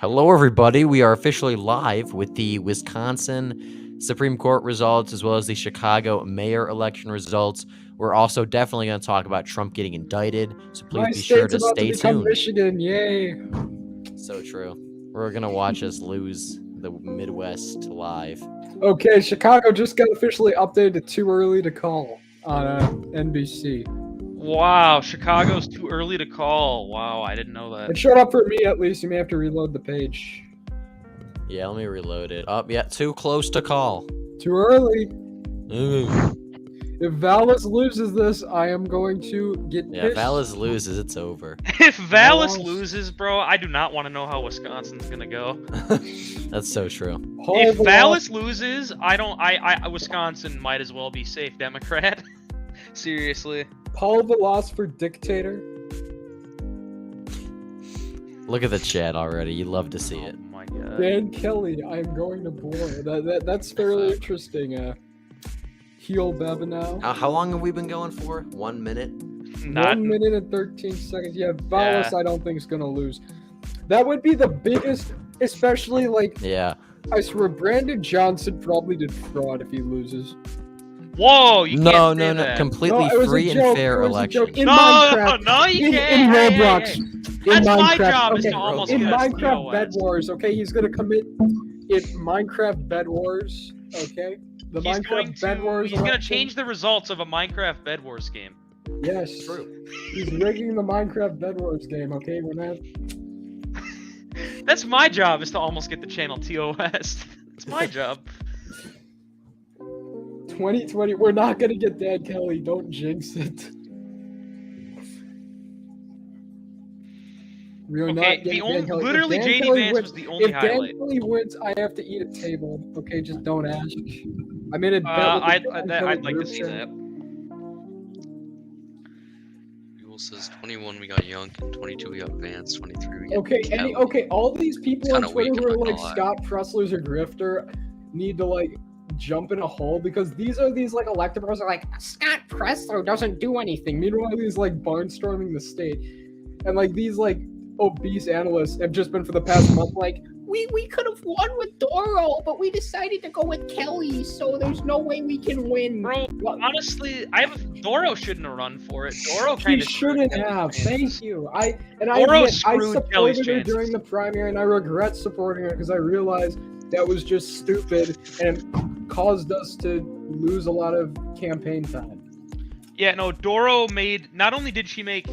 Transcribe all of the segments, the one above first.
Hello, everybody. We are officially live with the Wisconsin Supreme Court results as well as the Chicago mayor election results. We're also definitely going to talk about Trump getting indicted, so please My be sure state's to about stay to become tuned. Michigan, yay! So true. We're going to watch us lose the Midwest live. Okay, Chicago just got officially updated to too early to call on NBC. Wow, Chicago's too early to call. Wow, I didn't know that. It showed up for me at least. You may have to reload the page. Yeah, let me reload it. Oh, yeah, too close to call. Too early. Ooh. If Vallis loses this, I am going to get Yeah, pissed. Vallis loses, it's over. If Vallis Vallis. loses, bro, I do not want to know how Wisconsin's gonna go. That's so true. If Vallis loses, Wisconsin might as well be safe Democrat. Seriously. Paul Velas for dictator. Look at the chat already. You love to see it. Oh my god. Dan Kelly, I am going to blow. That's fairly interesting. Heel Babinow. How long have we been going for? 1 minute? 1 minute and 13 seconds. Yeah, Vallis, Yeah. I don't think is gonna lose. That would be the biggest, especially like Yeah. I swear Brandon Johnson probably did fraud if he loses. Whoa, you No, can't no, say no. that. Completely it was a free and joke, fair it was a election. joke. In No, Minecraft, no, you in can't. Roblox, Hey. in That's my Minecraft, job is okay, to almost in get us Minecraft Bed TOS. Wars, okay, he's gonna commit in Minecraft Bed Wars, okay, the He's going Minecraft Bed Wars. he's gonna election. change the results of a Minecraft Bed Wars game. Yes, True. he's rigging the Minecraft Bed Wars game. Okay, we're not. That's my job, is to almost get the channel TOS. It's my job. 2020, we're not gonna get Dan Kelly. Don't jinx it. We're Okay, not getting Dan Kelly. If literally Dan JD Kelly Vance wins- was the only If Dan highlight. Kelly wins, I have to eat a table. Okay, just don't ask. I'm in a bet with the I'd Dan Kelly like to group see chat. that. Google says 21 we got Young, 22 we got Vance, 23 we got Okay, Kelly. okay, all these people on kinda Twitter weak, who I'm are not like gonna lie. Scott Pressler's a grifter need to like jump in a hole because these are these like electables are like Scott Pressler doesn't do anything. Meanwhile, he's like barnstorming the state, and like these like obese analysts have just been for the past month like we could have won with Doro, but we decided to go with Kelly, so there's no way we can win. Bro, Well, honestly, Doro shouldn't have run for it. Doro he kind of shouldn't have. Thank you. I Doro admit, I screwed Kelly's supported her chances. during the primary, and I regret supporting her because I realized that was just stupid and it caused us to lose a lot of campaign time. Yeah, no, Doro made, not only did she make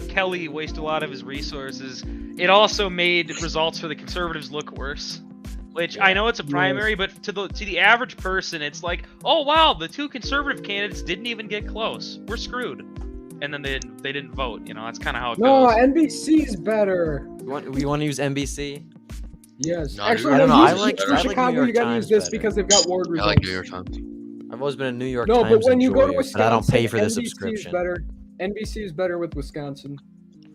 Kelly waste a lot of his resources, it also made results for the conservatives look worse. Which I know it's a primary, but to the average person, it's like, oh wow, the two conservative candidates didn't even get close. We're screwed. And then they didn't vote. You know, that's kind of how it No, goes. NBC's better. You want to use NBC? Yes. No, Actually, I don't no, know, use I like- for I like New Chicago, York you gotta Times use this better. because they've got ward I results. like New York Times. I've always been a New York No, Times but when you go to enjoyer, Wisconsin, but I don't pay for the NBC subscription. is better. NBC is better with Wisconsin.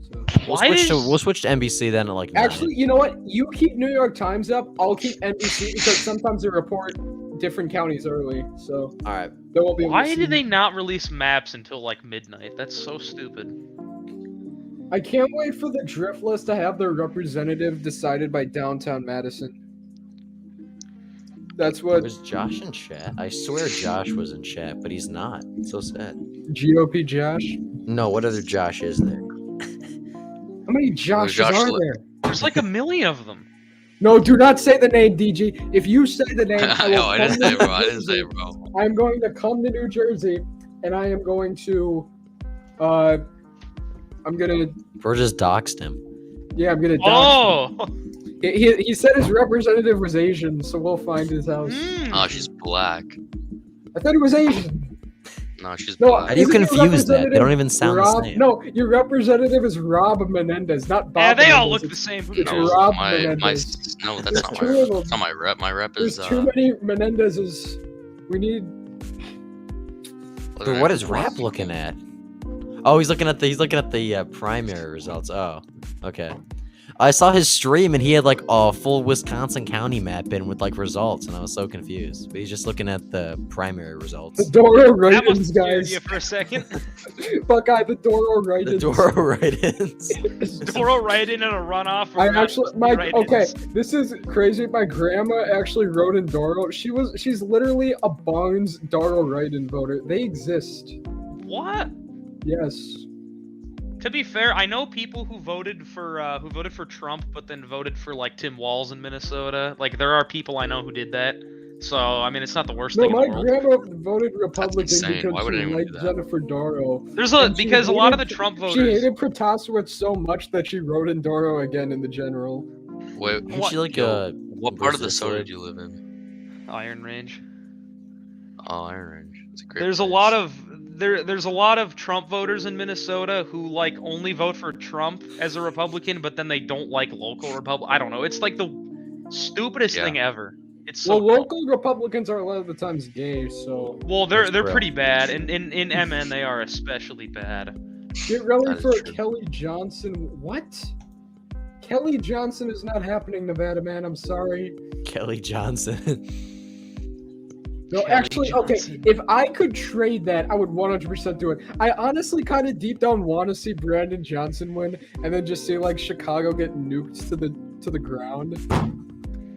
So. We'll switch to NBC then at like 9. Actually, you know what? You keep New York Times up. I'll keep NBC because sometimes they report different counties early, so All right. they won't be. able to Why see. did they not release maps until like midnight? That's so stupid. I can't wait for the drift list to have their representative decided by downtown Madison. That's what Was Josh in chat? I swear Josh was in chat, but he's not. It's so sad. GOP Josh. No, what other Josh is there? How many Joshes Josh are Li- there? There's like a million of them. No, do not say the name, DG. If you say the name, I will Yo, I didn't come say to it, bro. I New didn't say Jersey. it, bro. I'm going to come to New Jersey, and I am going to, I'm gonna, Bro just doxed him. yeah, I'm gonna. dox him. Oh! He said his representative was Asian, so we'll find his house. Mm. No, she's black. I thought he was Asian. No, she's No, black. How do you Isn't your confuse that? They don't even sound the Rob, same. No, your representative is Rob Menendez, not Bob. Yeah, they all Menendez. look the same. Who It's knows? Rob my Menendez. no, that's There's not two my of them. that's not my rep. My rep There's is too many Menendezes. We need. But what is Rap looking at? Oh, he's looking at the primary results. Oh, okay. I saw his stream and he had like a full Wisconsin county map in with like results, and I was so confused. But he's just looking at the primary The results. Doro That write-ins, must have scared guys. you for a second. Buckeye, the Doro The write-ins. Doro write-ins. Doro write-in and a runoff. I or not actually, just my write-ins. okay, this is crazy. My grandma actually wrote in Doro. She's literally a Barnes Doro write-in voter. They exist. What? Yes. To be fair, I know people who voted for Trump, but then voted for like Tim Walz in Minnesota. Like there are people I know who did that. So I mean, it's not the worst No, thing in my the world. grandma voted Republican insane. because Why would she anyone liked do that? Jennifer Doro. There's And she because a lot of the hated- Trump She voters. hated Protasewicz so much that she wrote in Doro again in the general. Wait, Isn't she like yo, a what part of the soda resistant? do you live in? Iron Range. Oh, Iron Range. It's a great There's a place. lot of there's a lot of Trump voters in Minnesota who like only vote for Trump as a Republican, but then they don't like local Republic. I don't know. It's like the stupidest Yeah. thing ever. It's so Well, local Republicans are a lot of the times gay, so well. They're That's true. pretty bad, and in MN they are especially bad. get ready That is for true. Kelly Johnson. What? Kelly Johnson is not happening, Nevada man. I'm sorry. Kelly Johnson. No, Kelly actually, okay. Johnson. If I could trade that, I would 100% do it. I honestly kind of deep down want to see Brandon Johnson win, and then just see like Chicago get nuked to the ground.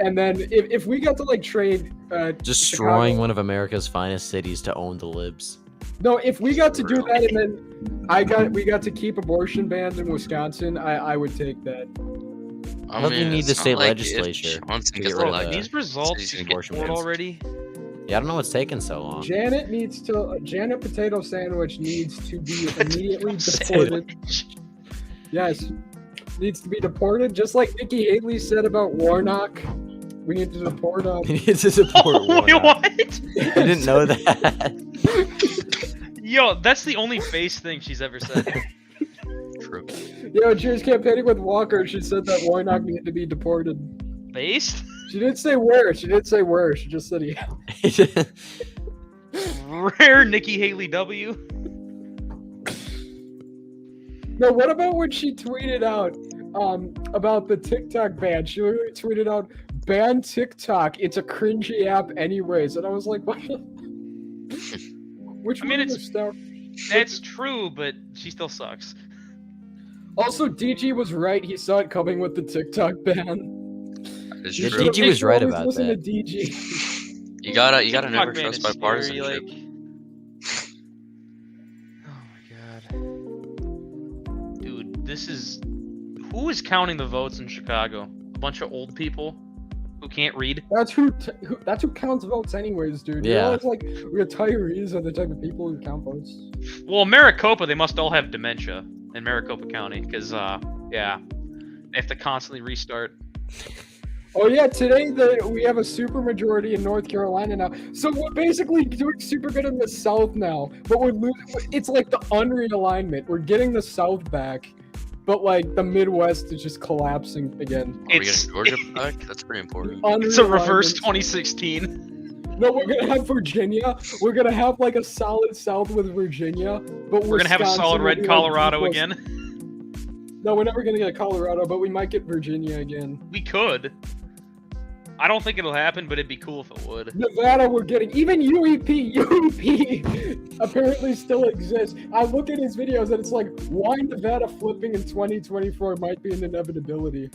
And then if we got to like trade, Destroying Chicago- one of America's finest cities to own the libs. No, if we got to do Really? that, and then we got to keep abortion bans in Wisconsin, I would take that. I don't think you need it's the not state like legislature If Johnson to gets get rid of elected, that. These results city's get gonna get abortion pulled bans. already. Yeah, I don't know what's taking so long. Janet Potato Sandwich needs to be immediately Potato deported. Yes, needs to be deported, just like Nikki Haley said about Warnock. We need to deport him. He needs to support Oh, wait, Warnock. what? I didn't know that. Yo, that's the only face thing she's ever said. true. Yo, she was campaigning with Walker. She said that Warnock needed to be deported. Based? She didn't say where. She didn't say where. She just said he. Rare Nikki Haley W. No, what about when she tweeted out about the TikTok ban? She literally tweeted out, "Ban TikTok. It's a cringy app, anyways." And I was like, "What?" Which I mean, one it's- is stuff? That's true, but she still sucks. Also, DG was right. He saw it coming with the TikTok ban. It's Yeah, true. DG You was should right always about listen that. to DG. You gotta TikTok never ban trust is bipartisanship. scary, like... Oh my god. Dude, this is... Who is counting the votes in Chicago? A bunch of old people who can't read? That's who counts votes, anyways, dude. You Yeah. realize, like, retirees are the type of people who count votes. Well, Maricopa, they must all have dementia in Maricopa County, because, yeah, they have to constantly restart. Oh yeah, today we have a super majority in North Carolina now. So we're basically doing super good in the South now, but we're losing. It's like the unrealignment. We're getting the South back, but like the Midwest is just collapsing again. Are we It's- getting Georgia back? That's pretty important. It's a reverse Unrealignment. 2016. No, we're gonna have Virginia. We're gonna have like a solid South with Virginia, but We're gonna have a Wisconsin solid will red be, like, Colorado close. again. No, we're never gonna get Colorado, but we might get Virginia again. We could. I don't think it'll happen, but it'd be cool if it would. Nevada, we're getting even UEP apparently still exists. I look at his videos and it's like, why Nevada flipping in 2024 might be an inevitability.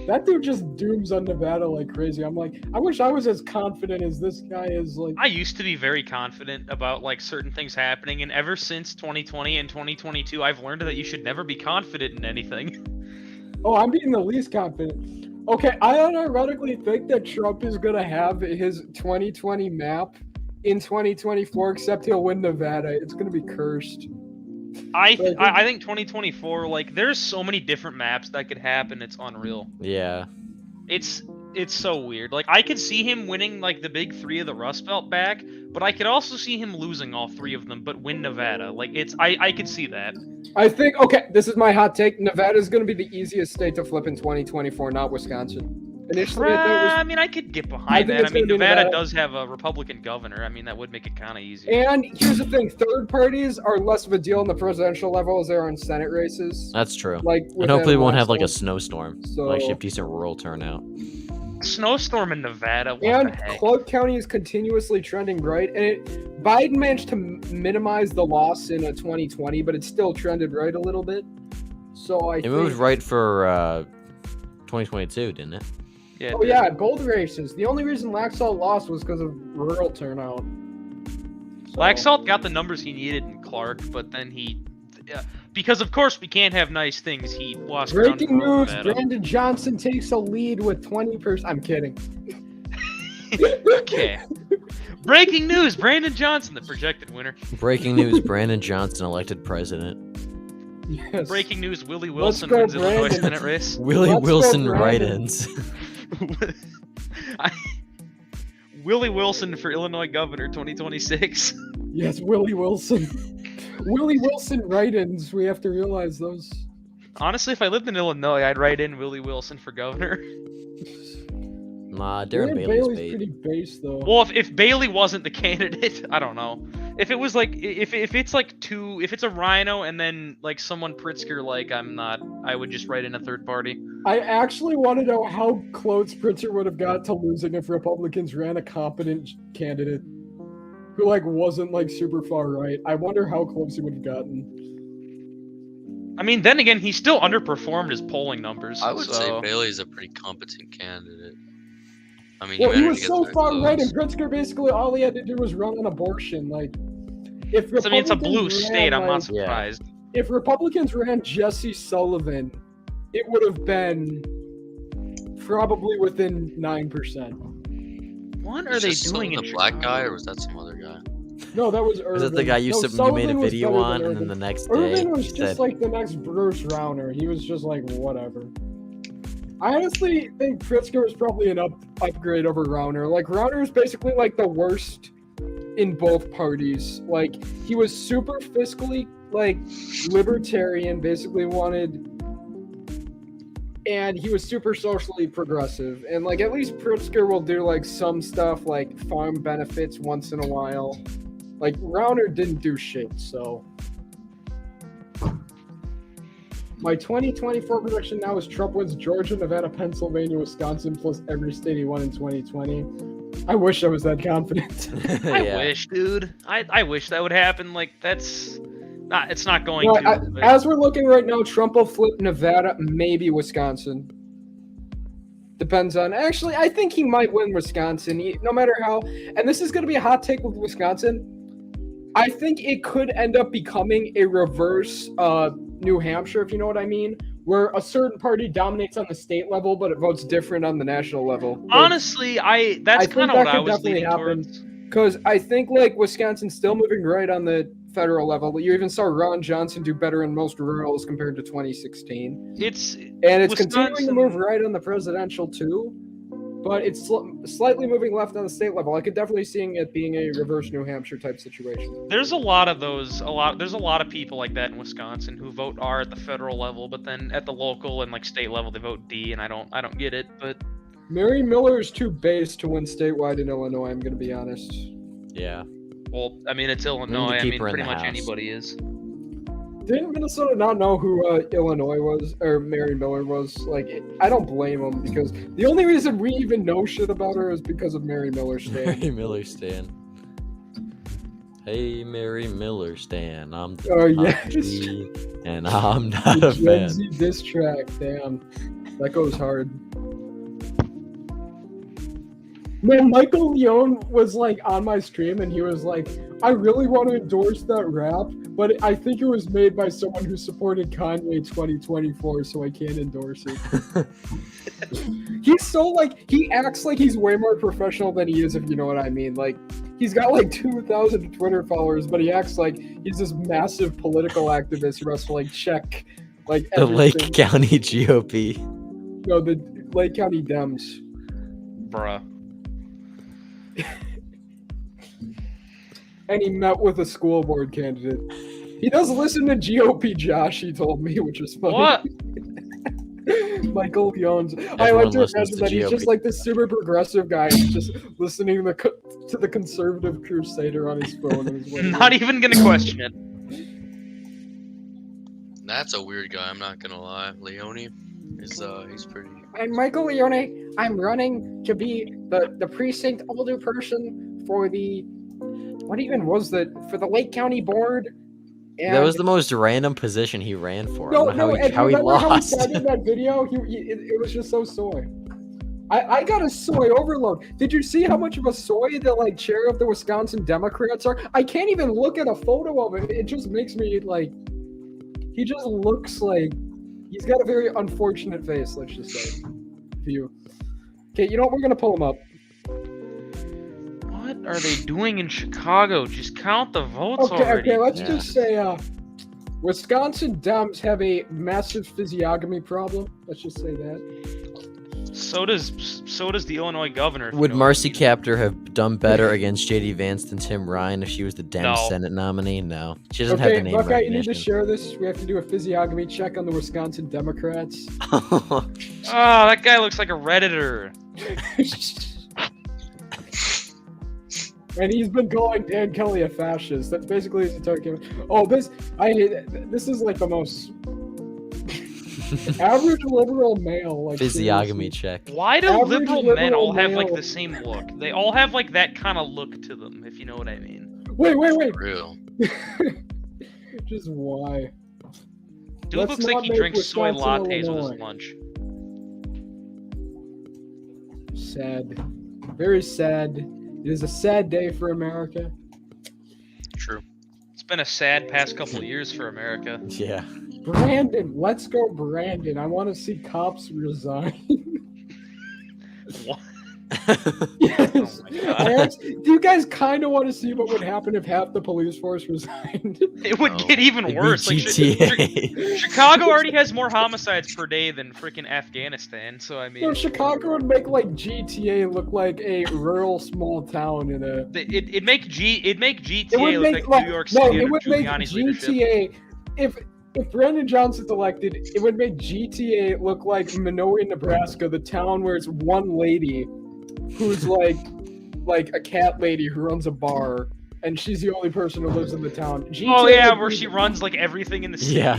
That dude just dooms on Nevada like crazy. I'm like, I wish I was as confident as this guy is. Like, I used to be very confident about like certain things happening, and ever since 2020 and 2022, I've learned that you should never be confident in anything. oh, I'm being the least confident. Okay, I unironically think that Trump is gonna have his 2020 map in 2024, except he'll win Nevada. It's gonna be cursed. I But I think 2024, like, there's so many different maps that could happen. It's unreal. Yeah. It's so weird. Like, I could see him winning like the big three of the Rust Belt back, but I could also see him losing all three of them, but win Nevada. Like, I could see that. I think, okay, this is my hot take. Nevada is going to be the easiest state to flip in 2024, not Wisconsin. Initially, I thought it was. I mean, I could get I behind think that. it's I mean, gonna be Nevada Nevada. does have a Republican governor. I mean, that would make it kind of easier. And here's the thing: third parties are less of a deal in the presidential level as they are in Senate races. That's true. Like, And hopefully we won't have like a Laxalt. snowstorm. So- We'll actually have decent rural turnout. Snowstorm in Nevada. What And the heck? Clark County is continuously trending right, and Biden managed to minimize the loss in 2020, but it still trended right a little bit. So I It think. moved right for 2022, didn't it? Yeah, Oh dude. yeah, gold races. The only reason Laxalt lost was because of rural turnout. So- Laxalt got the numbers he needed in Clark, but then he, because of course we can't have nice things. He lost. ground Breaking in rural news: Nevada. Brandon Johnson takes a lead with 20%. I'm kidding. Okay. Breaking news: Brandon Johnson, the projected winner. Breaking news: Brandon Johnson elected president. Yes. Breaking news: Willie Let's Wilson go, wins Illinois Brandon. Senate race. Willie Let's go, Wilson Brandon. write-ins. Willie Wilson for Illinois governor 2026. Yes, Willie Wilson. Willie Wilson write-ins. We have to realize those. Honestly, if I lived in Illinois, I'd write in Willie Wilson for governor. Nah, Darren Darren Bailey's Bailey's bait. pretty base though. Well, if Bailey wasn't the candidate, I don't know. If it was like, if it's like if it's a Rhino and then like someone Pritzker, like I'm not, I would just write in a third party. I actually want to know how close Pritzker would have got to losing if Republicans ran a competent candidate who like wasn't like super far right. I wonder how close he would have gotten. I mean, then again, he still underperformed his polling numbers. I would say so- Bailey's a pretty competent candidate. I mean, Well, he was managed to so get very far right, and close. Pritzker basically all he had to do was run on abortion. Like, if I mean, it's a Republicans blue ran, state. I'm like, not surprised. if Republicans ran Jesse Sullivan, it would have been probably within 9%. What are Was they just doing Sullivan in the black Chicago? guy, or was that some other guy? No, that was Irvin. Is that the guy you, no, you made Sullivan a was video better than on, and Irvin. then the next day Irvin was he just said, like the next Bruce Rauner. He was just like, whatever. I honestly think Pritzker was probably an upgrade over Rauner. Like, Rauner is basically like the worst in both parties. Like, he was super fiscally, like, libertarian, basically wanted... And he was super socially progressive. And, like, at least Pritzker will do, like, some stuff, like farm benefits once in a while. Like, Rauner didn't do shit, so... My 2024 prediction now is Trump wins Georgia, Nevada, Pennsylvania, Wisconsin, plus every state he won in 2020. I wish I was that confident. I yeah. wish, dude. I wish that would happen. Like, that's not. It's not going No, to. but- as we're looking right now, Trump will flip Nevada, maybe Wisconsin. Depends on. Actually, I think he might win Wisconsin, no matter how. And this is going to be a hot take with Wisconsin. I think it could end up becoming a reverse New Hampshire, if you know what I mean, where a certain party dominates on the state level, but it votes different on the national level. Like, Honestly, that's think kind of that what I could was definitely leaning happen. towards. Because I think like Wisconsin's still moving right on the federal level. You even saw Ron Johnson do better in most rurals compared to 2016. It's And it's continuing to Wisconsin- move right on the presidential too, but it's slightly moving left on the state level. I could definitely seeing it being a reverse New Hampshire type situation. there's a lot of those. There's a lot of people like that in Wisconsin who vote R at the federal level, but then at the local and like state level they vote D, and I don't get it. But Mary Miller is too base to win statewide in Illinois, I'm going to be honest. Yeah. well, I mean it's Illinois. I keep mean her in pretty the much house. anybody is. Didn't Minnesota not know who Illinois was, or Mary Miller was? Like, I don't blame them, because the only reason we even know shit about her is because of Mary Miller stand. Mary Miller Stan. Hey, Mary Miller Stan. I'm the Oh, yes. Nazi, and I'm not The a Gen fan. Z diss track, damn. That goes hard. Man, Michael Leone was like on my stream and he was like, I really want to endorse that rap, but I think it was made by someone who supported Kanye 2024, so I can't endorse it. He's so like, he acts like he's way more professional than he is, if you know what I mean. Like, he's got like 2,000 Twitter followers, but he acts like he's this massive political activist who has to like check like The Lake everything. County GOP. No, the Lake County Dems. Bruh. And he met with a school board candidate. He does listen to GOP Josh, he told me, which is funny. What? Michael Jones. I Everyone like to listens imagine to that he's just GOP. like this super progressive guy who's just listening to the conservative crusader on his phone. On his way Not even gonna question it. That's a weird guy. I'm not gonna lie. Leone is he's pretty. I'm Michael Leone. I'm running to be the precinct older person for the what even was that for the Lake County Board. And That was the most random position he ran for. I no, don't know and how he remember how he lost. said in that video? It was just so soy. I got a soy overload. Did you see how much of a soy the like chair of the Wisconsin Democrats are? I can't even look at a photo of it. It just makes me like. He just looks like he's got a very unfortunate face. Let's just say. View. Okay, you know what? We're gonna pull him up. What are they doing in Chicago? Just count the votes already. Okay. Let's Yeah. just say, Wisconsin Dems have a massive physiognomy problem. Let's just say that. So does the Illinois governor. if you Would know what I Marcy mean. Kaptur have done better against JD Vance than Tim Ryan if she was the Dem No. Senate nominee? No. She doesn't have the Okay, name Buckeye, you need to recognition. share this. We have to do a physiognomy check on the Wisconsin Democrats. Oh, that guy looks like a redditor. And he's been calling Dan Kelly a fascist. That's basically his entire campaign. Oh, this is like the most average liberal male. Like Physiognomy seriously. check. Why do Average liberal men liberal all have like male. the same look? They all have like that kind of look to them, if you know what I mean. Wait. Real. Just why? Dude Let's looks like not he make drinks soy Wisconsin, lattes with Illinois. his lunch. Sad. Very sad. It is a sad day for America. True. It's been a sad past couple of years for America. Yeah. Brandon, let's go, Brandon. I want to see cops resign. What? Yes. Oh my God. Do you guys kind of want to see what would happen if half the police force resigned? It would No. get even It'd be worse. Like, GTA. Chicago already has more homicides per day than freaking Afghanistan, so I mean, No, Chicago would make like GTA look like a rural small town in a. it'd make GTA It would look make like New York no, City it under would make Giuliani's leadership. GTA. If Brandon Johnson's elected, it would make GTA look like Minoa, Nebraska, the town where it's one lady who's like a cat lady who runs a bar, and she's the only person who lives in the town. GTA Oh yeah, would where be- she runs like everything in the city. Yeah.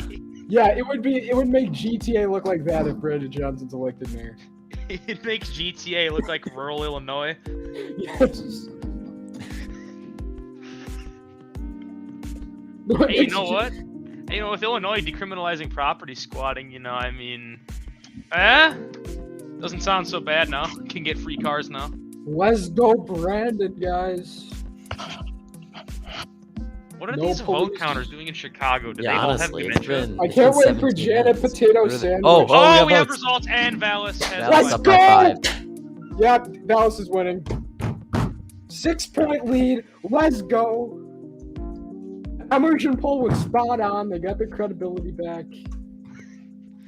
Yeah, it would make GTA look like that if Brandon Johnson's elected mayor. It makes GTA look like rural Illinois. Yes. No, it Hey, you makes know G- what? Hey, with Illinois decriminalizing property squatting, I mean, doesn't sound so bad now. Can get free cars now. Let's go, Brandon, guys. What are No these vote police. counters doing in Chicago? Do they Yeah, all have honestly, it's dementia? been. I it's can't been wait for 17 Janet minutes. Potato What are they- Sandwich. Oh, Oh, we we have votes. results, and Vallis has Vallis Let's up go! by 5. Yeah, Dallas is winning. 6-point lead. Let's go. Emergent poll was spot on. They got their credibility back.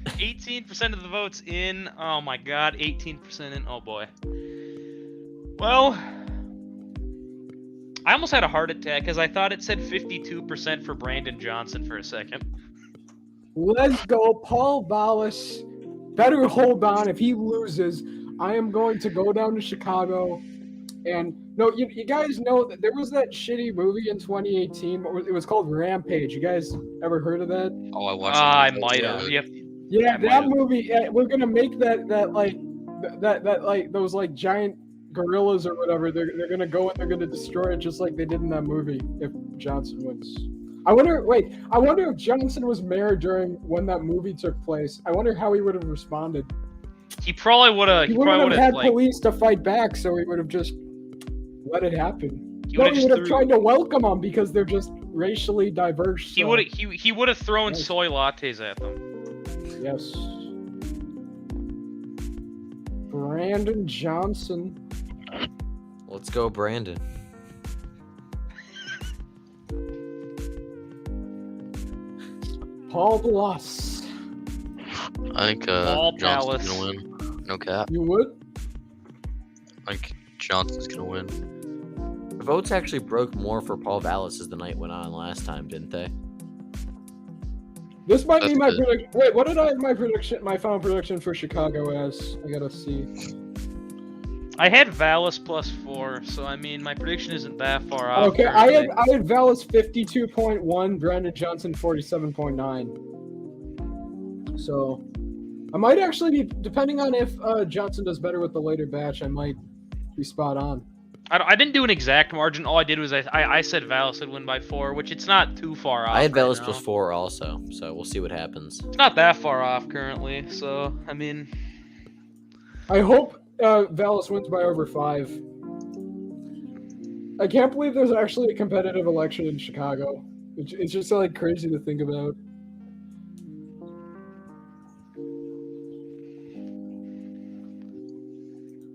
18% of the votes in. Oh my god, 18% in. Oh boy. Well, I almost had a heart attack because I thought it said 52% for Brandon Johnson for a second. Let's go, Paul Vallis. Better hold on. If he loses, I am going to go down to Chicago. And no, you guys know that there was that shitty movie in 2018. It was called Rampage. You guys ever heard of that? Oh, I watched. I that. might Yeah. have. Yeah. Yeah, I might that have. movie. We're gonna make that like those like giant gorillas or whatever. They're gonna go and they're gonna destroy it just like they did in that movie. If Johnson wins, I wonder if Johnson was mayor during when that movie took place. I wonder how he would have responded. He probably would have. He He wouldn't probably have would had have like. police to fight back, so he would have just let it happen. He No, would he have would have tried to welcome them because they're just racially diverse. He so- would. He would have thrown Nice. soy lattes at them. Yes. Brandon Johnson. Let's go, Brandon. Paul Bloss. I think Paul Johnson's Palace. gonna win. No cap. You would? I think Johnson's gonna win. The votes actually broke more for Paul Vallis as the night went on last time, didn't they? This might be That's my good. prediction. Wait, what did I have my prediction? My final prediction for Chicago as? I gotta see. I had Vallis +4, so I mean, my prediction isn't that far off. Okay, currently. I had Vallis 52.1, Brandon Johnson 47.9. So, I might actually be, depending on if Johnson does better with the later batch, I might be spot on. I didn't do an exact margin. All I did was I said Vallis would win by 4, which it's not too far off. I had right Velas now. +4 also, so we'll see what happens. It's not that far off currently, so I mean, I hope Vallis wins by over 5. I can't believe there's actually a competitive election in Chicago. It's just like crazy to think about.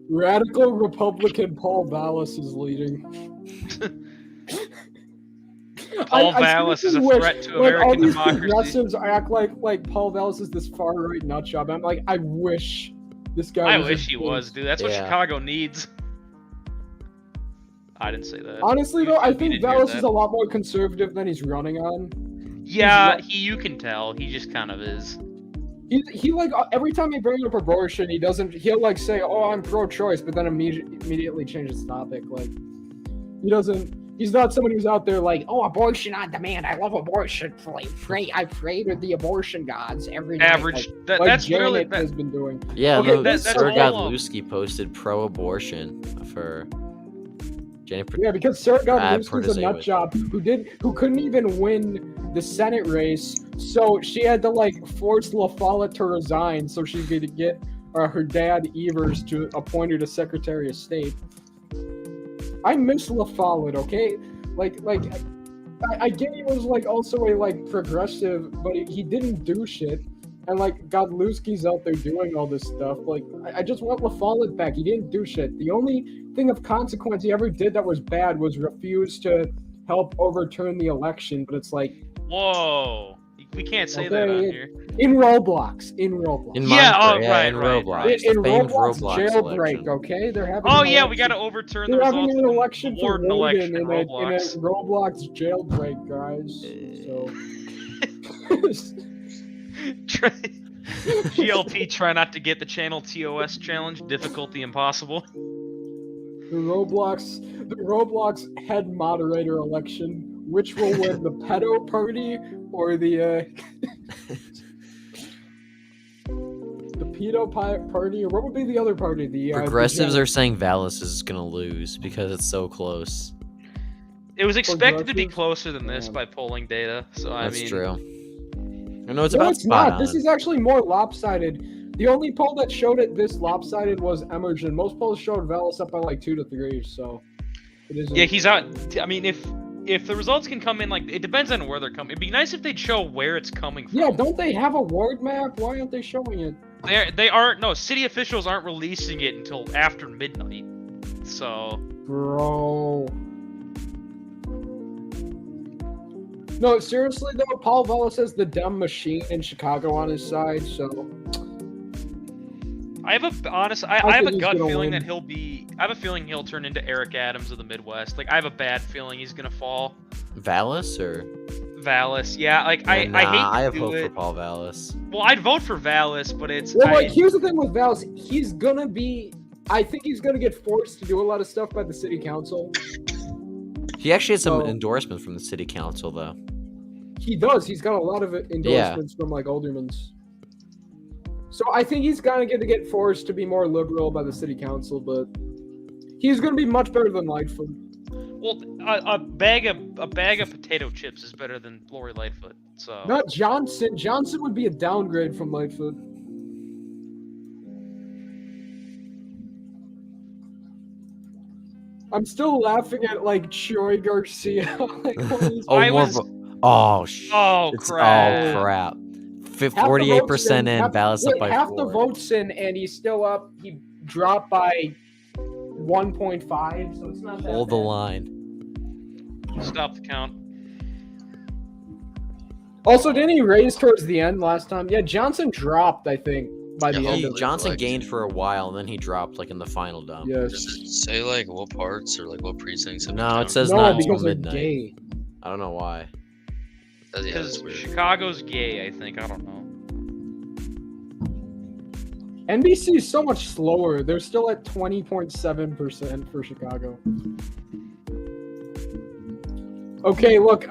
Radical Republican Paul Vallis is leading. Paul Vallis is a seriously threat to wish, all American these democracy. progressives act like Paul Vallis is this far right nut job. I'm like, I wish this guy. I was wish in he place. was, dude. That's what Yeah. Chicago needs. I didn't say that. Honestly, though, I You think didn't hear Vallis that. is a lot more conservative than he's running on. Yeah, He's you can tell. He just kind of is. He like every time he brings up abortion, he'll like say, "Oh, I'm pro-choice," but then immediately changes topic. Like he's not someone who's out there like, "Oh, abortion on demand. I love abortion. I pray to the abortion gods every night." Average. Like That's Janet literally has been doing. Yeah, Okay, no, that's Sir all- Godlewski posted pro-abortion for Janet. Yeah, because Sarah Brad Godlewski's a nut Protasevich. job who couldn't even win the Senate race, so she had to like force La Follette to resign so she could get her dad Evers to appoint her to Secretary of State. I miss La Follette, okay? I get he was like also a like progressive, but he didn't do shit. And like Godlewski's out there doing all this stuff. Like I just want La Follette back. He didn't do shit. The only thing of consequence he ever did that was bad was refuse to help overturn the election. But it's like Whoa. We can't say that on Okay, here. in Roblox. In Yeah, Minecraft, oh, yeah, right, in right, Roblox, right. the In famed Roblox Roblox jailbreak, election. okay? They're having Oh an yeah, we got to election. overturn the They're having results an of election the for Warden election Warden in in a Roblox. Roblox jailbreak, guys. So GLP try not to get the channel TOS challenge, difficulty impossible. the Roblox head moderator election. Which will win, the pedo party or the pedo party, or what would be the other party? The Progressives are saying Vallis is gonna lose because it's so close. It was expected to be Progressives? closer than this Yeah. by polling data, so I That's mean, true. I know it's No, about it's spot not. This on. is actually more lopsided. The only poll that showed it this lopsided was Emerson. Most polls showed Vallis up by like 2 to 3, so it isn't. yeah, he's out. I mean, if the results can come in, like, it depends on where they're coming. It'd be nice if they'd show where it's coming from. Yeah, don't they have a ward map? Why aren't they showing it? They aren't. No, city officials aren't releasing it until after midnight. So Bro. No, seriously though, Paul Vallis has the Dem machine in Chicago on his side, so I have a honest. I I have a think he's gut gonna feeling win. that he'll be. I have a feeling he'll turn into Eric Adams of the Midwest. Like I have a bad feeling he's gonna fall. Vallis or Vallis, yeah. Like I hate to I have do hope it. for Paul Vallis. Well, I'd vote for Vallis, but it's. well, I, like here's the thing with Vallis, he's gonna be. I think he's gonna get forced to do a lot of stuff by the city council. He actually had some So- endorsements from the city council though. He does. He's got a lot of endorsements from like aldermans. So I think he's gonna get forced to be more liberal by the city council, but he's gonna be much better than Lightfoot. well, a bag of potato chips is better than Lori Lightfoot. So Not Johnson. Johnson would be a downgrade from Lightfoot. I'm still laughing at like Troy Garcia. Like, all these- Oh, I more. was- Oh sh. oh It's crap. oh crap. half the 48% votes in, half- Vallis up wait, by half 4. the votes in, and he's still up. He dropped by 1.5, so it's not that Hold the bad. line. Stop the count. Also, didn't he raise towards the end last time? Yeah, Johnson dropped, I think, by the Yeah, end He, of it. Johnson like- gained for a while and then he dropped like in the final dump. Does Yes. it say like what parts or like what precincts? have been No, it counted? says No, not until because they're midnight. gay. I don't know why. Yeah, Because that's weird. Chicago's gay, I think. I don't know. NBC is so much slower. They're still at 20.7% for Chicago. Okay, look,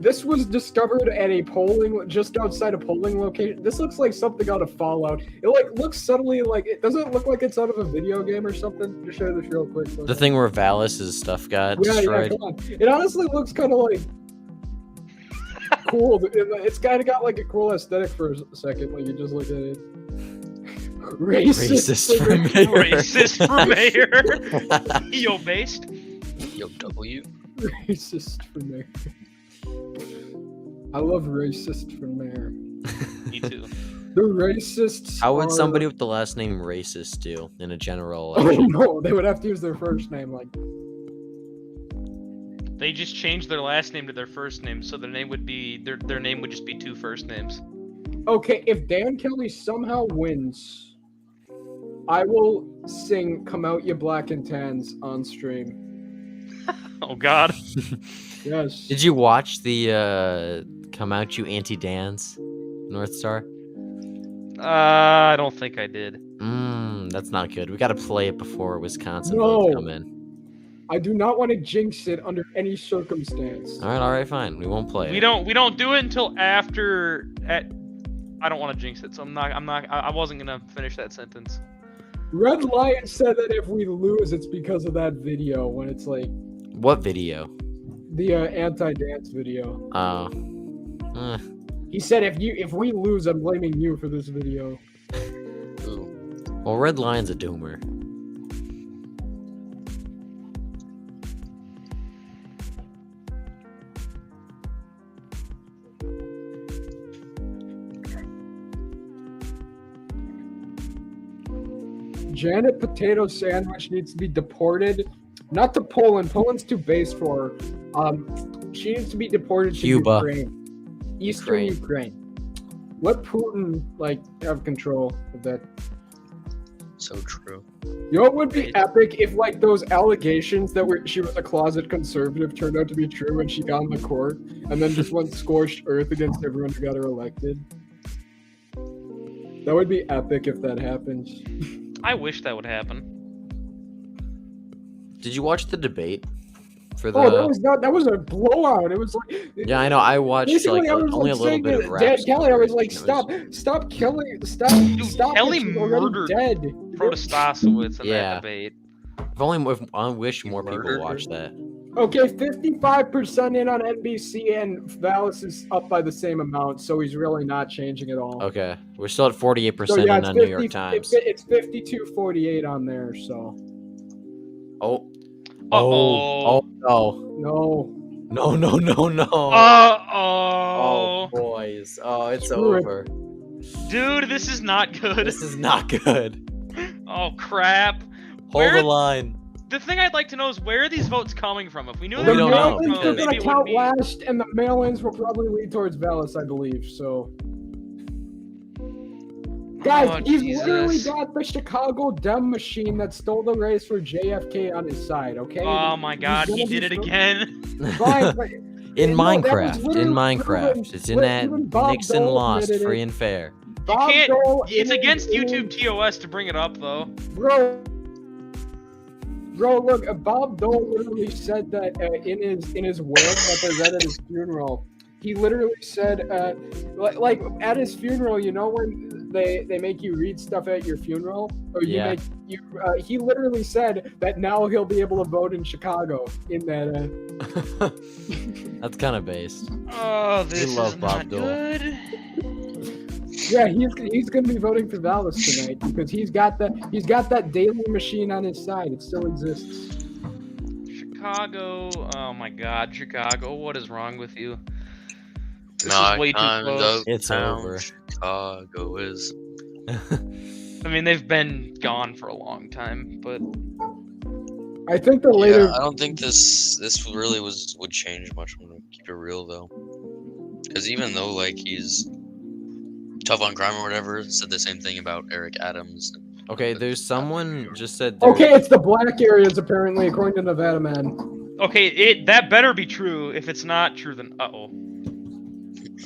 this was discovered at a polling, just outside a polling location. This looks like something out of Fallout. It looks subtly like, it doesn't look like it's out of a video game or something. Just show this real quick. The thing where Valis' stuff got Yeah, destroyed. come on. It honestly looks kind of like cool. It's kind of got like a cool aesthetic for a second. Like you just look at it. Racist for mayor. Racist for mayor. Yo, based. Yo, W. Racist for mayor. I love racist for mayor. Me too. The racists. How would are- somebody with the last name racist do in a general Oh election? no, they would have to use their first name. Like, They just changed their last name to their first name, so their name would be their name would just be two first names. okay, if Dan Kelly somehow wins, I will sing "Come Out You Black and Tans" on stream. Oh God. Yes. Did you watch the Come Out You Anti-Dance North Star? I don't think I did. That's not good. We got to play it before Wisconsin No. votes come in. I do not want to jinx it under any circumstance. All right, fine. We won't play We it. don't do it until after. I don't want to jinx it, so I wasn't gonna finish that sentence. Red Lion said that if we lose, it's because of that video when it's like What video? the anti-dance video. Oh. He said if we lose, I'm blaming you for this video. Ooh. Well, Red Lion's a doomer. Janet Potato Sandwich needs to be deported, not to Poland. Poland's too base for her. She needs to be deported to Cuba. Ukraine, Eastern Ukraine. Let Putin have control of that. So true. You know what would be epic if those allegations that she was a closet conservative turned out to be true and she got in the court and then just went scorched earth against everyone who got her elected. That would be epic if that happens. I wish that would happen. Did you watch the debate for the? Oh, that was a blowout. It was like Yeah, I know. I watched basically I was only a little saying bit that of rap. Dad Kelly. I was like, It stop killing, stop. Kelly it, she's already murdered dead. Protostasowicz in Yeah. that debate. I wish more people murdered watched that. Okay, 55% in on NBC, and Valis is up by the same amount, so he's really not changing at all. Okay, we're still at 48% So yeah, in on New York Times. It's 52-48 on there. So Oh. Uh-oh. Oh no. no. No. Uh-oh. Boys. Oh, it's Screw it. over. Dude, this is not good. This is not good. Oh, crap. Hold Where- the line. The thing I'd like to know is where are these votes coming from? If we knew Well, they we were don't coming know, mail-ins from, are because- maybe gonna it would count be... last, and the mail-ins will probably lead towards Valis, I believe. So, guys, Oh, he's Jesus. literally got the Chicago Dem machine that stole the race for JFK on his side. Okay. Oh my God, he gonna did be it so- again. Fine, but In No, that was Minecraft. literally In Minecraft. proven- It's in that even Bob Nixon Dole lost admitted free it. and fair. Bob Can't, Dole it's in- against in- YouTube TOS to bring it up, though. Bro, look, Bob Dole literally said that in his will that they read at his funeral. He literally said, like at his funeral, you know when they make you read stuff at your funeral, or you Yeah. make you. He literally said that now he'll be able to vote in Chicago. In that, That's kind of based. Oh, this love is Bob not Dole. good. yeah, he's gonna be voting for Valis tonight because he's got that daily machine on his side. It still exists. Chicago. Oh my God, Chicago. What is wrong with you? This My is way too kind close. of It's town, over. Chicago is. I mean, they've been gone for a long time, but I think the later. Yeah, I don't think this really would change much. I'm gonna keep it real though, because even though he's tough on crime or whatever, said the same thing about Eric Adams. Okay, there's someone just said. Okay, it's the black areas apparently, according to Nevada Man. okay, that better be true. If it's not true, then uh-oh.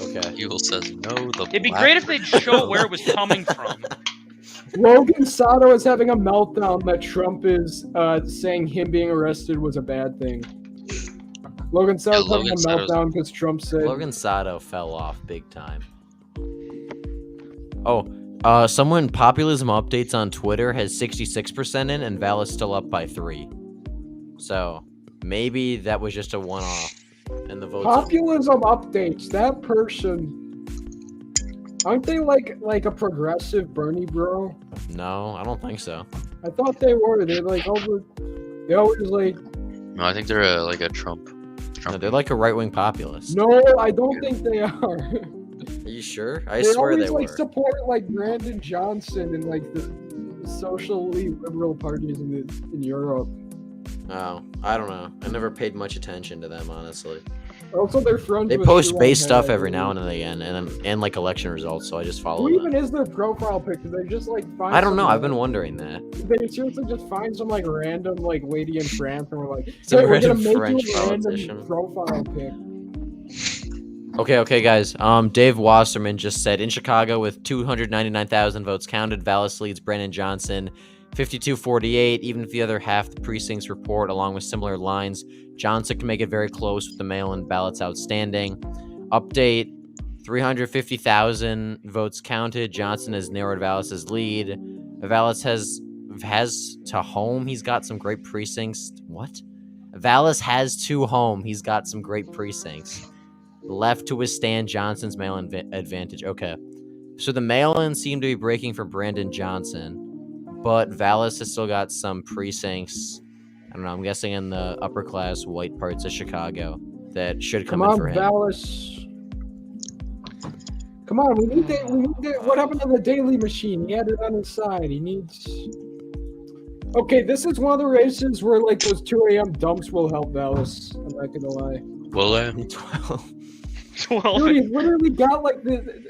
Okay. Evil says no. The It'd be black great if they'd show where it was coming from. Logan Sato is having a meltdown that Trump is saying him being arrested was a bad thing. Logan Sato's having a Logan Sato's- meltdown because Trump said. Logan Sato fell off big time. Oh, someone populism updates on Twitter has 66% in, and Val is still up by 3. So maybe that was just a one-off, and the votes. Populism updates. That person. Aren't they like a progressive Bernie bro? No, I don't think so. I thought they were. They like over. They always like. No, I think they're like a Trump. No, they're like a right-wing populist. No, I don't think they are. Are you sure? I They swear always they like were. support like Brandon Johnson and like the socially liberal parties in Europe. Oh, I don't know. I never paid much attention to them, honestly. Also, they're friends. They with post Elon base stuff Musk. every now and again, and like election results, so I just follow Who even them. is their profile picture? They just like find. I don't know. some, I've been wondering that. They seriously just find some like random like lady in France and we're like, Some hey, we're gonna random make French you a random politician. profile pic. Okay, guys. Dave Wasserman just said in Chicago with 299,000 votes counted, Vallis leads Brandon Johnson 52-48. Even if the other half the precincts report along with similar lines, Johnson can make it very close with the mail-in ballots outstanding. Update: 350,000 votes counted. Johnson has narrowed Vallis's lead. Vallis has to home. He's got some great precincts. What? Vallis has to home. He's got some great precincts. Left to withstand Johnson's mail-in advantage. Okay. So the mail-in seem to be breaking for Brandon Johnson, but Vallis has still got some precincts. I don't know. I'm guessing in the upper-class white parts of Chicago that should come in for him. Vallis. Come on, we need that. What happened to the Daily Machine? He had it on his side. He needs. Okay, this is one of the races where like those 2 a.m. dumps will help Vallis. I'm not gonna lie. Will they? 12. 12. Dude, he literally got like the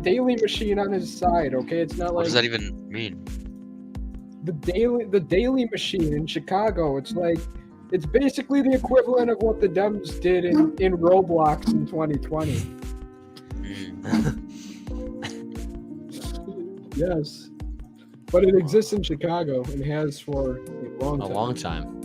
Daily Machine on his side. Okay, it's not What like does that even mean? the Daily Machine in Chicago. It's like it's basically the equivalent of what the Dems did in Roblox in 2020. Yes, but it exists in Chicago and has for a long A time. long time.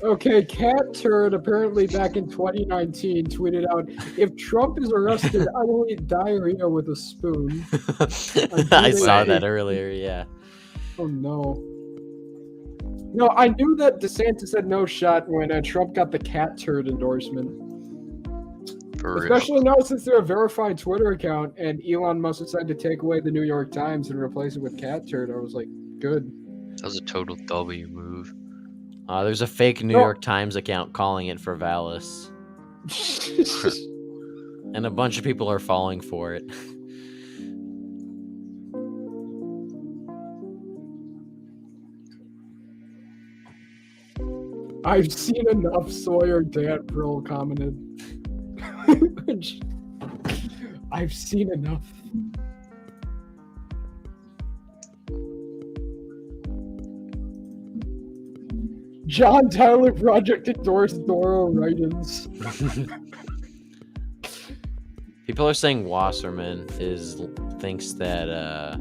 Okay, Cat Turd apparently back in 2019 tweeted out, "If Trump is arrested, I will eat diarrhea with a spoon." I saw that earlier, yeah. Oh no. No, I knew that DeSantis had no shot when Trump got the Cat Turd endorsement. For real. Especially now since they're a verified Twitter account and Elon Musk decided to take away the New York Times and replace it with Cat Turd. I was like, good. That was a total W move. There's a fake New No. York Times account calling it for Vallis, and a bunch of people are falling for it. I've seen enough, Sawyer, Dan Pearl commented. I've seen enough. John Tyler Project endorsed Doro write-ins. People are saying Wasserman thinks that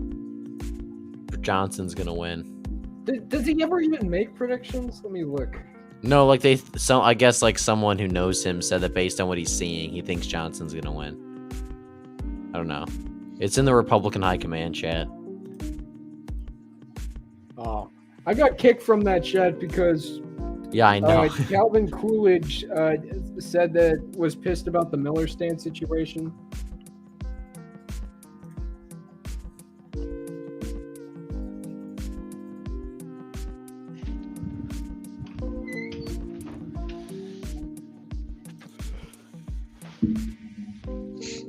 Johnson's gonna win. Does he ever even make predictions? Let me look. No, like I guess like someone who knows him said that based on what he's seeing, he thinks Johnson's gonna win. I don't know. It's in the Republican High Command chat. Oh, I got kicked from that chat because Yeah, I know. Calvin Coolidge said that was pissed about the Miller stand situation.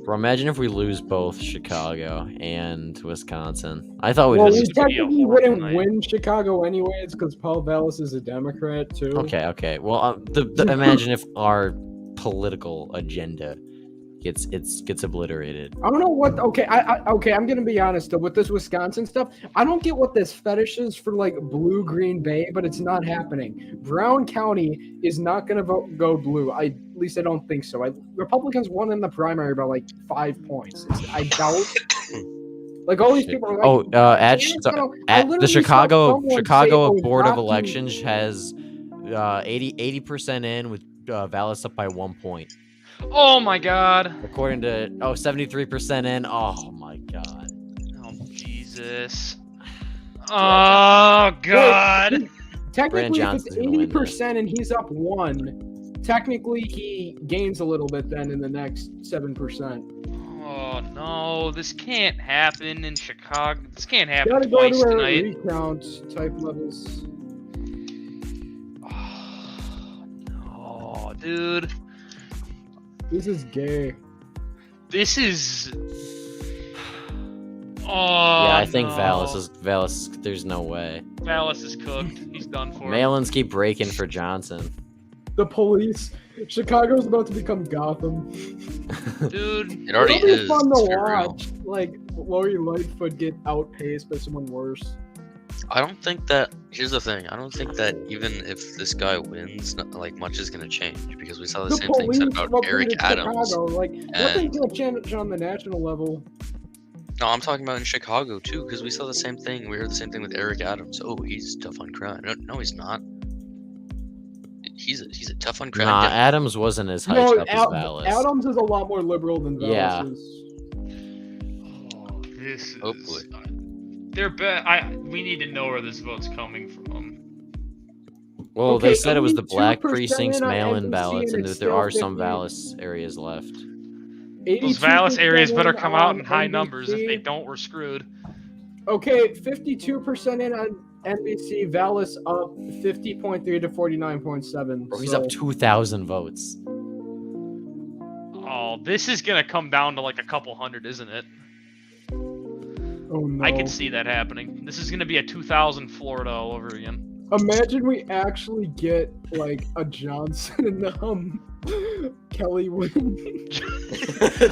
Bro, imagine if we lose both Chicago and Wisconsin. I thought we'd Well, This we is gonna be a technically horrible wouldn't night. win Chicago anyways because Paul Vallis is a Democrat too. Okay. Well, imagine if our political agenda gets obliterated. I don't know what. Okay, okay. I'm gonna be honest though with this Wisconsin stuff. I don't get what this fetish is for like blue Green Bay, but it's not happening. Brown County is not gonna go blue. At least I don't think so. Republicans won in the primary by like 5 points. I doubt. Like all these people are like, the Chicago Board of Rocky- Elections has 80% in with Vallis up by 1 point. Oh my god. According to 73% in. Oh my god. Oh Jesus. Oh god. Technically, if it's Johnson's gonna win 80% and he's up 1, technically he gains a little bit then in the next 7%. Oh no, this can't happen in Chicago. This can't happen Gotta go twice to a tonight. recount type levels. Oh, no, dude. This is gay. This is. Oh. Yeah, I think no. Vallis. There's no way. Vallis is cooked. He's done for. Mail-ins keep breaking for Johnson. The police. Chicago's about to become Gotham. Dude. It already It'll be is. fun to let's be real. watch. Like Lori Lightfoot get outpaced by someone worse. I don't think that. Here's the thing. I don't think that even if this guy wins, like much is gonna change because we saw the same thing said about Eric Adams. Chicago. Like nothing's gonna change on the national level. No, I'm talking about in Chicago too, because we saw the same thing. We heard the same thing with Eric Adams. Oh, he's tough on crime. No, he's not. He's a tough on crime. Nah, guy. Adams wasn't as hyped No, up as Vallis. Adams is a lot more liberal than Vallis Yeah. is. Oh, this is. Hopefully. We need to know where this vote's coming from. Well, Okay, they said it was the 82% black precincts in on mail-in NBC ballots, and and that it's there are still some 50. Vallis areas left. Those Vallis areas better 82% come out in on high numbers. If NBC. they don't, we're screwed. Okay, 52% in on NBC. Vallis up 50.3 to 49.7. Bro, he's up 2,000 votes. Oh, this is gonna come down to like a couple hundred, isn't it? Oh no! I can see that happening. This is gonna be a 2000 Florida all over again. Imagine we actually get like a Johnson Kelly win.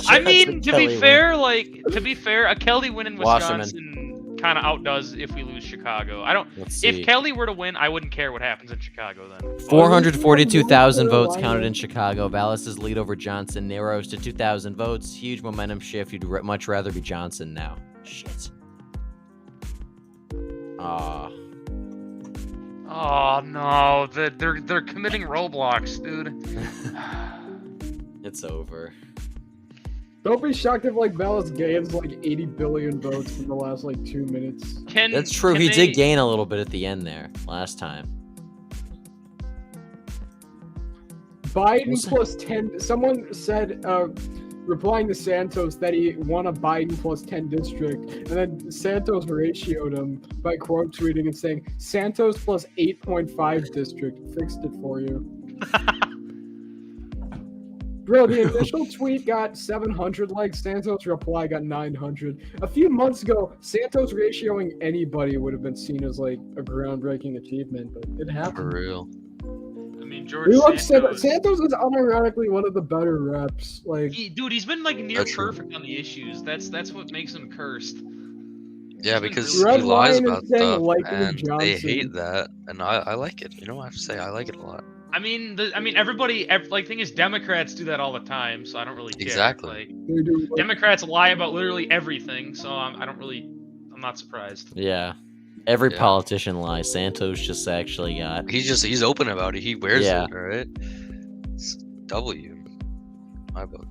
I mean, to Kelly be win. fair, a Kelly win in Wasserman. Wisconsin kind of outdoes if we lose Chicago. Let's see. If Kelly were to win, I wouldn't care what happens in Chicago then. 442,000 votes Carolina. counted in Chicago. Vallis's lead over Johnson narrows to 2,000 votes. Huge momentum shift. You'd much rather be Johnson now. Shit. Oh no, they're committing Roblox, dude. It's over. Don't be shocked if like Vallis gains like 80 billion votes in the last like 2 minutes. That's true. He did gain a little bit at the end there last time. Biden plus 10. Someone said, replying to Santos, that he won a Biden plus 10 district, and then Santos ratioed him by quote tweeting and saying, "Santos plus 8.5 district fixed it for you." Bro, the initial tweet got 700 likes. Santos' reply got 900. A few months ago, Santos ratioing anybody would have been seen as like a groundbreaking achievement, but it For happened. real. I mean, George We look Santos. Santos is unironically one of the better reps. Like, Dude, he's been like near That's true. perfect on the issues. That's what makes him cursed. Yeah, been because Red he lies Lion is about saying stuff, likely and they Johnson. hate that, and I like it. You know, I have to say, I like it a lot. I mean, everybody. Thing is, Democrats do that all the time, so I don't really care. Exactly. Like, they do, like, Democrats lie about literally everything, so I'm not surprised. Yeah. Every Yeah. politician lies. Santos just actually got. He's open about it. He wears Yeah. it, all right? It's W. My vote.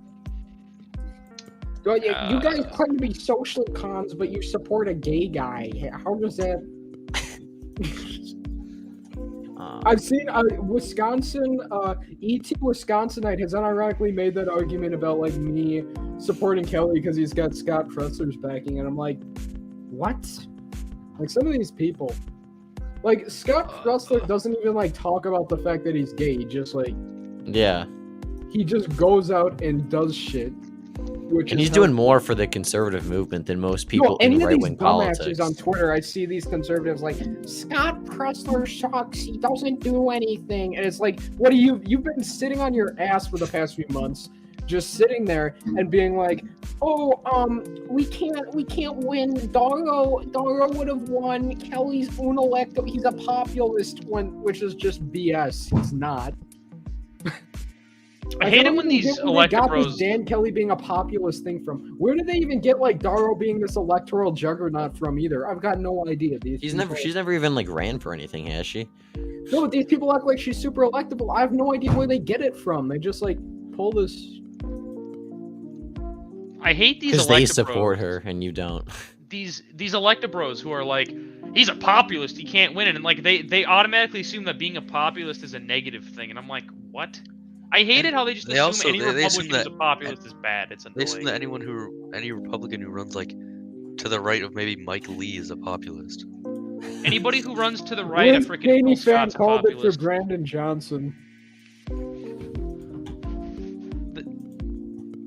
Well, you guys claim to be social cons, but you support a gay guy. How does that? I've seen Wisconsin, ET Wisconsinite has unironically made that argument about like me supporting Kelly because he's got Scott Pressler's backing, and I'm like, what? Like some of these people, like Scott Pressler doesn't even like talk about the fact that he's gay. He just like Yeah. he just goes out and does shit. which And is he's doing helpful. more for the conservative movement than most people any in of these right-wing dumbasses politics. on Twitter, I see these conservatives like, Scott Pressler sucks, he doesn't do anything. And it's like, what are you've been sitting on your ass for the past few months, just sitting there and being like, oh, we can't win. Daro would have won. Kelly's unelected. He's a populist one, which is just BS. He's not. I hate it don't when even these get where they got electabros. this Dan Kelly being a populist thing from. Where did they even get like Daro being this electoral juggernaut from either? I've got no idea. She's never even like ran for anything, has she? No, but these people act like she's super electable. I have no idea where they get it from. They just like pull this. I hate these Because they electabros. support her and you don't. These electabros who are like, he's a populist, he can't win it, and like they automatically assume that being a populist is a negative thing, and I'm like, what? I hate it how they just They assume also- any they Republican assume who's a populist is bad. It's They assume that annoying. any Republican who runs like to the right of maybe Mike Lee is a populist. Anybody who runs to the right of Liz freaking Cheney Phil fan Scott's a called it for populist. Brandon Johnson.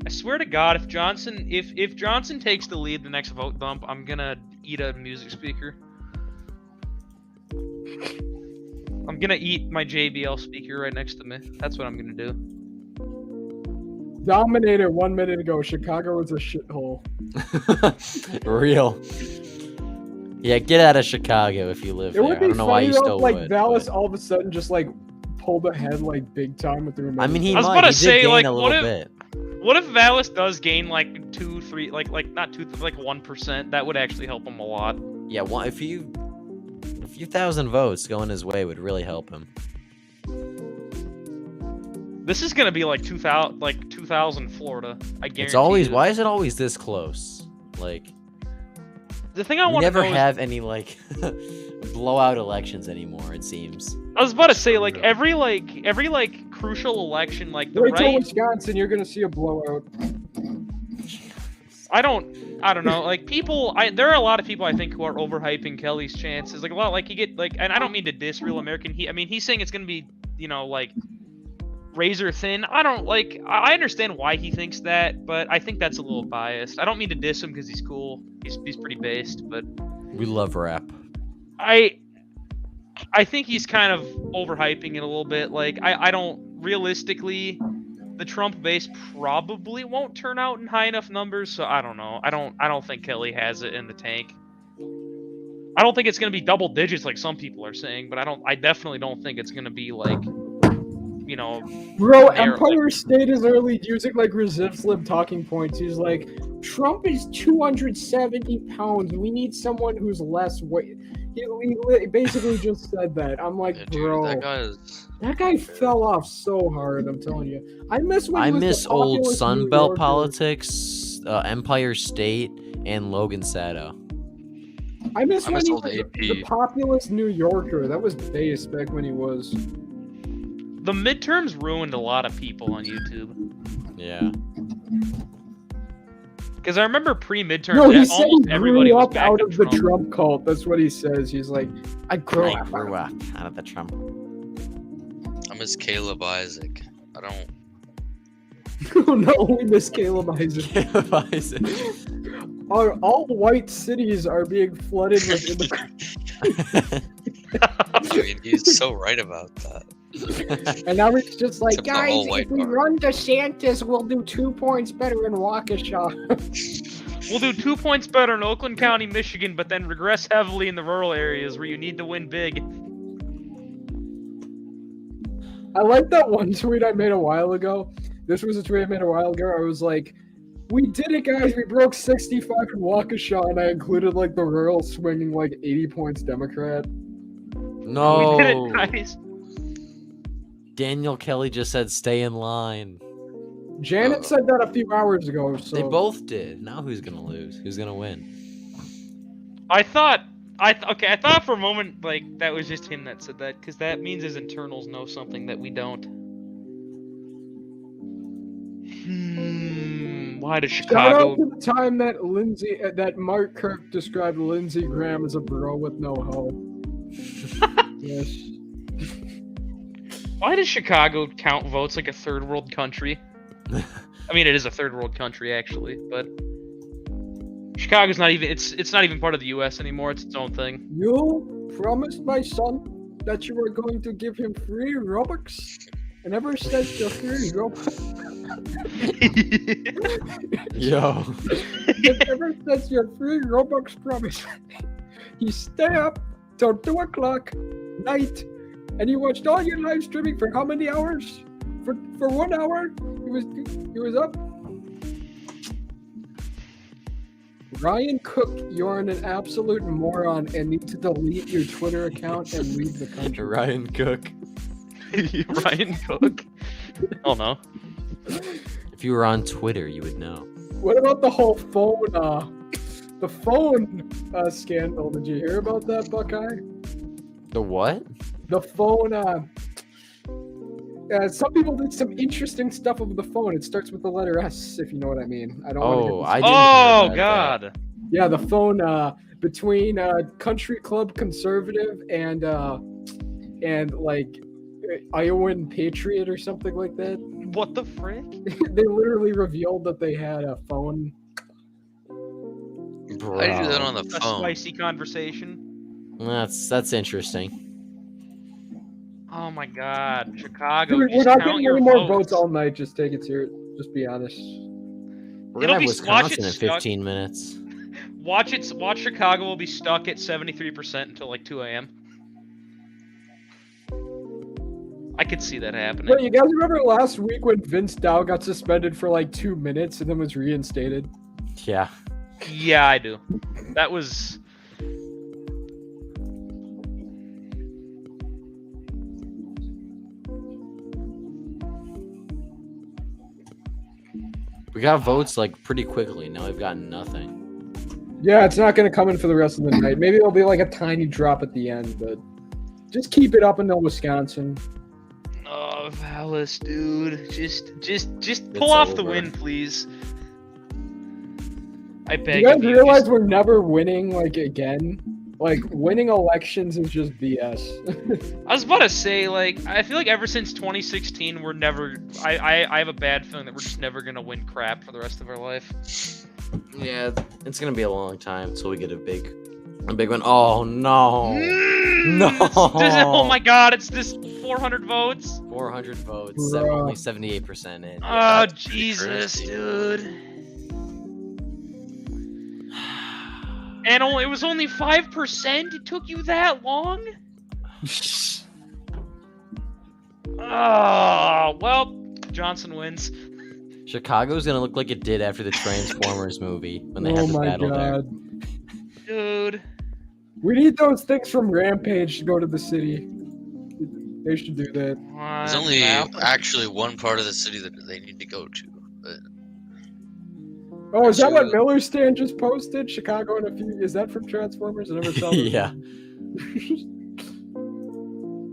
I swear to God, if Johnson takes the lead the next vote dump, I'm gonna eat a music speaker. I'm gonna eat my JBL speaker right next to me. That's what I'm gonna do. Dominator 1 minute ago. Chicago was a shithole. Real. Yeah, get out of Chicago if you live It there. would I be don't know why funny you though, still like would. Vallis but- all of a sudden just like pulled ahead like big time with the remaining. I mean, he I was might. about to He did say, gain like, a what little if- bit. What if Vallis does gain like 2, 3, like not 2, like 1%? That would actually help him a lot. Yeah, a few thousand votes going his way would really help him. This is gonna be like 2000 Florida. I guarantee. It's always it. why is it always this close? Like The thing I we want to never know is, have any like blowout elections anymore. It seems. I was about to say like every crucial election, like the Wait till right. Wisconsin, you're gonna see a blowout. I don't know. Like people, there are a lot of people I think who are overhyping Kelly's chances. Like a lot, like he get like, and I don't mean to diss Real American. He's saying it's gonna be, like razor thin. I don't like. I understand why he thinks that, but I think that's a little biased. I don't mean to diss him because he's cool. He's pretty based, but We love rap. I think he's kind of overhyping it a little bit. Like I don't realistically. The Trump base probably won't turn out in high enough numbers, so I don't know. I don't think Kelly has it in the tank. I don't think it's gonna be double digits like some people are saying, but I definitely don't think it's gonna be like, Bro, Mayor Empire State is early using like Resistslib talking points. He's like, Trump is 270 pounds. We need someone who's less weight. He basically just said that. I'm like, Yeah, dude, bro, that guy fell off so hard. I'm telling you. I miss when he I was the miss old populist New Sunbelt Yorker. politics, Empire State, and Logan Sato. I miss I when miss he old was AP. the populist New Yorker. That was base back when he was. the midterms ruined a lot of people on YouTube. Yeah. Because I remember pre-midterms, No, he said almost he everybody grew was up back out to of the Trump. Trump cult. That's what he says. He's like, I grew I up. grew up out of the Trump. I miss Caleb Isaac. I don't. Oh no, we miss Caleb Isaac. Isaac. Our all-white cities are being flooded with immigrants. I mean, he's so right about that. And now it's just like, Except for the guys, all-white if we part. run DeSantis, we'll do 2 points better in Waukesha. We'll do 2 points better in Oakland County, Michigan, but then regress heavily in the rural areas where you need to win big. I like that one tweet I made a while ago. This was a tweet I made a while ago. I was like, we did it, guys. We broke 65 in Waukesha, and I included like the rural swinging like 80 points Democrat. No. We did it, guys. Daniel Kelly just said stay in line. Janet said that a few hours ago. So They both did. Now who's gonna lose? Who's gonna win? I thought for a moment like that was just him that said that, because that means his internals know something that we don't. Why does Shout Chicago? out to the time that Mark Kirk described Lindsey Graham as a bro with no hoe. Yes. Why does Chicago count votes like a third world country? I mean, it is a third world country actually, but Chicago's not even. It's not even part of the U.S. anymore. It's its own thing. You promised my son that you were going to give him free Robux, and ever since the free Robux, Yo. ever since your free Robux promise, you stay up till 2 o'clock night, and you watched all your live streaming for how many hours? For 1 hour, he was up. Ryan Cook, you're an absolute moron and need to delete your Twitter account and leave the country. Ryan Cook. Ryan Cook. Oh no. If you were on Twitter, you would know. What about the whole phone, scandal? Did you hear about that, Buckeye? The what? The phone, some people did some interesting stuff with the phone. It starts with the letter S, if you know what I mean. I don't Oh, want I to didn't Oh hear about God. Yeah, the phone between Country Club Conservative and like Iowan Patriot or something like that. What the frick? They literally revealed that they had a phone. that. How do you do that Bro. on the A phone? spicy conversation. That's interesting. Oh my God, Chicago. Dude, we're just not count getting your any more votes. votes all night. Just take it serious. Just be honest. We're It'll gonna have be- watch Wisconsin it in stuck. 15 minutes. Watch Chicago will be stuck at 73% until like 2 a.m. I could see that happening. Wait, you guys remember last week when Vince Dow got suspended for like 2 minutes and then was reinstated? Yeah. Yeah, I do. That was. We got votes like pretty quickly. Now we've gotten nothing. Yeah, it's not going to come in for the rest of the night. Maybe it'll be like a tiny drop at the end, but just keep it up until Wisconsin. Oh, Vallis, dude. Just It's pull off the over. win, please. I Do beg you guys of you. realize just- we're never winning, like, again? Like, winning elections is just BS. I was about to say, like, I feel like ever since 2016, we're never. I have a bad feeling that we're just never gonna win crap for the rest of our life. Yeah, it's gonna be a long time until we get a big one. Oh no! No! Oh my God! It's this 400 votes. 400 votes. Bruh. Only 78% in. Oh that's pretty Jesus, crazy. dude. And it was only 5%. It took you that long? Oh well, Johnson wins. Chicago's gonna look like it did after the Transformers movie when they Oh had the my battle there. god. Dude. We need those things from Rampage to go to the city. They should do that. There's only actually one part of the city that they need to go to. But Oh, is that what Actually- Miller Stan just posted? Chicago in a few. Is that from Transformers? I never saw that. Yeah.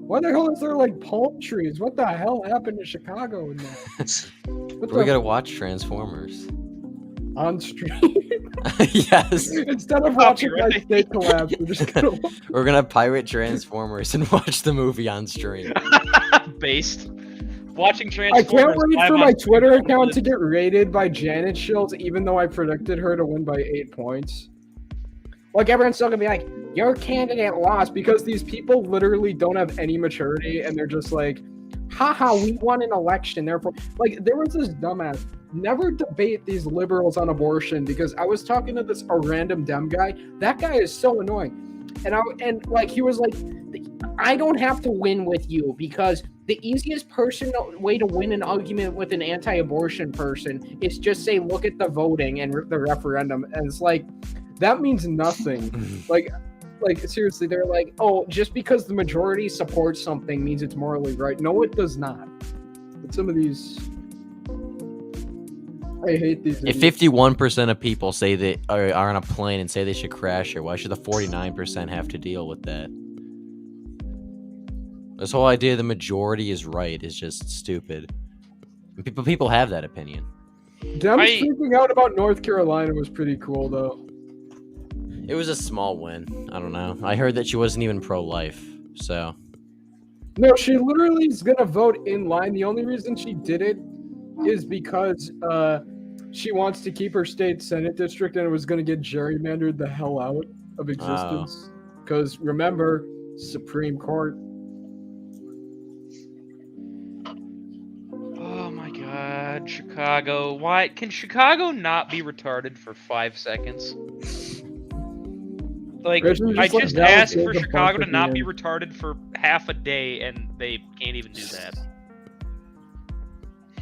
Why the hell is there like palm trees? What the hell happened to Chicago in that? What We the gotta watch Transformers. on stream? Yes. Instead of watching my Copyright. state collapse, we're just gonna watch. We're gonna pirate Transformers and watch the movie on stream. Based. Watching I Transformers. can't wait live for on my stream. Twitter account to get raided by Janet Shields, even though I predicted her to win by 8 points. Like, everyone's still gonna be like, your candidate lost, because these people literally don't have any maturity, and they're just like, haha, we won an election, therefore. Like, there was this dumbass. Never debate these liberals on abortion, because I was talking to a random Dem guy. That guy is so annoying. And like, he was like, I don't have to win with you, because the easiest way to win an argument with an anti-abortion person is just say, look at the voting and the referendum. And it's like, that means nothing. Like seriously, they're like, oh, just because the majority supports something means it's morally right. No, it does not. But some of these, I hate these. If idiots. 51% of people say they are on a plane and say they should crash here, why should the 49% have to deal with that? This whole idea the majority is right is just stupid. And people have that opinion. Dem I- freaking out about North Carolina was pretty cool, though. It was a small win. I don't know. I heard that she wasn't even pro-life, so No, she literally is gonna vote in line. The only reason she did it is because she wants to keep her state Senate district and it was going to get gerrymandered the hell out of existence. Because remember, Supreme Court. Oh my god, Chicago. Why can Chicago not be retarded for 5 seconds? Like, I just asked for Chicago to not be retarded for half a day, and they can't even do that.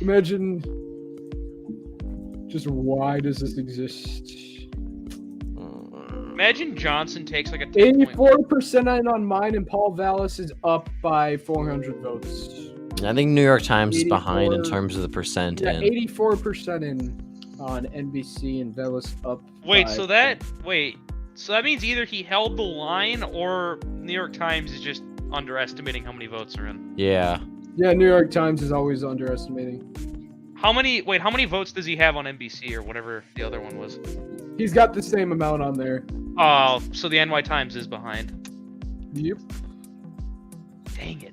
Imagine just why does this exist? Imagine Johnson takes like a 10 point 84% on mine, and Paul Vallis is up by 400 votes. I think New York Times is behind in terms of the percent. Yeah, 84% in on NBC, and Vallis up. Wait, so that means either he held the line, or New York Times is just underestimating how many votes are in. Yeah. Yeah, New York Times is always underestimating. How many votes does he have on NBC or whatever the other one was? He's got the same amount on there. Oh, so the NY Times is behind. Yep. Dang it.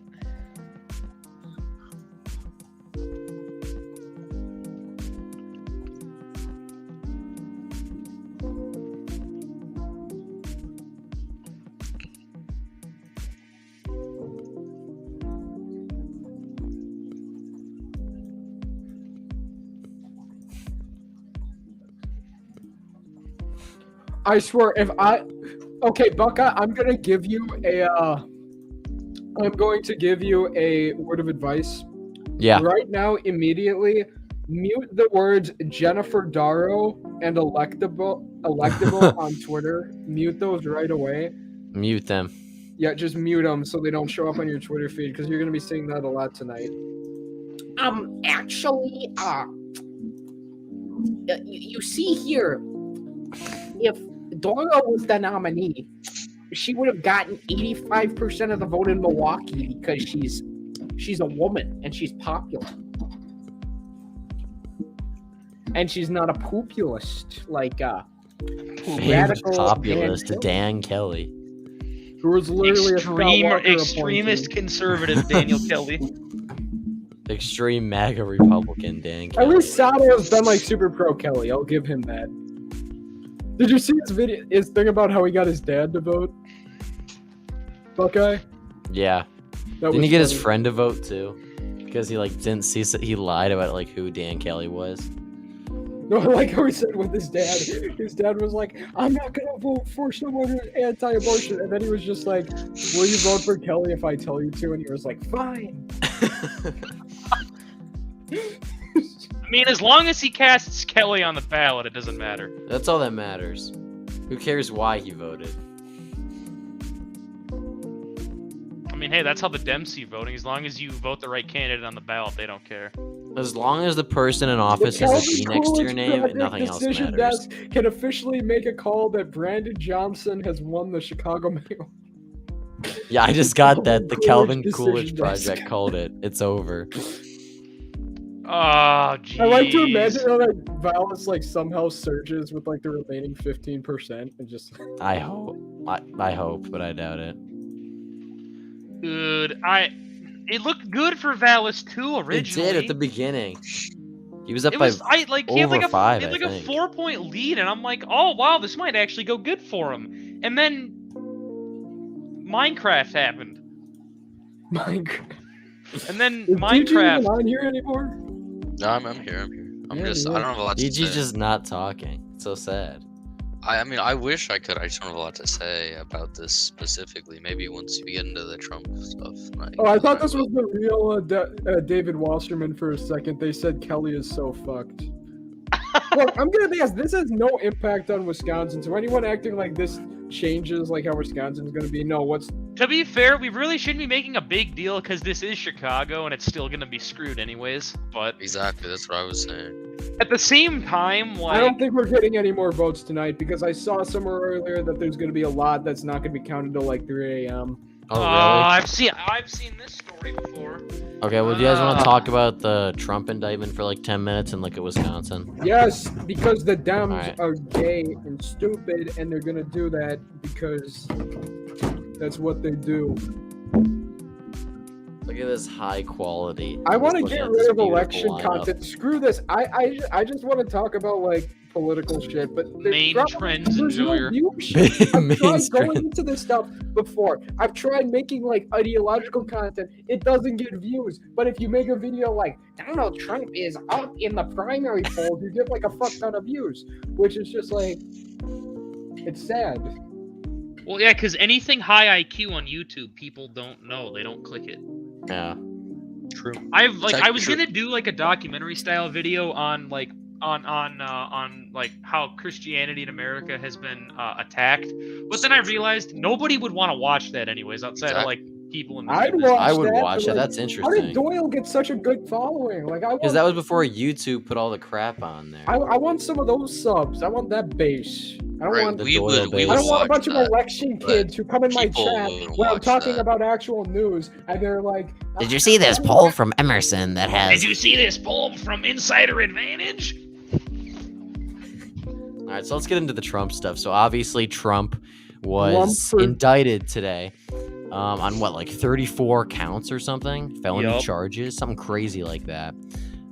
I swear, okay, Buckeye, I'm going to give you a word of advice. Yeah. Right now, immediately, mute the words Jennifer Darrow and electable on Twitter. Mute those right away. Mute them. Yeah, just mute them so they don't show up on your Twitter feed, because you're going to be seeing that a lot tonight. Actually, you see here, if Dora was the nominee, she would have gotten 85% of the vote in Milwaukee because she's a woman and she's popular. And she's not a populist like radical populist Dan Kelly. Who was literally extremist conservative Daniel Kelly. Extreme MAGA Republican Dan Kelly. At least Sato has been like super pro Kelly. I'll give him that. Did you see his thing about how he got his dad to vote? Buckeye? Yeah. Didn't he get his friend to vote too? Because he didn't see, he lied about who Dan Kelly was. No, I like how he said with his dad. His dad was like, "I'm not gonna vote for someone who's anti-abortion," and then he was just like, "Will you vote for Kelly if I tell you to?" And he was like, "Fine." I mean, as long as he casts Kelly on the ballot, it doesn't matter. That's all that matters. Who cares why he voted? I mean, hey, that's how the Dems see voting. As long as you vote the right candidate on the ballot, they don't care. As long as the person in office has a D next to your name, and nothing else matters. Desk can officially make a call that Brandon Johnson has won the Chicago Mail. Yeah, I just got that. The Calvin Coolidge Project called it. It's over. Oh, jeez. I like to imagine how Vallis somehow surges with the remaining 15% and just. I hope, but I doubt it. Good. It looked good for Vallis too originally. It did at the beginning. He was up by he had over 5. He had a 4-point lead, and I'm like, oh wow, this might actually go good for him. And then Minecraft happened. Minecraft. And then Is Minecraft. DG not here anymore? No, I'm here. I don't have a lot to say. DG's just not talking. It's so sad. I mean, I wish I could. I just don't have a lot to say about this specifically. Maybe once we get into the Trump stuff. I thought this was the real David Wasserman for a second. They said Kelly is so fucked. Look, I'm gonna be honest. This has no impact on Wisconsin. So anyone acting like this changes how Wisconsin's gonna be, no. To be fair, we really shouldn't be making a big deal because this is Chicago and it's still gonna be screwed anyways. But exactly, that's what I was saying. At the same time, I don't think we're getting any more votes tonight because I saw somewhere earlier that there's gonna be a lot that's not gonna be counted till 3 a.m. Oh, really? I've seen this story before. Okay, well, do you guys want to talk about the Trump indictment for 10 minutes and look at Wisconsin? Yes, because the Dems are gay and stupid, and they're gonna do that because that's what they do. Look at this high quality. I want to Just looking get at rid this of beautiful election lineup. content. Screw this. I just want to talk about like political shit, but Main trends there's no enjoyer. viewership. I've tried Mainstream. going into this stuff before. I've tried making like ideological content. It doesn't get views. But if you make a video like Donald Trump is up in the primary polls, you get like a fuck ton of views, which is just like, it's sad. Well, yeah, because anything high IQ on YouTube, people don't know. They don't click it. Yeah. True. I Exactly was true. gonna do like a documentary style video on like on like how Christianity in America has been attacked, but then I realized nobody would want to watch that anyways, outside of like people in the I'd business. watch I would that, watch but, that. like, That's how did interesting. Doyle get such a good following? Like I Because want, that was before YouTube put all the crap on there. I want some of those subs. I want that base. I don't Right, want. the we Doyle would base. I I don't want a watch bunch that, of election but kids who come in my people chat wouldn't when I'm watch talking that. about actual news, and they're like, Did you see this poll from Emerson that Did has? you see this poll from Insider Advantage? All right, so let's get into the Trump stuff. So obviously Trump was Lumper. indicted today on what, like 34 counts or something, felony Yup. charges, something crazy like that.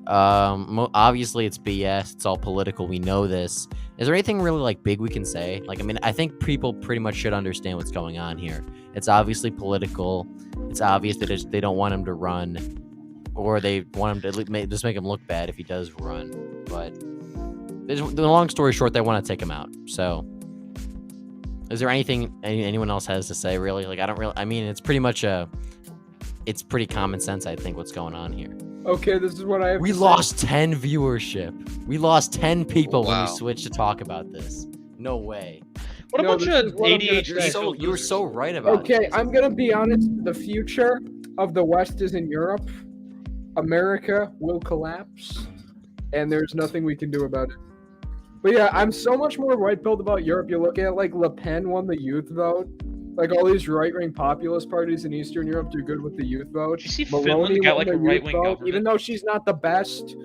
Obviously it's BS. It's all political. We know this. Is there anything really like big we can say? Like, I mean, I think people pretty much should understand what's going on here. It's obviously political. It's obvious that they don't want him to run, or they want him to just make him look bad if he does run. But the long story short, they want to take him out. So, is there anything anyone else has to say? Really? Like, I mean, it's pretty much it's pretty common sense. I think what's going on here. okay, this is what I have. We to say. lost 10 viewership. We lost 10 people when we Wow. switched to talk about this. No way. What No, a bunch this of is what I'm gonna ADHD. say. You were so right about Okay, this. I'm gonna be honest. The future of the West is in Europe. America will collapse, and there's nothing we can do about it. But yeah, I'm so much more white-pilled about Europe. You look at like Le Pen won the youth vote. Like all these right-wing populist parties in Eastern Europe do good with the youth vote. Did you see Meloni Finland got won like a the youth right-wing vote, government? even though she's not the best.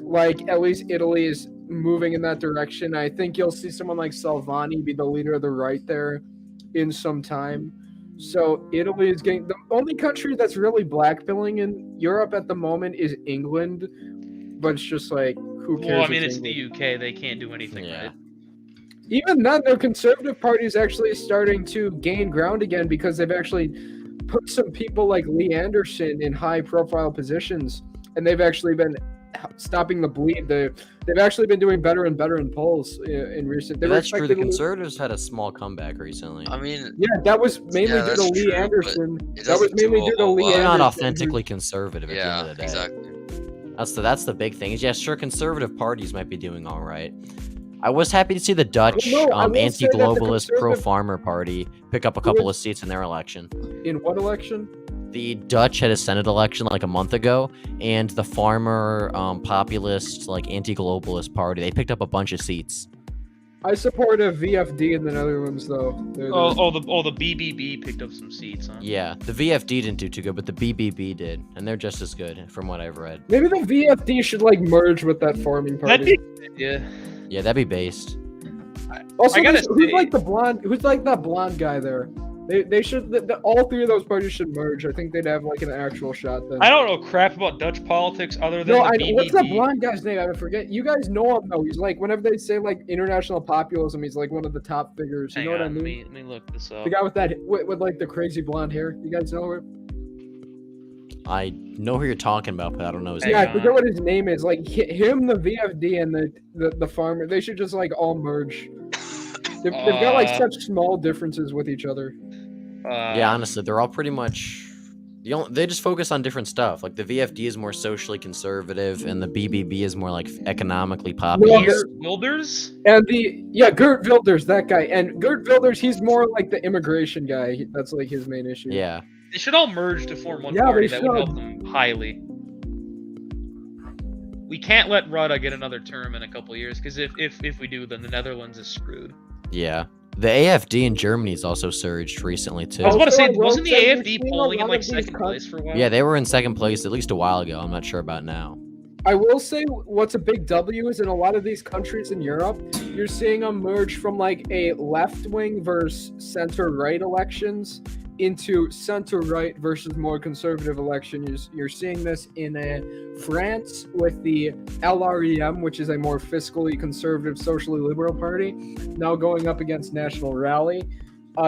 Like at least Italy is moving in that direction. I think you'll see someone like Salvini be the leader of the right there in some time. So Italy is getting the only country that's really blackpilling in Europe at the moment is England, but it's just like who cares? Well, I mean, if it's the UK. They can't do anything, Yeah. right? Even then, the Conservative Party is actually starting to gain ground again because they've actually put some people like Lee Anderson in high-profile positions, and they've actually been stopping the bleed. They've actually been doing better and better in polls in recent. They Yeah, were that's true. The expected to lose- Conservatives had a small comeback recently. I mean, Yeah, that was mainly Yeah, due to that's Lee true, but Anderson. it That was doesn't do mainly a due to whole Lee lot. They're Anderson. not who- authentically conservative at the yeah, end of the day. exactly. That's the big thing. Is yeah, sure, conservative parties might be doing all right. I was happy to see the Dutch No, I will say that the anti-globalist conservative- pro-farmer party pick up a couple of seats in their election. In what election? The Dutch had a Senate election like a month ago, and the farmer, populist, like anti-globalist party, they picked up a bunch of seats. I support a VFD in the Netherlands, though. The BBB picked up some seats, huh? Yeah, the VFD didn't do too good, but the BBB did, and they're just as good from what I've read. Maybe the VFD should like merge with that farming That'd party. be a good idea. Yeah, that'd be based. Also, I gotta who's say- like the blonde? Who's like that blonde guy there? They should. All three of those parties should merge. I think they'd have like an actual shot then. I don't know crap about Dutch politics other than No, the I BBB. what's that blonde guy's name? I forget. You guys know him though. He's like whenever they say like international populism, he's like one of the top figures. You Hang know what I on, mean? let me look this up. The guy with that with like the crazy blonde hair. You guys know him? I know who you're talking about, but I don't know his Hang Yeah, I name. on. forget what his name is. Like him, the VFD, and the farmer. They should just like all merge. They've got like such small differences with each other. Yeah, honestly, they're all pretty much. They just focus on different stuff. Like the VFD is more socially conservative, and the BBB is more like economically populist. they're- Wilders? And Geert Wilders, that guy. And Geert Wilders, he's more like the immigration guy. That's like his main issue. Yeah, They should all merge to form one Yeah, party. they That would help should. them highly. We can't let Rudda get another term in a couple years, because if we do, then the Netherlands is screwed. yeah. The AFD in Germany has also surged recently too. I was about to Also, say, I will wasn't the say we're AFD seeing a polling in lot like of these second place for a while? Yeah, they were in second place at least a while ago. I'm not sure about now. I will say what's a big W is in a lot of these countries in Europe, you're seeing them merge from like a left wing versus center right elections into center-right versus more conservative elections. You're seeing this in France with the LREM, which is a more fiscally conservative, socially liberal party, now going up against National Rally.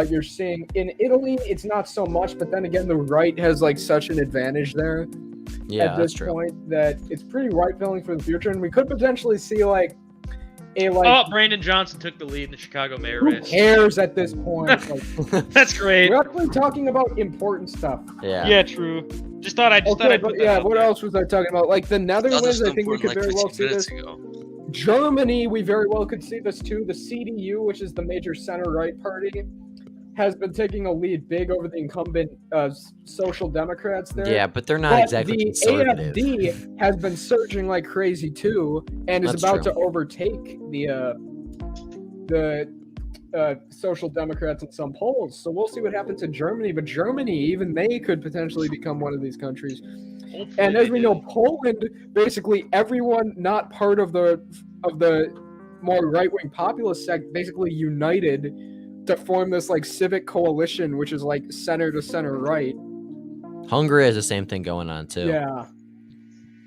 You're seeing in Italy, it's not so much, but then again, the right has like such an advantage there Yeah, at that's this true. point that it's pretty right-feeling for the future, and we could potentially see like a Oh, Brandon Johnson took the lead in the Chicago mayor who race. cares at this point? Like, That's great. we're actually talking about important stuff. Yeah. Yeah, true. Just thought I'd Okay, put but that yeah, out what there. else was I talking about? Like the Netherlands, I think we could very well see this. Germany, we very well could see this too. The CDU, which is the major center-right party, has been taking a lead big over the incumbent Social Democrats there. Yeah, but they're not But exactly the conservative. AfD has been surging like crazy too, and is That's about true. to overtake the Social Democrats in some polls. So we'll see what happens in Germany. But Germany, even they could potentially become one of these countries. Hopefully And as they we do. know, Poland, basically everyone not part of the more right-wing populist sect basically united to form this like civic coalition, which is like center to center right. Hungary has the same thing going on too. Yeah.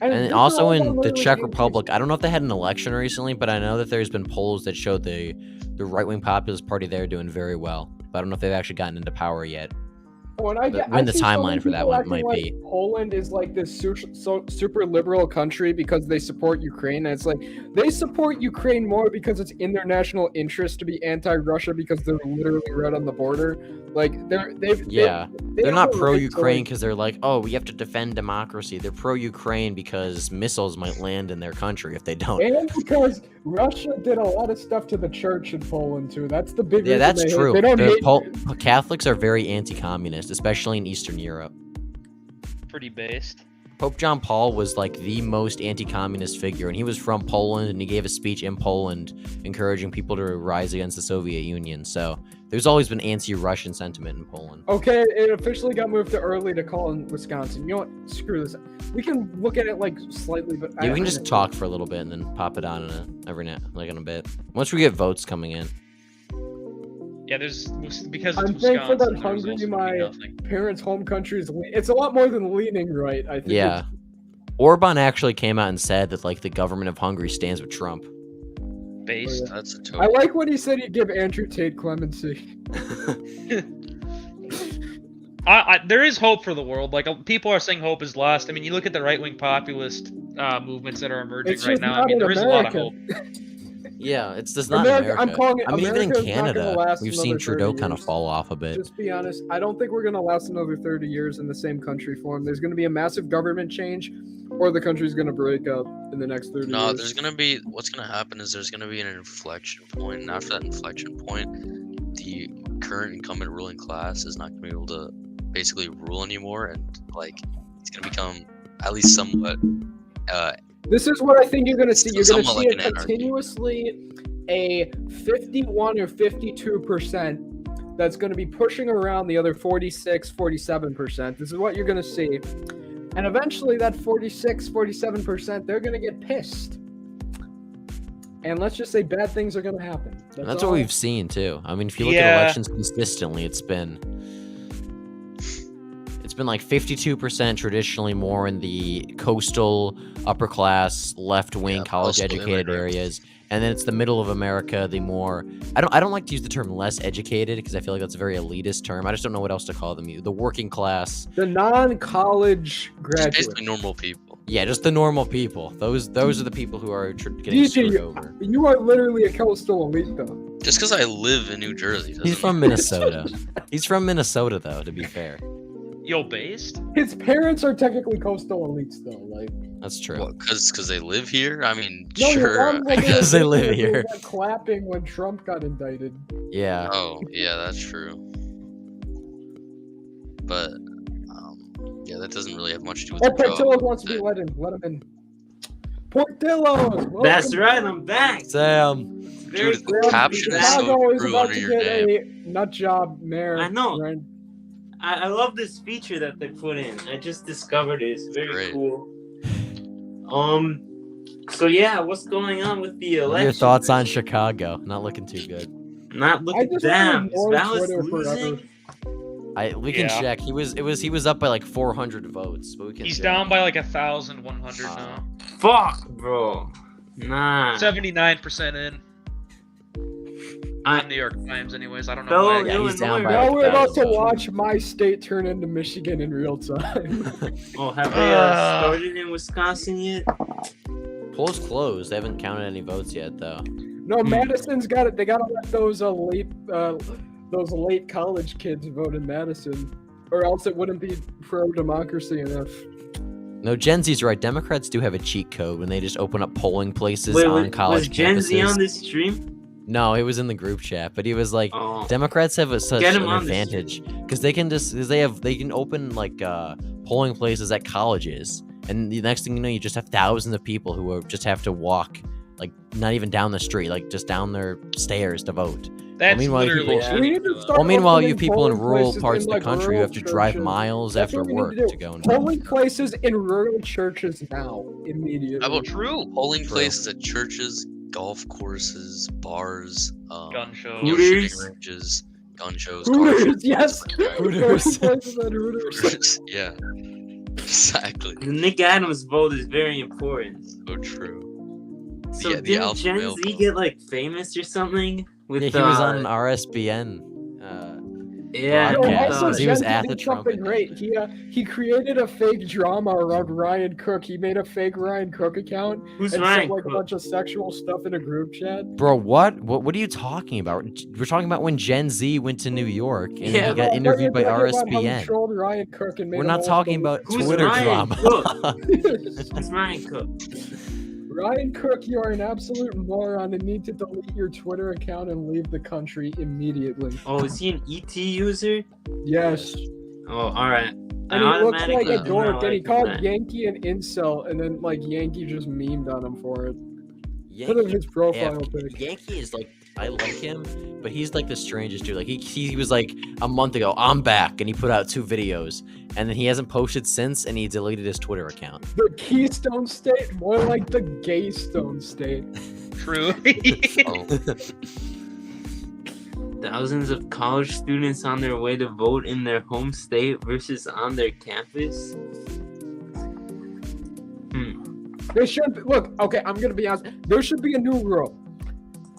And these are also all in the literally Czech increasing. Republic, I don't know if they had an election recently, but I know that there's been polls that show the right-wing populist party there doing very well. But I don't know if they've actually gotten into power yet. When I get, when I the see so many timeline for that people one acting might like be. Poland is like this super liberal country because they support Ukraine. And it's like they support Ukraine more because it's in their national interest to be anti-Russia because they're literally right on the border. Like they're not have a pro-Ukraine right to, because they're like, oh, we have to defend democracy. They're pro-Ukraine because missiles might land in their country if they don't. and because Russia did a lot of stuff to the church in Poland too. That's the big Yeah, reason that's they hate- true. They don't hate. Catholics are very anti-communist, especially in Eastern Europe. Pretty based. Pope John Paul was like the most anti-communist figure, and he was from Poland, and he gave a speech in Poland encouraging people to rise against the Soviet Union. So there's always been anti-Russian sentiment in Poland. Okay, it officially got moved to early to call in Wisconsin. You know what? Screw this. We can look at it like slightly, but Yeah, we can just talk for a little bit and then pop it on in a bit. Once we get votes coming in. Yeah, there's because I'm it's thankful that Wisconsin, there's Hungary, also my nothing. parents' home country, is. It's a lot more than leaning right. I think. Yeah. Orban actually came out and said that like the government of Hungary stands with Trump. Based. yeah. That's a I total. like when he said he'd give Andrew Tate clemency. There is hope for the world. Like people are saying hope is lost. I mean, you look at the right-wing populist movements that are emerging It's right just now. not I mean, in there is a lot of America. hope. Yeah, it's just not America, America. I'm calling it. I mean, even in America's not gonna Canada, last we've another seen Trudeau 30 kind of years. fall off a bit. Just be honest. I don't think we're gonna last another 30 years in the same country form. There's gonna be a massive government change, or the country's gonna break up in the next 30 No, years. there's gonna be what's gonna happen is there's gonna be an inflection point, and after that inflection point, the current incumbent ruling class is not gonna be able to basically rule anymore, and like it's gonna become at least somewhat. This is what I think you're going to see. You're going to Somewhat see like a an anarchy. continuously a 51 or 52% that's going to be pushing around the other 46, 47%. This is what you're going to see. And eventually that 46, 47%, they're going to get pissed. And let's just say bad things are going to happen. And that's all. what we've seen too. I mean, if you look Yeah. at elections consistently, it's been like 52% traditionally more in the coastal, upper class, left wing, Yeah, college mostly educated immigrants. areas, and then it's the middle of America, the more I don't like to use the term less educated because I feel like that's a very elitist term. I just don't know what else to call them. The working class. The non-college Just graduates. basically normal people. Yeah, just the normal people. Those are the people who are getting DJ, screwed over. You are literally a coastal elite, though. Just because I live in New Jersey. He's doesn't from mean- Minnesota. He's from Minnesota, though, to be fair. Yo, based. His parents are technically coastal elites, though. Like, That's true. What? Because they live here? I mean, no, your sure. mom's I like, guess. they live who here. was, like, clapping when Trump got indicted. Yeah. Oh, yeah, that's true. But, yeah, that doesn't really have much to do with Oh, the job. Portillo's wants to be let in. Let him in. Portillo's. That's welcome. right, I'm back. Sam. Very Dude, cool. the caption is so Chicago is true about under to your get name. a nut job mayor. I know. Right? I love this feature that they put in. I just discovered it. It's very Great. cool. So yeah, what's going on with the What are election? your thoughts on Chicago? Not looking too good. Not I looking just damn. wanna Is ignore Vallis Twitter forever. losing? We can Yeah. check. He was up by like 400 votes, but we can. He's check. down by like 1,100 now. Fuck, bro. Nah. 79% in. I- On New York Times, anyways. I don't know Fellow why. Yeah, he's down by Illinois- Now like we're about to 1,000. watch my state turn into Michigan in real time. Oh, have they started in Wisconsin yet? Polls closed. They haven't counted any votes yet, though. No, Madison's got it. They gotta let those late college kids vote in Madison, or else it wouldn't be pro-democracy enough. No, Gen Z's right. Democrats do have a cheat code when they just open up polling places Wait, on was college Gen Z campuses. on this stream? No, it was in the group chat, but he was like, Oh. Democrats have such Get him an on the advantage because they can they can open like polling places at colleges, and the next thing you know, you just have thousands of people who just have to walk, like not even down the street, like just down their stairs to vote. That's meanwhile, literally people- shitty. We need to though. start Well, meanwhile, you opening people in polling rural places parts in, of the like, country who have to rural drive churches. miles That's after what we need work to do. to go and Polling places in rural churches now, immediately. How about True. polling True. places at churches, golf courses, bars, Gun shows. you know, shooting Hooters. ranges, gun shows, car Hooters, shows, yes. stuff like that. Hooters. Polling places at Hooters. Hooters, yeah, exactly. The Nick Adams vote is very important. So true. So the didn't alpha Gen male Z vote. get like famous or something? With Yeah, he was on an RSBN. yeah, No, broadcast, also, because he was Gen Z at the did something Trump great. He created a fake drama around Ryan Cook. He made a fake Ryan Cook account Who's and Ryan said like Cook? a bunch of sexual stuff in a group chat. Bro, what are you talking about? We're talking about when Gen Z went to New York and Yeah, he got interviewed by About how he RSBN. trolled Ryan Cook and made We're him not all talking the- about Who's Twitter Ryan drama. Cook? Who's Ryan Cook? Ryan Cook, you are an absolute moron and need to delete your Twitter account and leave the country immediately. Oh, is he an ET user? Yes. Oh, all right. And he looks like automatically a do dork, not and he like called that. Yankee an incel, and then like Yankee just memed on him for it. Put Yankee, his profile pic. Yankee is like, I like him, but he's like the strangest dude. Like he was like a month ago, I'm back, and he put out 2 videos, and then he hasn't posted since, and he deleted his Twitter account. The Keystone State, more like the Gaystone State. True. Oh, Thousands of college students on their way to vote in their home state versus on their campus. There should be, look, okay, I'm gonna be honest. There should be a new rule.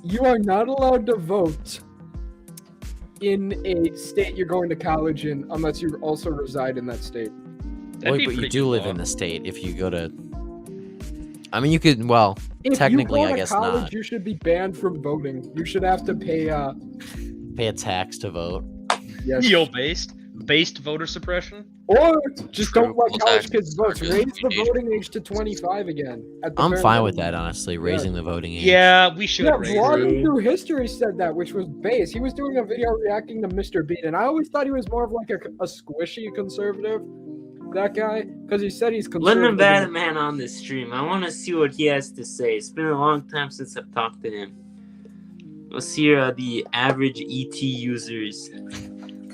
You are not allowed to vote in a state you're going to college in unless you also reside in that state. That'd Wait, be but you pretty do good live law. in the state if you go to. I mean, you could. Well, If Technically, you go I to guess college, not. you should be banned from voting. You should have to pay. pay a tax to vote. Yes. Based voter suppression. Or just True. don't let Well, college taxes kids vote. are good. Raise We the need- voting age to 25 again. at the I'm bare fine with minimum. that, honestly. Raising the voting age. Yeah, we should Yeah, raise it. Vlogging Through History said that, which was base. He was doing a video reacting to Mr. Bean, and I always thought he was more of like a squishy conservative. That guy, because he said he's Let conservative. Nevada Man on this stream. I want to see what he has to say. It's been a long time since I've talked to him. Let's hear the average ET user's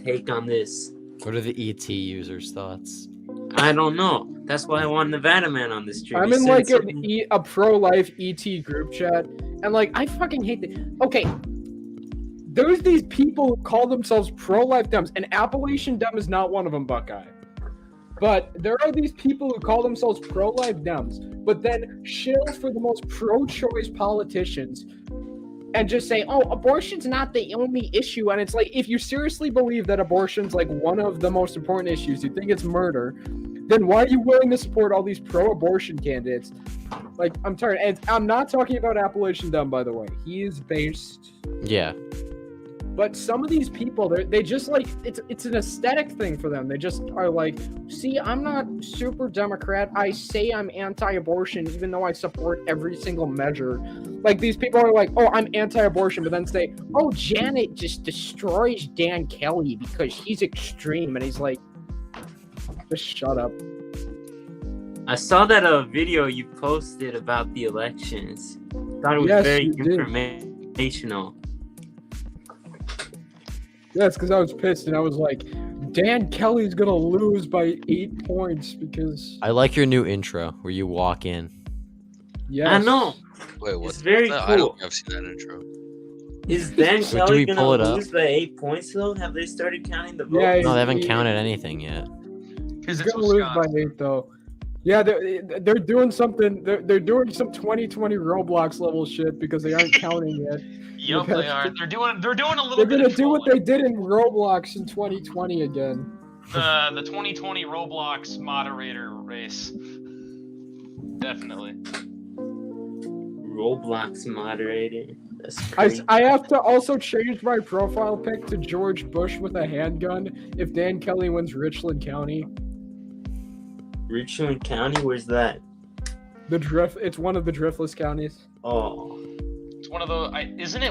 take on this. What are the ET users' thoughts? I don't know. That's why I want Nevada Man on this stream. I'm He in said like something- a pro-life ET group chat, and like I fucking hate the. Okay, there's these people who call themselves pro-life Dems, and Appalachian Dem is not one of them, Buckeye. But there are these people who call themselves pro-life Dems, but then shill for the most pro-choice politicians, and just say, "Oh, abortion's not the only issue." And it's like, if you seriously believe that abortion's like one of the most important issues, you think it's murder, then why are you willing to support all these pro-abortion candidates? Like, I'm tired. And I'm not talking about Appalachian Dumb, by the way. He is based. Yeah. But some of these people, they just like, it's an aesthetic thing for them. They just are like, see, I'm not super Democrat. I say I'm anti-abortion, even though I support every single measure. Like, these people are like, oh, I'm anti-abortion, but then say, oh, Janet just destroys Dan Kelly because he's extreme. And he's like, just shut up. I saw that video you posted about the elections. Thought it was Yes, very you did. informational. Yes, because I was pissed and I was like, Dan Kelly's gonna lose by 8 points because I like your new intro where you walk in. yes. I know. wait, what? It's very I don't cool. think I've seen that intro. Is Dan So do Kelly we gonna pull it up? lose by 8 points though? Have they started counting the votes? Yeah, No, they haven't he- counted anything yet. Because He's it's gonna lose by Wisconsin. 8 though. Yeah, they're doing something. They're doing some 2020 Roblox level shit because they aren't counting yet. Yup, they are. They're doing a little They're bit gonna of do what trolling. they did in Roblox in 2020 again. The 2020 Roblox moderator race. Definitely. Roblox moderator. That's crazy. I have to also change my profile pic to George Bush with a handgun if Dan Kelly wins Richland County. Richland County, where's that? It's one of the driftless counties. Oh, It's one of those.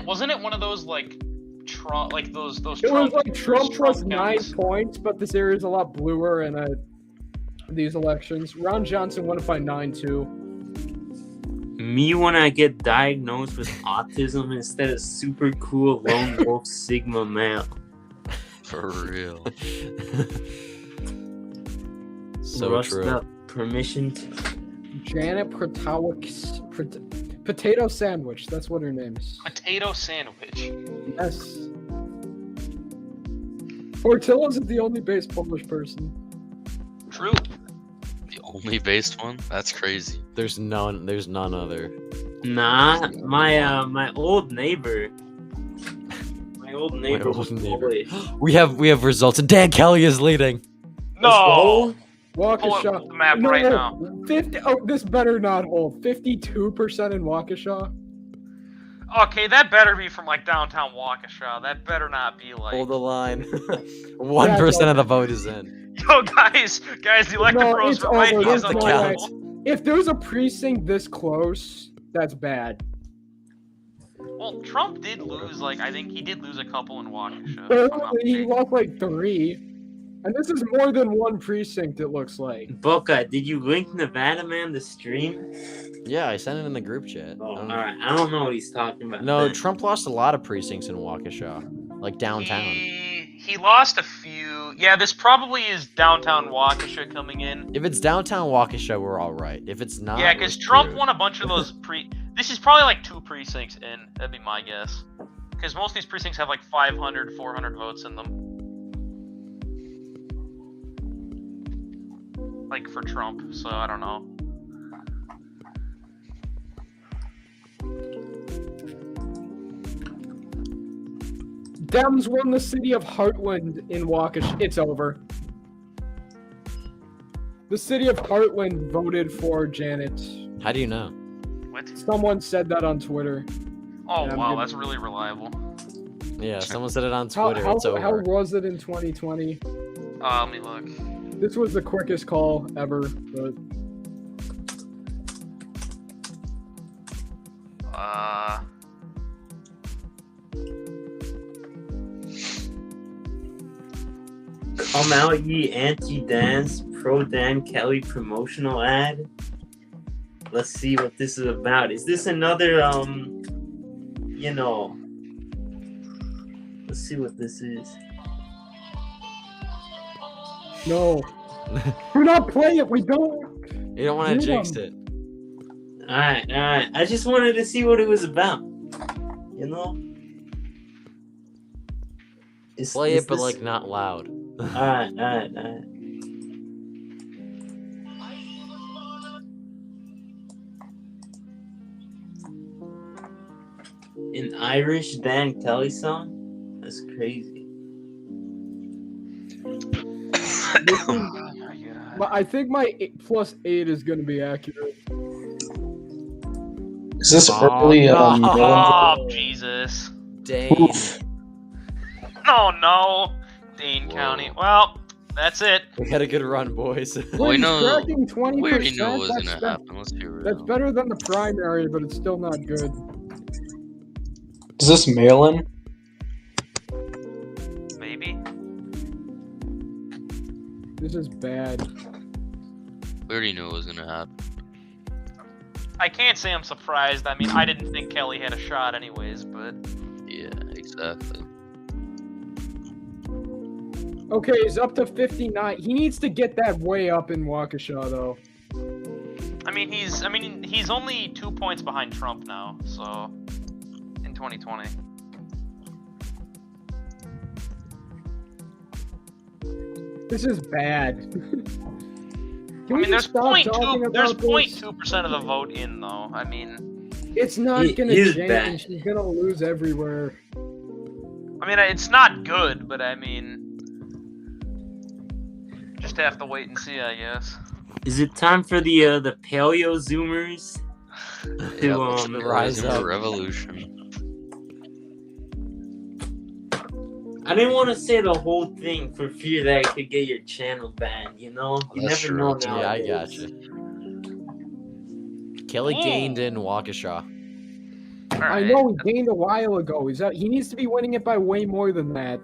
Wasn't it one of those like Trump, like those It was Trump? like Trump plus 9 counties? points, but this area is a lot bluer in these elections. Ron Johnson won it by 9 too. me when I get diagnosed with autism instead of super cool lone wolf sigma male. For real. So Rust true. up permission. Janet Protowic's potato sandwich. That's what her name is. Potato sandwich. Yes. Portillo's is the only base Polish person. True. The only based one? That's crazy. There's none other. Nah, my old neighbor. My old neighbor old was neighbor. Polish. We have results, and Dan Kelly is leading. No. Pull up Waukesha. the map right now. 50. Oh, this better not hold. 52% in Waukesha. Okay, that better be from like downtown Waukesha. That better not be like. Hold the line. 1% of the vote is in. Yo, guys, the elected No, bros it's for right over. is There's on no the way. count. If there's a precinct this close, that's bad. Well, Trump did lose. Like, I think he did lose a couple in Waukesha. if I'm not Apparently, he mistaken. lost like 3. And this is more than one precinct, it looks like. Boca, did you link Nevada Man the stream? Yeah, I sent it in the group chat. Oh, alright. I don't know what he's talking about. No, then. Trump lost a lot of precincts in Waukesha, like downtown. He lost a few. Yeah, this probably is downtown Waukesha coming in. If it's downtown Waukesha, we're all right. If it's not, Yeah, because Trump screwed. won a bunch of those This is probably like 2 precincts in. That'd be my guess. Because most of these precincts have like 500, 400 votes in them. Like for Trump, so I don't know. Dems won the city of Heartland in Waukesha. It's over. The city of Heartland voted for Janet. How do you know? What? Someone said that on Twitter. Oh Yeah, I'm wow, good. that's really reliable. Yeah, someone said it on How, Twitter. how, it's over. how was it in 2020? Let me look. This was the quickest call ever. But Come out ye anti-dance pro Dan Kelly promotional ad. Let's see what this is about. Is this another let's see what this is. no. Do not play it. We don't. You don't want to Do jinx them. it. Alright. I just wanted to see what it was about. You know? Play it, but like not loud. Alright. An Irish Dan Kelly song? That's crazy. oh my god. But I think my +8 is going to be accurate. Is this Oh, early? no. Oh Jesus. Dane. Oof. Oh no. Dane County. Well, that's it. We had a good run, boys. Well, we He's know. cracking 20%. We already knew it was that's, gonna that- happen. Let's be real. that's better than the primary, but it's still not good. Is this mail-in? Maybe. This is bad. We already knew it was gonna happen. I can't say I'm surprised. I mean, I didn't think Kelly had a shot anyways, but Yeah, exactly. Okay, he's up to 59. He needs to get that way up in Waukesha, though. I mean he's only 2 points behind Trump now, so in 2020. This is bad. I mean, there's point 0.2% of the vote in though. I mean, it's not It gonna is change. bad. She's gonna lose everywhere. it's not good, but I mean, just have to wait and see, I guess. Is it time for the paleo zoomers to Yeah, rise Zoomer up. revolution. I didn't want to say the whole thing for fear that it could get your channel banned, you know? You That's never true. know Yeah, Yeah, I nowadays. gotcha. Kelly gained in Waukesha. All I right. know he gained a while ago. He needs to be winning it by way more than that.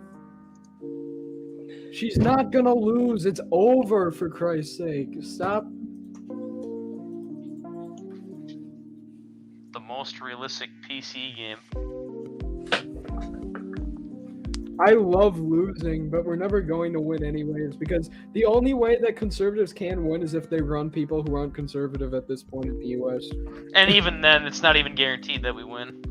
She's not gonna lose. It's over, for Christ's sake. Stop. The most realistic PC game. I love losing, but we're never going to win anyways, because the only way that conservatives can win is if they run people who aren't conservative at this point in the US. And even then, it's not even guaranteed that we win.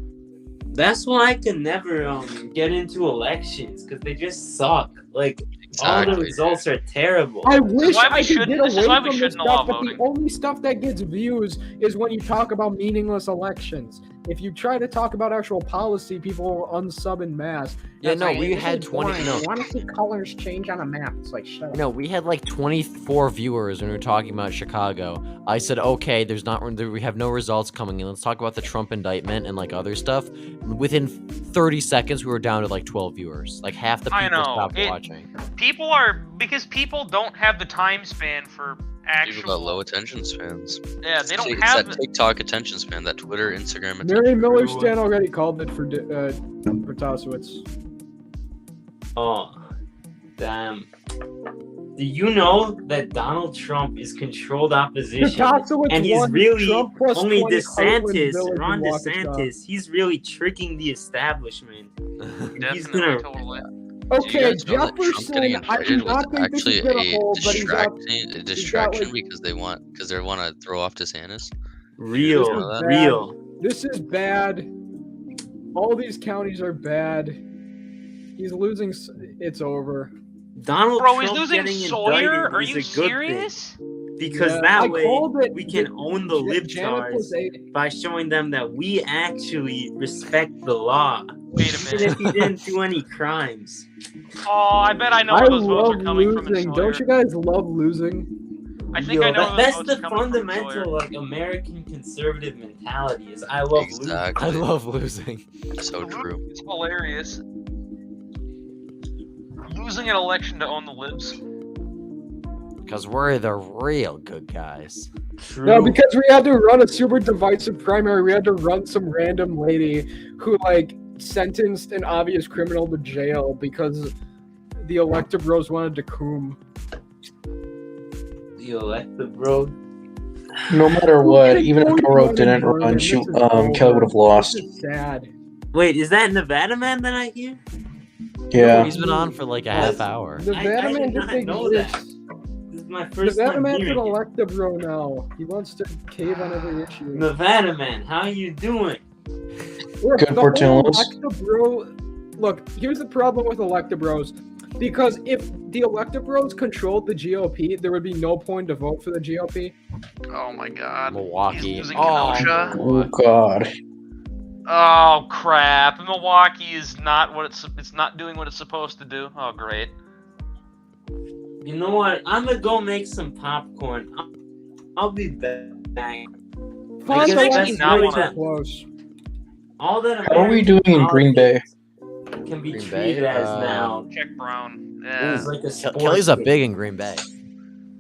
That's why I can never get into elections, because they just suck. Like, all the Exactly. results are terrible. I wish why we I could shouldn't- get this is away why we from this shouldn't allow stuff, but voting. the only stuff that gets views is when you talk about meaningless elections. If you try to talk about actual policy, people will unsub in mass. Yeah, It's no, like, we this had is 20 boring. no. I want to see colors change on a map. It's like, shut up. No, we had like 24 viewers when we were talking about Chicago. I said, okay, we have no results coming in. Let's talk about the Trump indictment and like other stuff. Within 30 seconds, we were down to like 12 viewers. Like half the I people know, stopped it- watching. Because people don't have the time span for actual. People got low attention spans. Yeah, they don't It's have. that TikTok attention span, that Twitter, Instagram attention. Mary Miller True. Stan already called it for Tasowitz. Oh, damn. Do you know that Donald Trump is controlled opposition? Tasowitz And he's won really Trump plus only 20 Heartland DeSantis, Village Ron in Waukesha. DeSantis, he's really tricking the establishment. He's Definitely, gonna- totally. Okay, Do you guys know that Trump Jefferson, getting I do indicted was not think this actually is gonna a hold, but he's got distraction like- because they want to throw off DeSantis? Real, This is bad. real. This is bad. All these counties are bad. He's losing. It's over. Donald Bro, Trump he's losing getting Sawyer? indicted Are is you a good serious? thing because Yeah, that I way called it. we can own the Janet was libtards by showing them that we actually respect the law, Wait a even if minute. he didn't do any crimes. Oh, I bet I know I where those votes love are coming from in losing. Sawyer. Don't you guys love losing? I think I know where those That's votes the are coming from in fundamental Sawyer. like American conservative mentality is I love losing. Exactly. I love losing. So true. It's hilarious. Losing an election to own the libs. Because we're the real good guys. True. No, because we had to run a super divisive primary. We had to run some random lady who like sentenced an obvious criminal to jail because the elected bros wanted to coom. the elected bro. No matter what, even if Doro didn't run, Kelly would have lost. This is sad. Wait, is that Nevada man that I hear? Yeah. He's been on for like a half hour. Nevada I man did just not know that. exists. This is my first Nevada time man's an hearing it. elected bro now. He wants to cave on every issue. Nevada man, how you doing? Look, Good the for whole Tunes. elected bro. Look, here's the problem with elected bros. Because if the elected bros controlled the GOP, there would be no point to vote for the GOP. Oh my god. Milwaukee. He's losing Oh, Kenosha. Oh God. Oh crap. Milwaukee is not what it's not doing what it's supposed to do. Oh great. You know what? I'm gonna go make some popcorn. I'll be back. Fond This du makes Lac me is not really wanna- close. All that How are we doing in Green Bay? can be Green treated Bay? as now. Check Brown. It Yeah. was like a sports Kelly's up game. big in Green Bay.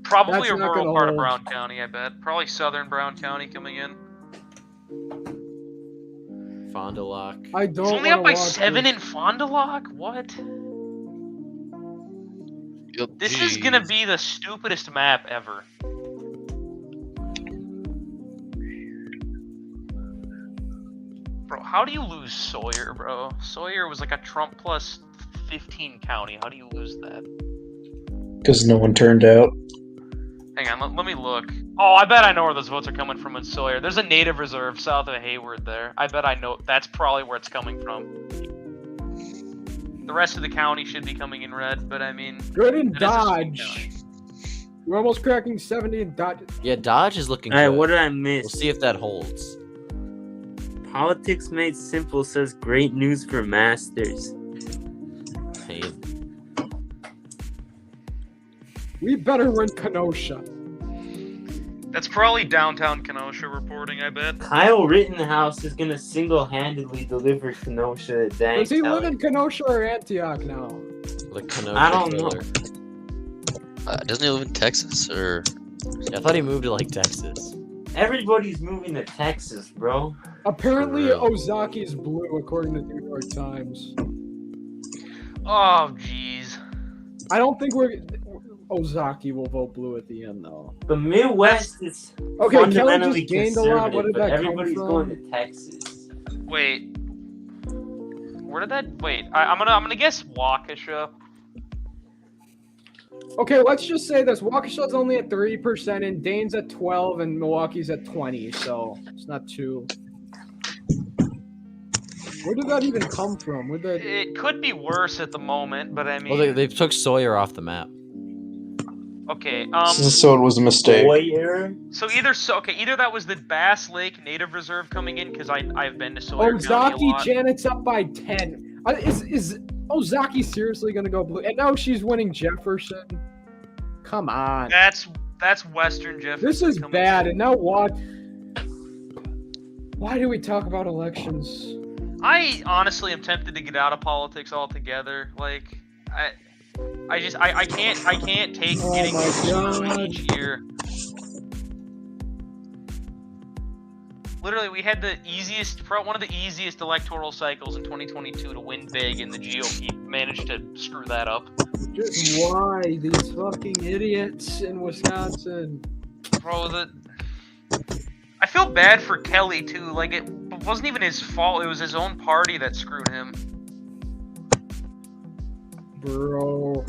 Probably That's a not rural gonna part of hold. Brown County, I bet. Probably southern Brown County coming in. Fond du Lac. I He's don't only up by wanna watch 7 this. in Fond du Lac? What? Yup, This is gonna jeez. be the stupidest map ever. Bro, how do you lose Sawyer, bro? Sawyer was like a Trump plus 15 county. How do you lose that? Because no one turned out. Hang on, let me look. Oh, I bet I know where those votes are coming from in Sawyer. There's a native reserve south of Hayward there. I bet I know. That's probably where it's coming from. The rest of the county should be coming in red, but I mean, Good in it is a swing Dodge. county. We're almost cracking 70 in Dodge. Yeah, Dodge is looking Alright, good. what did I We'll miss? see if that holds. Politics Made Simple says great news for Masters. Hey, We better win Kenosha. That's probably downtown Kenosha reporting, I bet. Kyle Rittenhouse is gonna single-handedly deliver Kenosha to Dang Does he live Kelly. in Kenosha or Antioch now? the Kenosha I don't know. killer. Doesn't he live in Texas or? Yeah, I thought he moved to like Texas. Everybody's moving to Texas, bro. Apparently, For real. Ozaki's blue, according to the New York Times. Oh, jeez. I don't think Ozaki will vote blue at the end, though. The Midwest is Okay, Kelly fundamentally just gained a lot. What conservative, did but that come everybody's from? going to Texas. Wait. Where did that? Wait. I'm gonna guess Waukesha. Okay, let's just say this. Waukesha's only at 30%, and Dane's at 12, and Milwaukee's at 20, so it's not too... Where did that even come from? Where did... It could be worse at the moment, but I mean, Well, they took Sawyer off the map. okay. So it was a mistake. Sawyer. So either that was the Bass Lake Native Reserve coming in because I've been to Sawyer County a Ozaki, lot. Janet's up by 10. Is Ozaki seriously gonna go blue? And now she's winning Jefferson? Come on. That's Western Jefferson. This is coming bad, in. and now what? Why do we talk about elections? I honestly am tempted to get out of politics altogether. Like, I can't take Oh getting my screwed God. each year. Literally, we had one of the easiest electoral cycles in 2022 to win big, and the GOP managed to screw that up. Just why these fucking idiots in Wisconsin? Bro, I feel bad for Kelly too. Like, it wasn't even his fault. It was his own party that screwed him. Bro.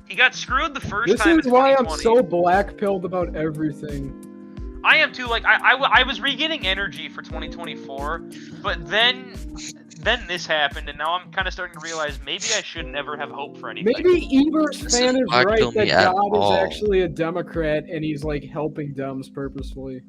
He got screwed the first This time is in why I'm 2020. so black-pilled about everything. I am too. Like, I was regaining energy for 2024, but then this happened, and now I'm kind of starting to realize maybe I shouldn't ever have hope for anything. Maybe Evers This fan is is not right kill that me at God is all. actually a Democrat and he's like helping Dems purposefully.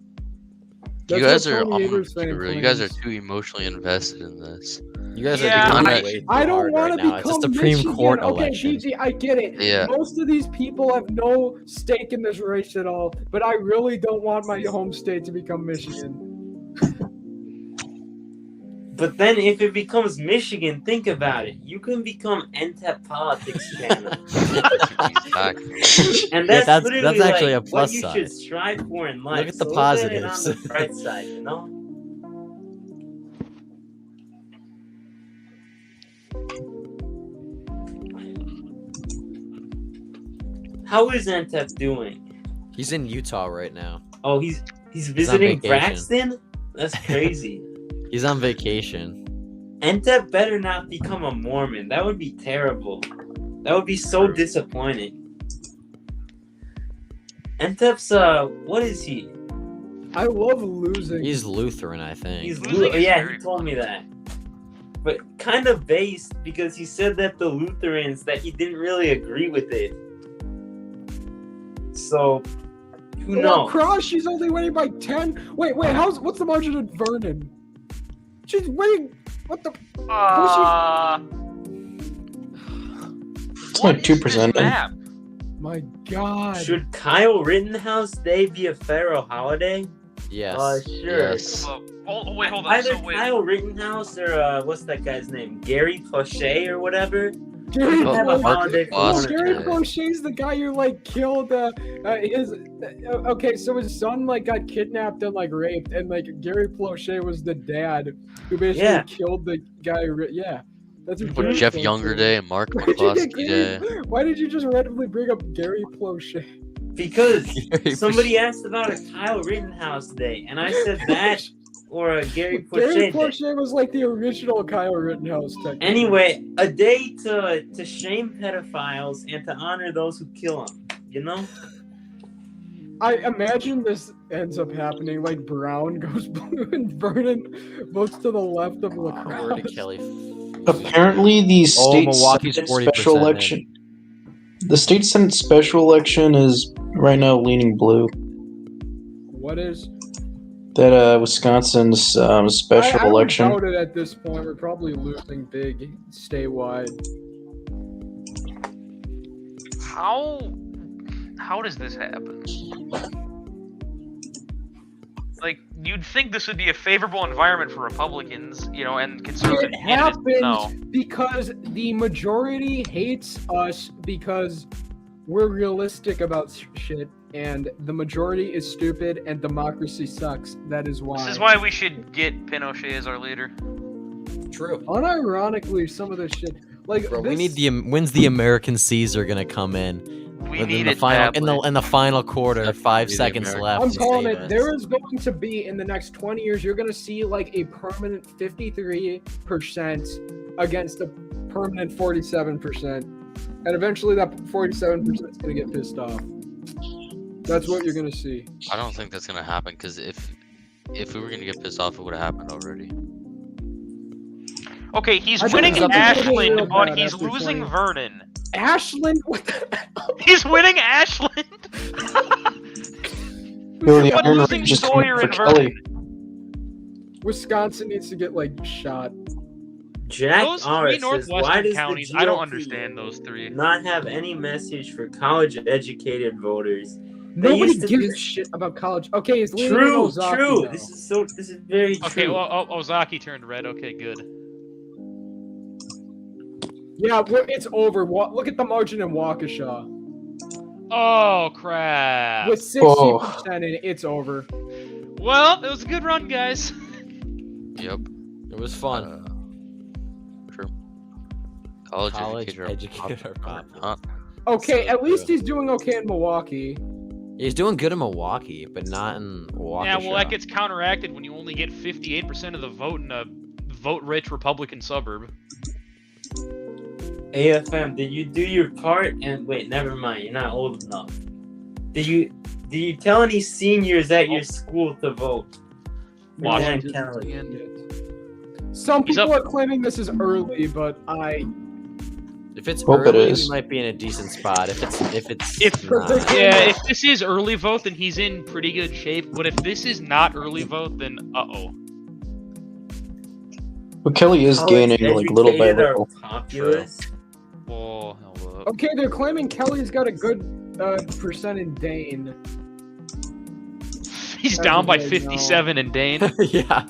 You That's guys what are Tony Evers fan you guys are claims. too emotionally invested in this. You guys Yeah, are I- becoming way too I don't hard want right to now. It's a become Supreme Michigan. Court Okay, election. GG, I get it. Yeah. Most of these people have no stake in this race at all, but I really don't want my home state to become Michigan. But then if it becomes Michigan, think about it. You can become NTEP Politics channel. Exactly. And Yeah, that's literally that's actually like a plus what you side. should strive for in life. Look at the So positives. Look at it on the bright side, you know? How is NTEP doing? He's in Utah right now. Oh, he's visiting vacation. Braxton? That's crazy. He's on vacation. NTEP better not become a Mormon. That would be terrible. That would be so disappointing. NTEP's what is he? I love losing. He's Lutheran, I think. He's Losing is yeah, very he told me that. But kind of based because he said that the Lutherans that he didn't really agree with it. So who Well, knows? Cross, she's only winning by 10. Wait, what's the margin of Vernon? She's winning. What the? It's like 2%. Map? My God. Should Kyle Rittenhouse Day be a federal holiday? Yes. Sure. Yes. Oh, wait, hold on. Either So, wait. Kyle Rittenhouse or what's that guy's name? Gary Pochet or whatever. Gary Oh, Pochet- holiday for Oh, Awesome. Gary Pochet's the guy who like killed his. Okay, so his son like got kidnapped and like raped, and like Gary Pochet was the dad who basically Yeah. killed the guy. Yeah, that's what Put Gary Jeff Pochet Younger is. Day and Mark Why did you get McCloskey Day. Why did you just randomly bring up Gary Pochet? Because somebody asked about a Kyle Rittenhouse Day, and I said that or a Gary Gary Pochet Day. Pochet was like the original Kyle Rittenhouse. Technically. Anyway, a day to shame pedophiles and to honor those who kill them. You know? I imagine this ends up happening. Like Brown goes blue and Vernon votes to the left of Where did LaCrosse. Kelly Apparently, the state Milwaukee's Senate 40% special in. election. The state Senate special election is right now leaning blue. What is? That Wisconsin's special I would election. doubt it at this point. We're probably losing big statewide. How does this happen? Like, you'd think this would be a favorable environment for Republicans, you know, and conservative It candidates. happened No. because the majority hates us because we're realistic about shit, and the majority is stupid, and democracy sucks. That is why. This is why we should get Pinochet as our leader. True. Unironically, some of this shit, like Bro, this, we need when's the American Caesar gonna come in? We Within need the it final badly. in the final quarter, Definitely 5 the seconds American left. I'm to calling save it. us. There is going to be in the next 20 years, you're going to see like a permanent 53% against a permanent 47%, and eventually that 47% is going to get pissed off. That's what you're going to see. I don't think that's gonna happen because if we were gonna get pissed off, it would have happened already. Okay, he's I think winning it's up to Ashland, real but bad he's after losing 20. Vernon. Ashland, what the hell? He's winning Ashland! Yo, the But Iron losing Man just came Sawyer for and Kelly. Wisconsin needs to get like shot. Jack Those R three says, why northwestern does counties, the GOP I don't understand those three. not have any message for college-educated voters? Nobody used to gives do- a shit about college. Okay, it's leaning True, Ozaki true. now. This is very true. Okay, well, Ozaki turned red. Okay, good. Yeah, it's over. Look at the margin in Waukesha. Oh, crap. With 60% in it, it's over. Well, it was a good run, guys. Yep. It was fun. True. College Educator educator. popular. Okay, So at least true. he's doing okay in Milwaukee. He's doing good in Milwaukee, but not in Milwaukee. Yeah, well, that gets counteracted when you only get 58% of the vote in a vote-rich Republican suburb. AFM, did you do your part? And wait, never mind. You're not old enough. Did you tell any seniors at your school to vote? Watch Dan it. Kelly. Some He's people up. are claiming this is early, but If it's Hope it early, is. we might be in a decent spot. If it's If not, if this is early vote, then he's in pretty good shape. But if this is not early vote, then uh-oh. But Kelly is gaining like little by College-educated little. are populous. Oh, hell up. okay, they're claiming Kelly's got a good percent in Dane. He's down by Everybody knows. 57 in Dane. yeah,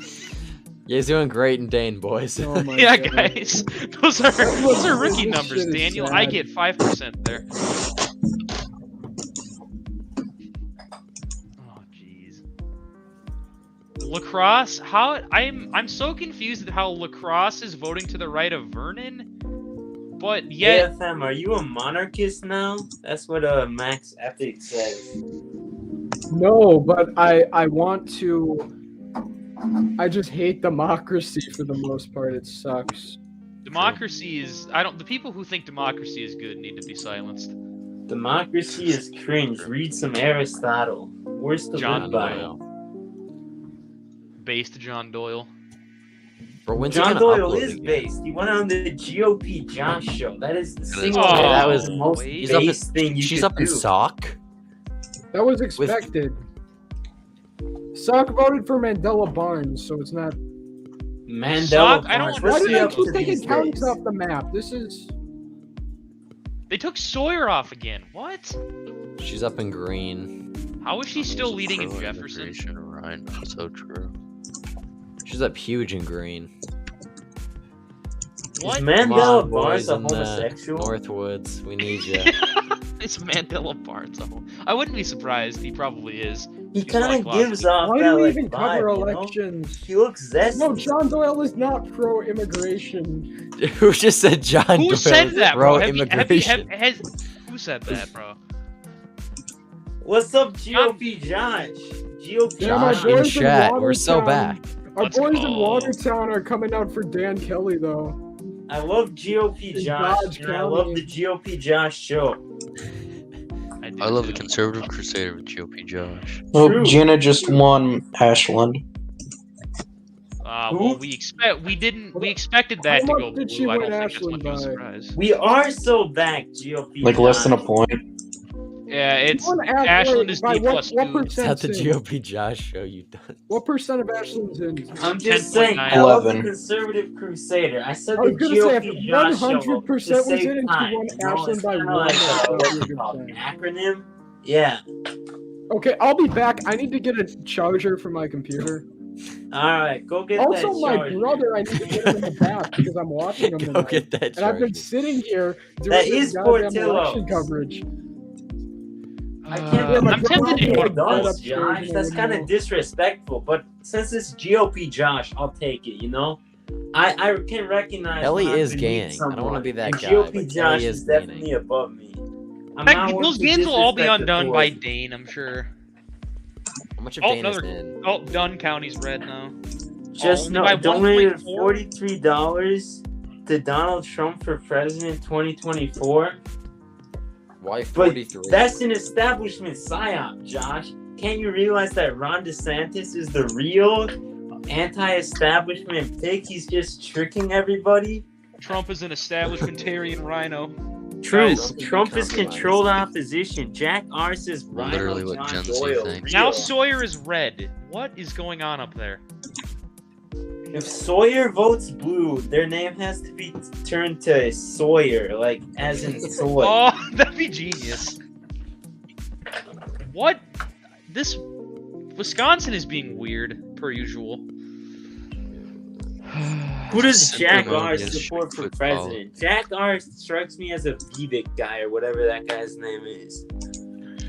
he's doing great in Dane, boys. Oh my Yeah, God. guys, those are rookie This numbers, shit is Daniel. sad. I get 5% there. Oh, jeez. Lacrosse? How I'm so confused at how Lacrosse is voting to the right of Vernon, but yet AFM, are you a monarchist now? That's what Max Epic says. No, but I want to. I just hate democracy for the most part. It sucks. democracy is. The people who think democracy is good need to be silenced. Democracy is cringe. Read some Aristotle. Worst to John live by. Doyle. Based John Doyle. Bro, when's he John gonna Doyle upload is again? based. He went on the GOP Josh show. That is the single Oh, that was- most wait. He's up in- based thing you She's could up in do. sock. That was expected. Sock voted for Mandela Barnes, so it's not. Mandela Sock, I don't Barnes, Why what's do he they up keep to taking these counties days? off the map? This is. They took Sawyer off again. What? She's up in green. How is she still leading in Jefferson? Ryan, so true. She's up huge in green. What? Is Come Mandela on, Barnes boys a in the homosexual? Northwoods, we need you. It's Mandela Barnes. I wouldn't be surprised. He probably is. He He's kind like of gives off Why that do we like even vibe, cover you know? elections? He looks zesty. No, John Doyle is not pro-immigration. Who just said John Who Doyle said is that, bro? pro-immigration? Who said that, bro? What's up, GOP Josh? GOP Yeah, my Josh boys in in chat, we're so Watertown- back. Our Let's boys go. in Watertown are coming out for Dan Kelly, though. I love GOP In Josh, Dodge and I love County. the GOP Josh show. do I love the too. conservative crusader with GOP Josh. Oh, True. Jenna just won Ashland. Well, we expected that How to much go did she blue. I win don't think that's Ashland much of a by? surprise. We are so back, GOP. Like less than a Josh. point. Yeah, it's Won Ashland is by D what plus 2. Is that percent? the in? GOP Josh show you done? What percent of Ashland's in? I'm just 10.9. saying, I was a 11. conservative crusader. I said I was the gonna say, if GOP Josh show 100% to was save in and she time. won You know, Ashland it's by kinda 1, like, that would what's be a it good called? thing. Acronym? Yeah. Okay, I'll be back. I need to get a charger for my computer. All right, go get Also, that my charger. brother, I need to get him in the bath because I'm watching him Go tonight. get that And I've been charger. sitting here doing That this is goddamn Portillo's. election coverage. I can't Yeah, my I'm tempted to brother go like to that both. upstairs Josh. and I That's wouldn't kind know. of disrespectful, but since it's GOP Josh, I'll take it, you know? I can recognize Ellie when I is can meet gaining. I don't wanna someone, be that and guy, GOP but Josh Ellie is is definitely gaining. above me. I'm Heck, not one those to games will all be disrespect undone by authority. Dane, I'm sure. How much of Oh, Dane is another- in? Oh, Dunn County's red now. Just only know, by donated 1.4? $43 to Donald Trump for president 2024. Why But 43? that's an establishment psyop, Josh. Can't you realize that Ron DeSantis is the real anti-establishment pick? He's just tricking everybody. Trump is an establishmentarian rhino. True. Guys, Trump is controlled opposition. Jack R says Rhino Literally what John Gen Z Doyle. thinks. Now real. Sawyer is red. What is going on up there? If Sawyer votes blue, their name has to be turned to Sawyer, like as in soy. Oh, that'd be genius. What? This Wisconsin is being weird, per usual. Who does Simple Jack mode R is support for football. president? Jack R strikes me as a Vivek guy or whatever that guy's name is.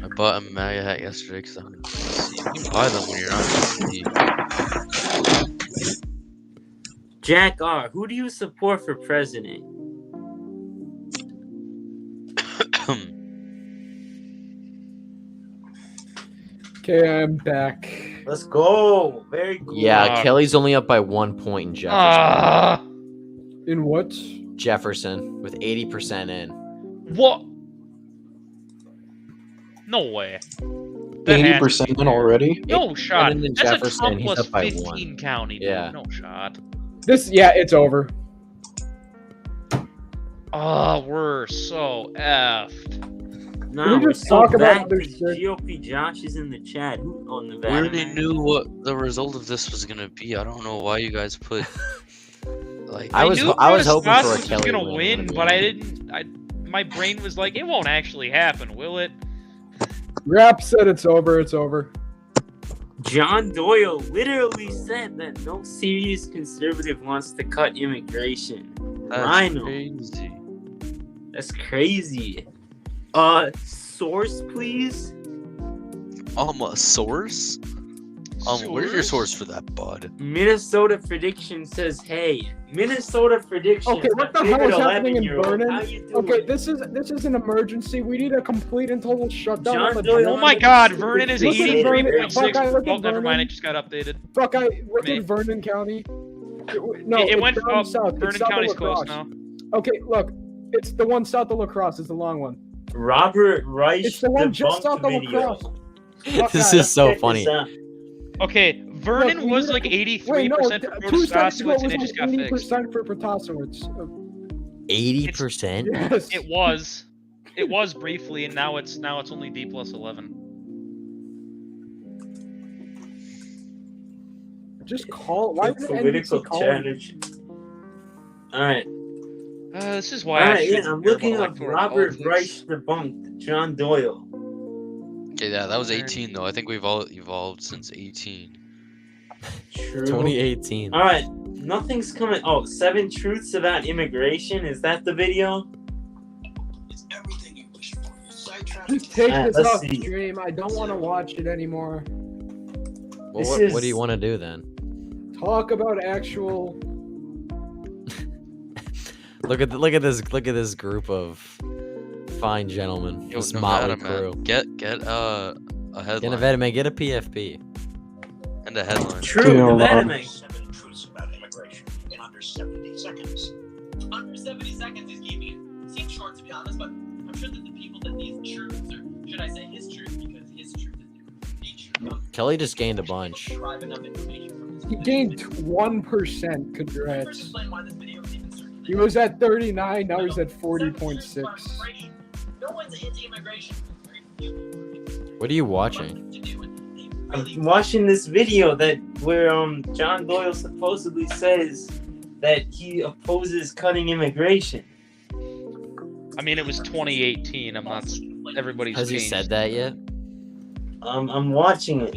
I bought a MAGA hat yesterday because you can buy them when you're not Gen Z. Jack R, who do you support for president? Okay, I'm back. Let's go. Very cool. Yeah, Kelly's only up by 1 point in Jefferson. Ah, In what? Jefferson with 80% in. what? No way. That has to 80% in already. No shot. And then That's Jefferson, a Trump he's plus up by 15 1. county. Dude. Yeah. No shot. Yeah, it's over. Oh, we're so effed. Nah, Can we we're just so talk about back other because shit? GOP Josh is in the chat. Who on the We already knew what the result of this was gonna be. I don't know why you guys put like. I was knew hoping for a Wisconsin was Kelly gonna win, win, to be but I honest. didn't. My brain was like, it won't actually happen, will it? Rap said it's over. It's over. John Doyle literally said that no serious conservative wants to cut immigration. That's Rhino. crazy. That's crazy. Source, please. A source? Where's your source for that, bud? Minnesota Prediction says, "Hey, Minnesota Prediction." Okay, what the hell is happening in Vernon? Okay, this is an emergency. We need a complete and total shutdown. John of the Doyle- town. Oh my God, Vernon is Look at Vernon. 83.6. Buckeye, look at Oh, never mind. Vernon. It just got updated. Buckeye, look Me. at Vernon County. No, it it's went down up. south. It's Vernon south of County's La close Crosse. now. Okay, look, it's the one south of La Crosse. It's the long one. Robert Reich It's the one just debunked south of La video. Crosse. This Buckeye, is so Check funny. this out. Okay, Vernon Look, we was need like to- 83% for 2 seconds ago Protasowitz, it and it was just like got fixed. 80% for Protasowitz. 80%? Yes. It was. It was briefly, and now it's only D plus 11. Just call. Why The is political NBC calling? challenge. All right. This is All why I right, shouldn't yeah, I'm care looking about up electoral Robert politics. Reich debunked John Doyle. Okay, yeah, that was 18 though. I think we've all evolved since 18. True. 2018. All right, nothing's coming. Oh, 7 truths about immigration. Is that the video? It's everything you wish for. You sidetrack. Just take Alright, this let's off see. stream. I don't want to watch it anymore. Well, This what do you is- want to do then? Talk about actual. Look at this group of fine gentlemen. Yo, This Nevada, motley crew. man. Get a Get headline Nevada, man. Get a PFP. and a headline. True. Yeah, Nevada um, man. 7 truths about immigration in under 70 seconds. Under 70 seconds is gaming. Seems short to be honest, but I'm sure that the people that these truths, or should I say his truth, because his truth is the truth. Kelly just gained a bunch. Drive enough information from this He gained 1%. Congrats. He was at 39. Now he's at 40.6. No one's anti-immigration. What are you watching? I'm watching this video where John Doyle supposedly says that he opposes cutting immigration. I mean, it was 2018. I'm not. Everybody's Has he changed. said that yet? I'm watching it.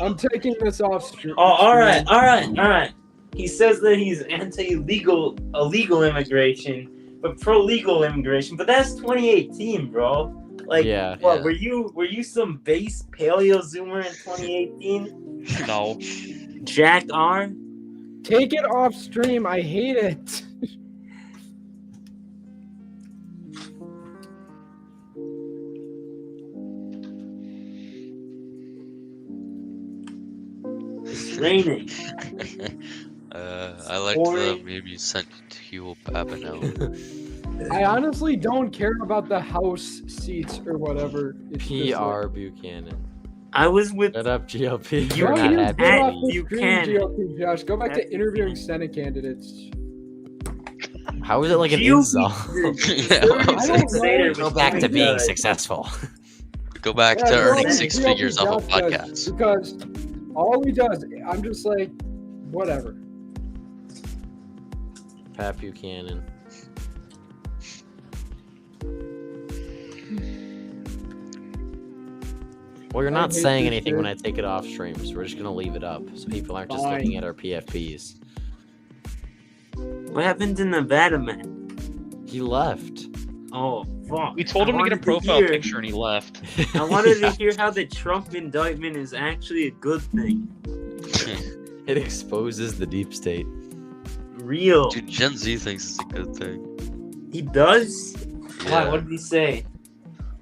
I'm taking this off stream. Oh, all right. He says that he's illegal immigration, but pro-legal immigration. But that's 2018, bro. Like, Yeah. what were you some base paleo zoomer in 2018? No. Jack R. Take it off stream. I hate it. It's raining. I like the maybe sent Huel Papineau. I honestly don't care about the House seats or whatever. It's just PR Buchanan. I was with. Shut up, GOP. You We're Get not can't happy. act- off the you stream, can't. GOP, Josh. Go back to That's interviewing the Senate candidates. How is it like an GOP insult? I don't know. Go back to being successful. Go back Yeah, to go earning ahead, 6 GOP figures off a Josh does, podcast. Because all he does, I'm just like, whatever. Pat Buchanan. Well, you're I not hate saying this anything shit. when I take it off stream, so we're just gonna leave it up, so people aren't just looking Fine. at our PFPs. What happened to Nevada man? He left. Oh fuck! We told I him to get a wanted profile hear- picture and he left. I wanted to hear how the Trump indictment is actually a good thing. It exposes the deep state. Real. Dude, Gen Z thinks it's a good thing. He does. Why? Yeah. What did he say?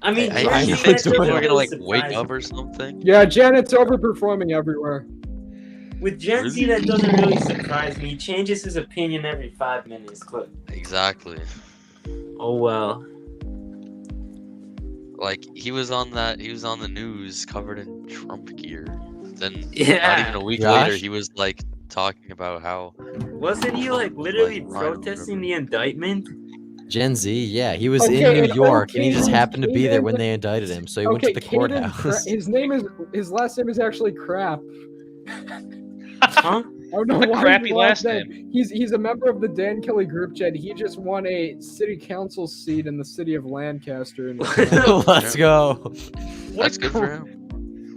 I mean, I Gen Z, think that people doesn't People are gonna really like wake surprise up me. or something. Yeah, Janet's overperforming everywhere. With Gen Z, that doesn't really surprise me. He changes his opinion every 5 minutes, but Exactly. oh well. Like he was on the news covered in Trump gear. Then not Yeah. even a week Josh? later he was like talking about how Wasn't he like literally Like, Ryan, protesting the indictment? Gen Z, yeah, he was Okay, in New and York, and he just Caden- happened to be there Caden- when they indicted him, so he went Okay, to the Caden courthouse. his last name is actually Crap. Huh? I don't know What a why crappy he lost last that. He's a member of the Dan Kelly group chat. He just won a city council seat in the city of Lancaster. In Let's go. What that's a good cr- for him.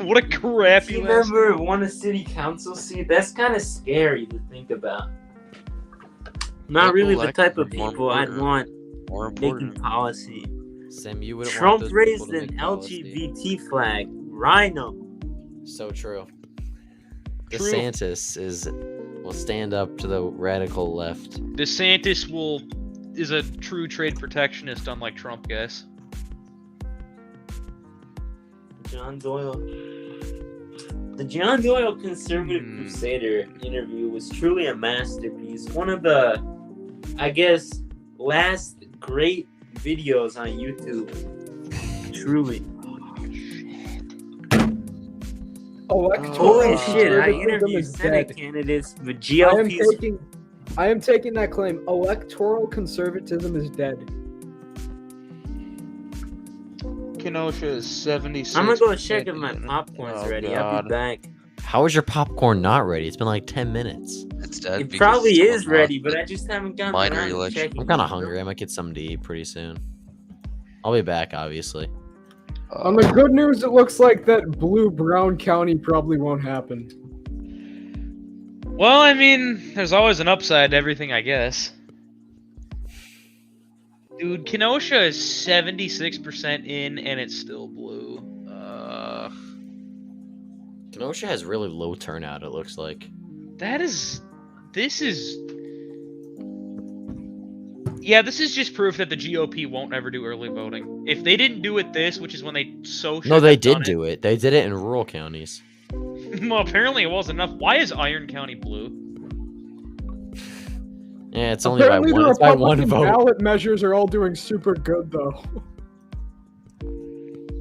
What a crappy You last remember won a city council seat? That's kind of scary to think about. Not Local really the type of elections are more people I'd important. want More making important. policy. Sam, you wouldn't want Trump those raised people to an make policy. LGBT flag. Rhino. So true. True. DeSantis will stand up to the radical left. DeSantis is a true trade protectionist, unlike Trump, guys. John Doyle. The John Doyle Conservative Hmm. Crusader interview was truly a masterpiece. One of the, I guess, last great videos on YouTube. Truly. Electoral Holy shit, I conservatism interviewed is Senate dead. candidates with I am taking that claim. Electoral conservatism is dead. Kenosha is 76. I'm gonna go check if my popcorn's Oh, ready. I'll God. be back. How is your popcorn not ready? It's been like 10 minutes. It's dead. It because probably someone is ready, lost but it. I just haven't gotten Minor around to election. checking. I'm kind of hungry. I might get something to eat pretty soon. I'll be back, obviously. On the good news, it looks like that blue-brown county probably won't happen. Well, I mean, there's always an upside to everything, I guess. Dude, Kenosha is 76% in, and it's still blue. Kenosha has really low turnout, it looks like. This is... Yeah, this is just proof that the GOP won't ever do early voting. If they didn't do it which is when they should No, they have done did do it. They did it in rural counties. Well, apparently it wasn't enough. Why is Iron County blue? Yeah, it's only by Apparently, one. the It's by one Republican vote. ballot measures are all doing super good, though.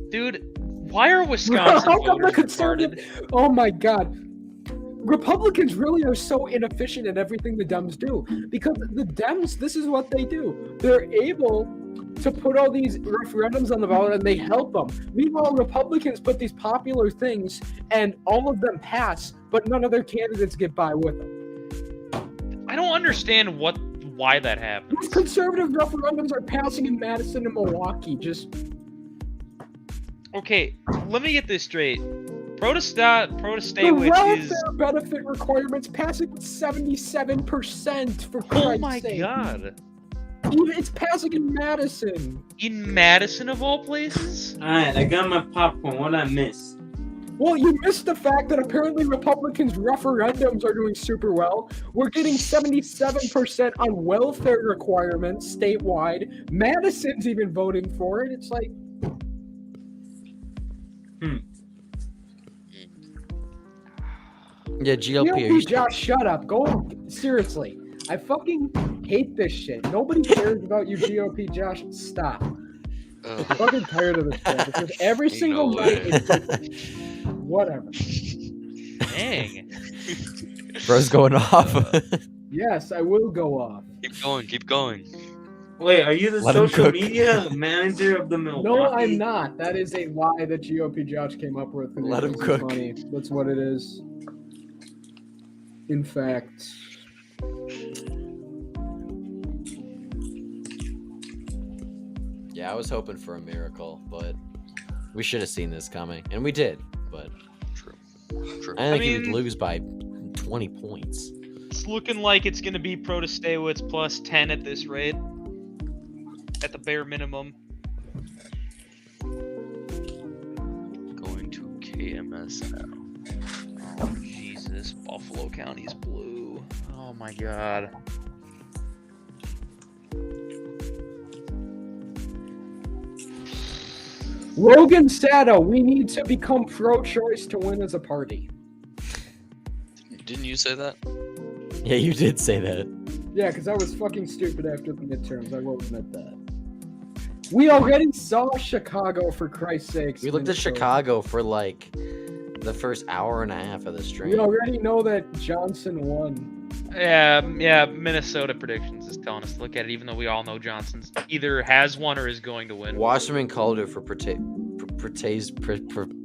Dude, why are Wisconsin How come the voters conservative? retarded? Oh my god. Republicans really are so inefficient at everything the Dems do, because the Dems, this is what they do. They're able to put all these referendums on the ballot and they help them. Meanwhile, Republicans put these popular things and all of them pass, but none of their candidates get by with them. I don't understand why that happens. These conservative referendums are passing in Madison and Milwaukee. Just Okay, let me get this straight. Protestate the which welfare is benefit requirements passing with 77% for Christ's oh my sake. god. Even it's passing in Madison. In Madison of all places? Alright, I got my popcorn. What I miss? Well, you missed the fact that apparently Republicans' referendums are doing super well. We're getting 77% on welfare requirements statewide. Madison's even voting for it. It's like, Yeah, GLP. Josh, shut up. Go seriously. I fucking hate this shit. Nobody cares about you, GOP, Josh. Stop. I'm fucking tired of this shit. Because every single night, it's like, whatever. Dang. Bro's going off. Yes, I will go off. Keep going, keep going. Wait, are you the Let him social cook. media manager of the Milwaukee? No, I'm not. That is a lie that GOP Josh came up with. 'cause he Let him thinks it's cook. funny. That's what it is. In fact. Yeah, I was hoping for a miracle, but we should have seen this coming, and we did. But True. True. I think he mean- would lose by 20 points. It's looking like it's gonna be Protestawitz plus 10 at this rate. At the bare minimum. Going to KMS now. Oh Jesus, Buffalo County's blue. Oh my god. Logan Sato, we need to become pro-choice to win as a party. Didn't you say that? Yeah, you did say that. Yeah, because I was fucking stupid after the midterms. I will admit that. We already saw Chicago, for Christ's sakes. We looked at Minnesota. Chicago for like the first hour and a half of the We stream. already know that Johnson won. Yeah, Minnesota predictions is telling us to look at it, even though we all know Johnson's either has won or is going to win. Wasserman called it for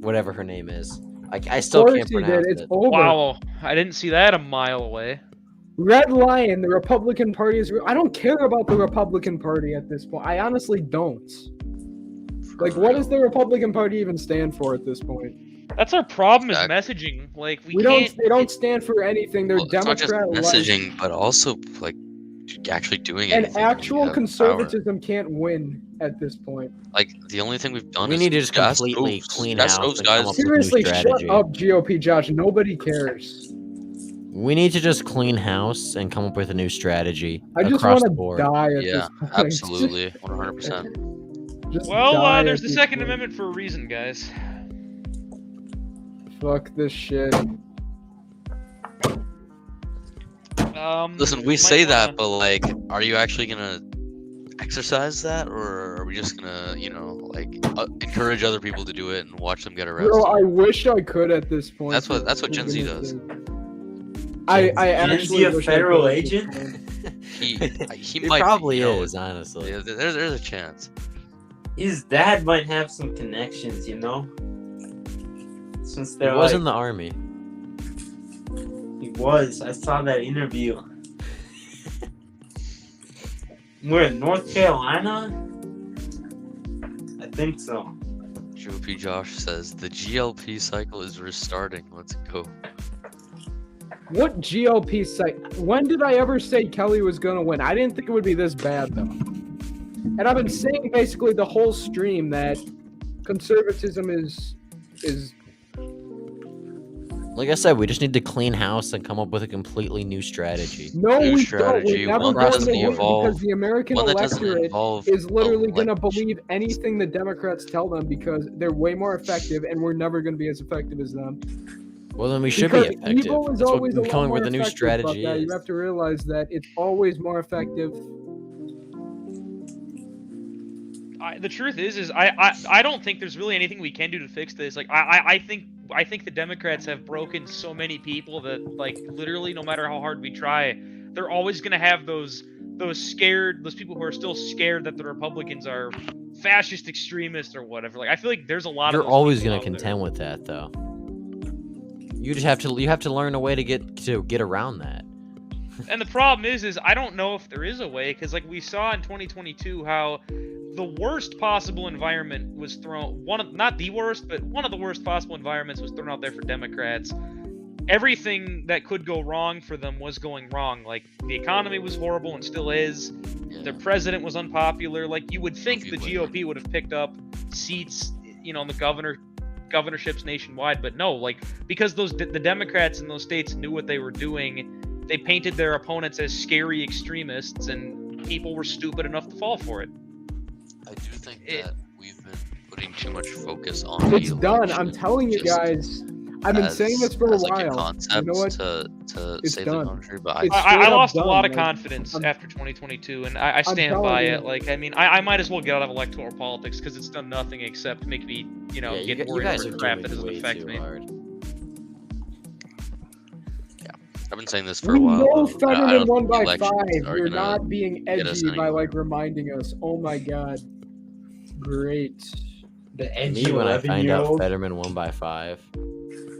whatever her name is. I still can't pronounce It's it. over. Wow, I didn't see that a mile away. Red Lion, the Republican Party is. I don't care about the Republican Party at this point. I honestly don't. Like, what does the Republican Party even stand for at this point? That's our problem is Exactly. messaging. Like we They can't. don't stand for anything. They're Well, it's not just Democrat. messaging, but also like actually doing And anything. when you actual have power. conservatism can't win at this point. Like the only thing we've done We is need to just gas completely stoves. clean Gas house stoves, and guys. come up with a new Seriously, shut strategy. up, GOP Josh. Nobody cares. We need to just clean house and come up with a new strategy I just across want the to board. die at Yeah, this point. absolutely, 100%. Just Well, die there's at the this Second point. Amendment for a reason, guys. Fuck this shit. Listen, we might say that, wanna- but like, are you actually gonna exercise that, or are we just gonna, like, encourage other people to do it and watch them get arrested? Bro, I wish I could at this point. That's what Gen Z Goodness does. sake. I Gen actually Z a wish I federal could at this agent? point. He It might probably be, is, honestly. Yeah, there's a chance. His dad might have some connections, Since He they're was like, in the army. he was. I saw that interview. We're in North Carolina? I think so. GOP Josh says the GLP cycle is restarting. Let's go. What GLP site? When did I ever say Kelly was gonna win? I didn't think it would be this bad though. And I've been saying basically the whole stream that conservatism is Like I said, we just need to clean house and come up with a completely new strategy. no, New we strategy, don't. We never one that done doesn't it evolve- because the American One that doesn't electorate involve is literally going to elect- believe anything the Democrats tell them because they're way more effective, and we're never going to be as effective as them. Well, then we should Because be effective. evil is That's what always a lot coming more with a new effective, strategy Buckeye. is. You have to realize that it's always more effective. The truth is I don't think there's really anything we can do to fix this. Like I think I think the Democrats have broken so many people that, like, literally, no matter how hard we try, they're always going to have those people who are still scared that the Republicans are fascist extremists or whatever. Like, I feel like there's a lot You're of those always people gonna out there. contend with that, though. You have to learn a way to get around that. And the problem is I don't know if there is a way, because like we saw in 2022 how the worst possible environment was thrown, not the worst, but one of the worst possible environments was thrown out there for Democrats. Everything that could go wrong for them was going wrong. Like, the economy was horrible and still is. Their president was unpopular. Like, you would think the GOP would have picked up seats, in the governorships nationwide, but no, like, because the Democrats in those states knew what they were doing. They painted their opponents as scary extremists, and people were stupid enough to fall for it. I do think that we've been putting too much focus on It's the done. election I'm telling you just guys. I've been saying this for a as like while. a concept You know what? to It's save done. the country, but It's I straight up lost a done, lot of like, confidence I'm- after 2022, and I stand telling by you. it. Like, I mean, I might as well get out of electoral politics because it's done nothing except make me, Yeah, you get you worried guys over are crap that doing doesn't way affect too me. hard. I've been saying this for a We while. know though. I Fetterman don't won think by elections 5. are You're gonna not being get us edgy by anywhere. like reminding us. Oh my god. Great. The edgy Me when I find out 11-year-old. Fetterman won by 5.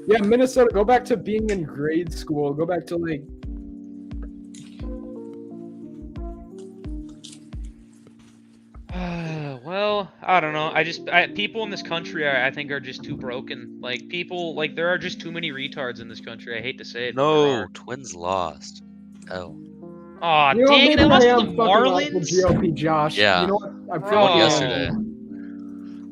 Yeah, Minnesota, go back to being in grade school. Go back to like Well, I don't know. People in this country, I think, are just too broken. Like, there are just too many retards in this country. I hate to say it. but there No, are. Twins lost. Hell. Aw, you know, dang it! maybe They lost I to am the fucking off the Marlins. GOP, Josh. Yeah. You know what? I Bro. feel Won Oh. yesterday.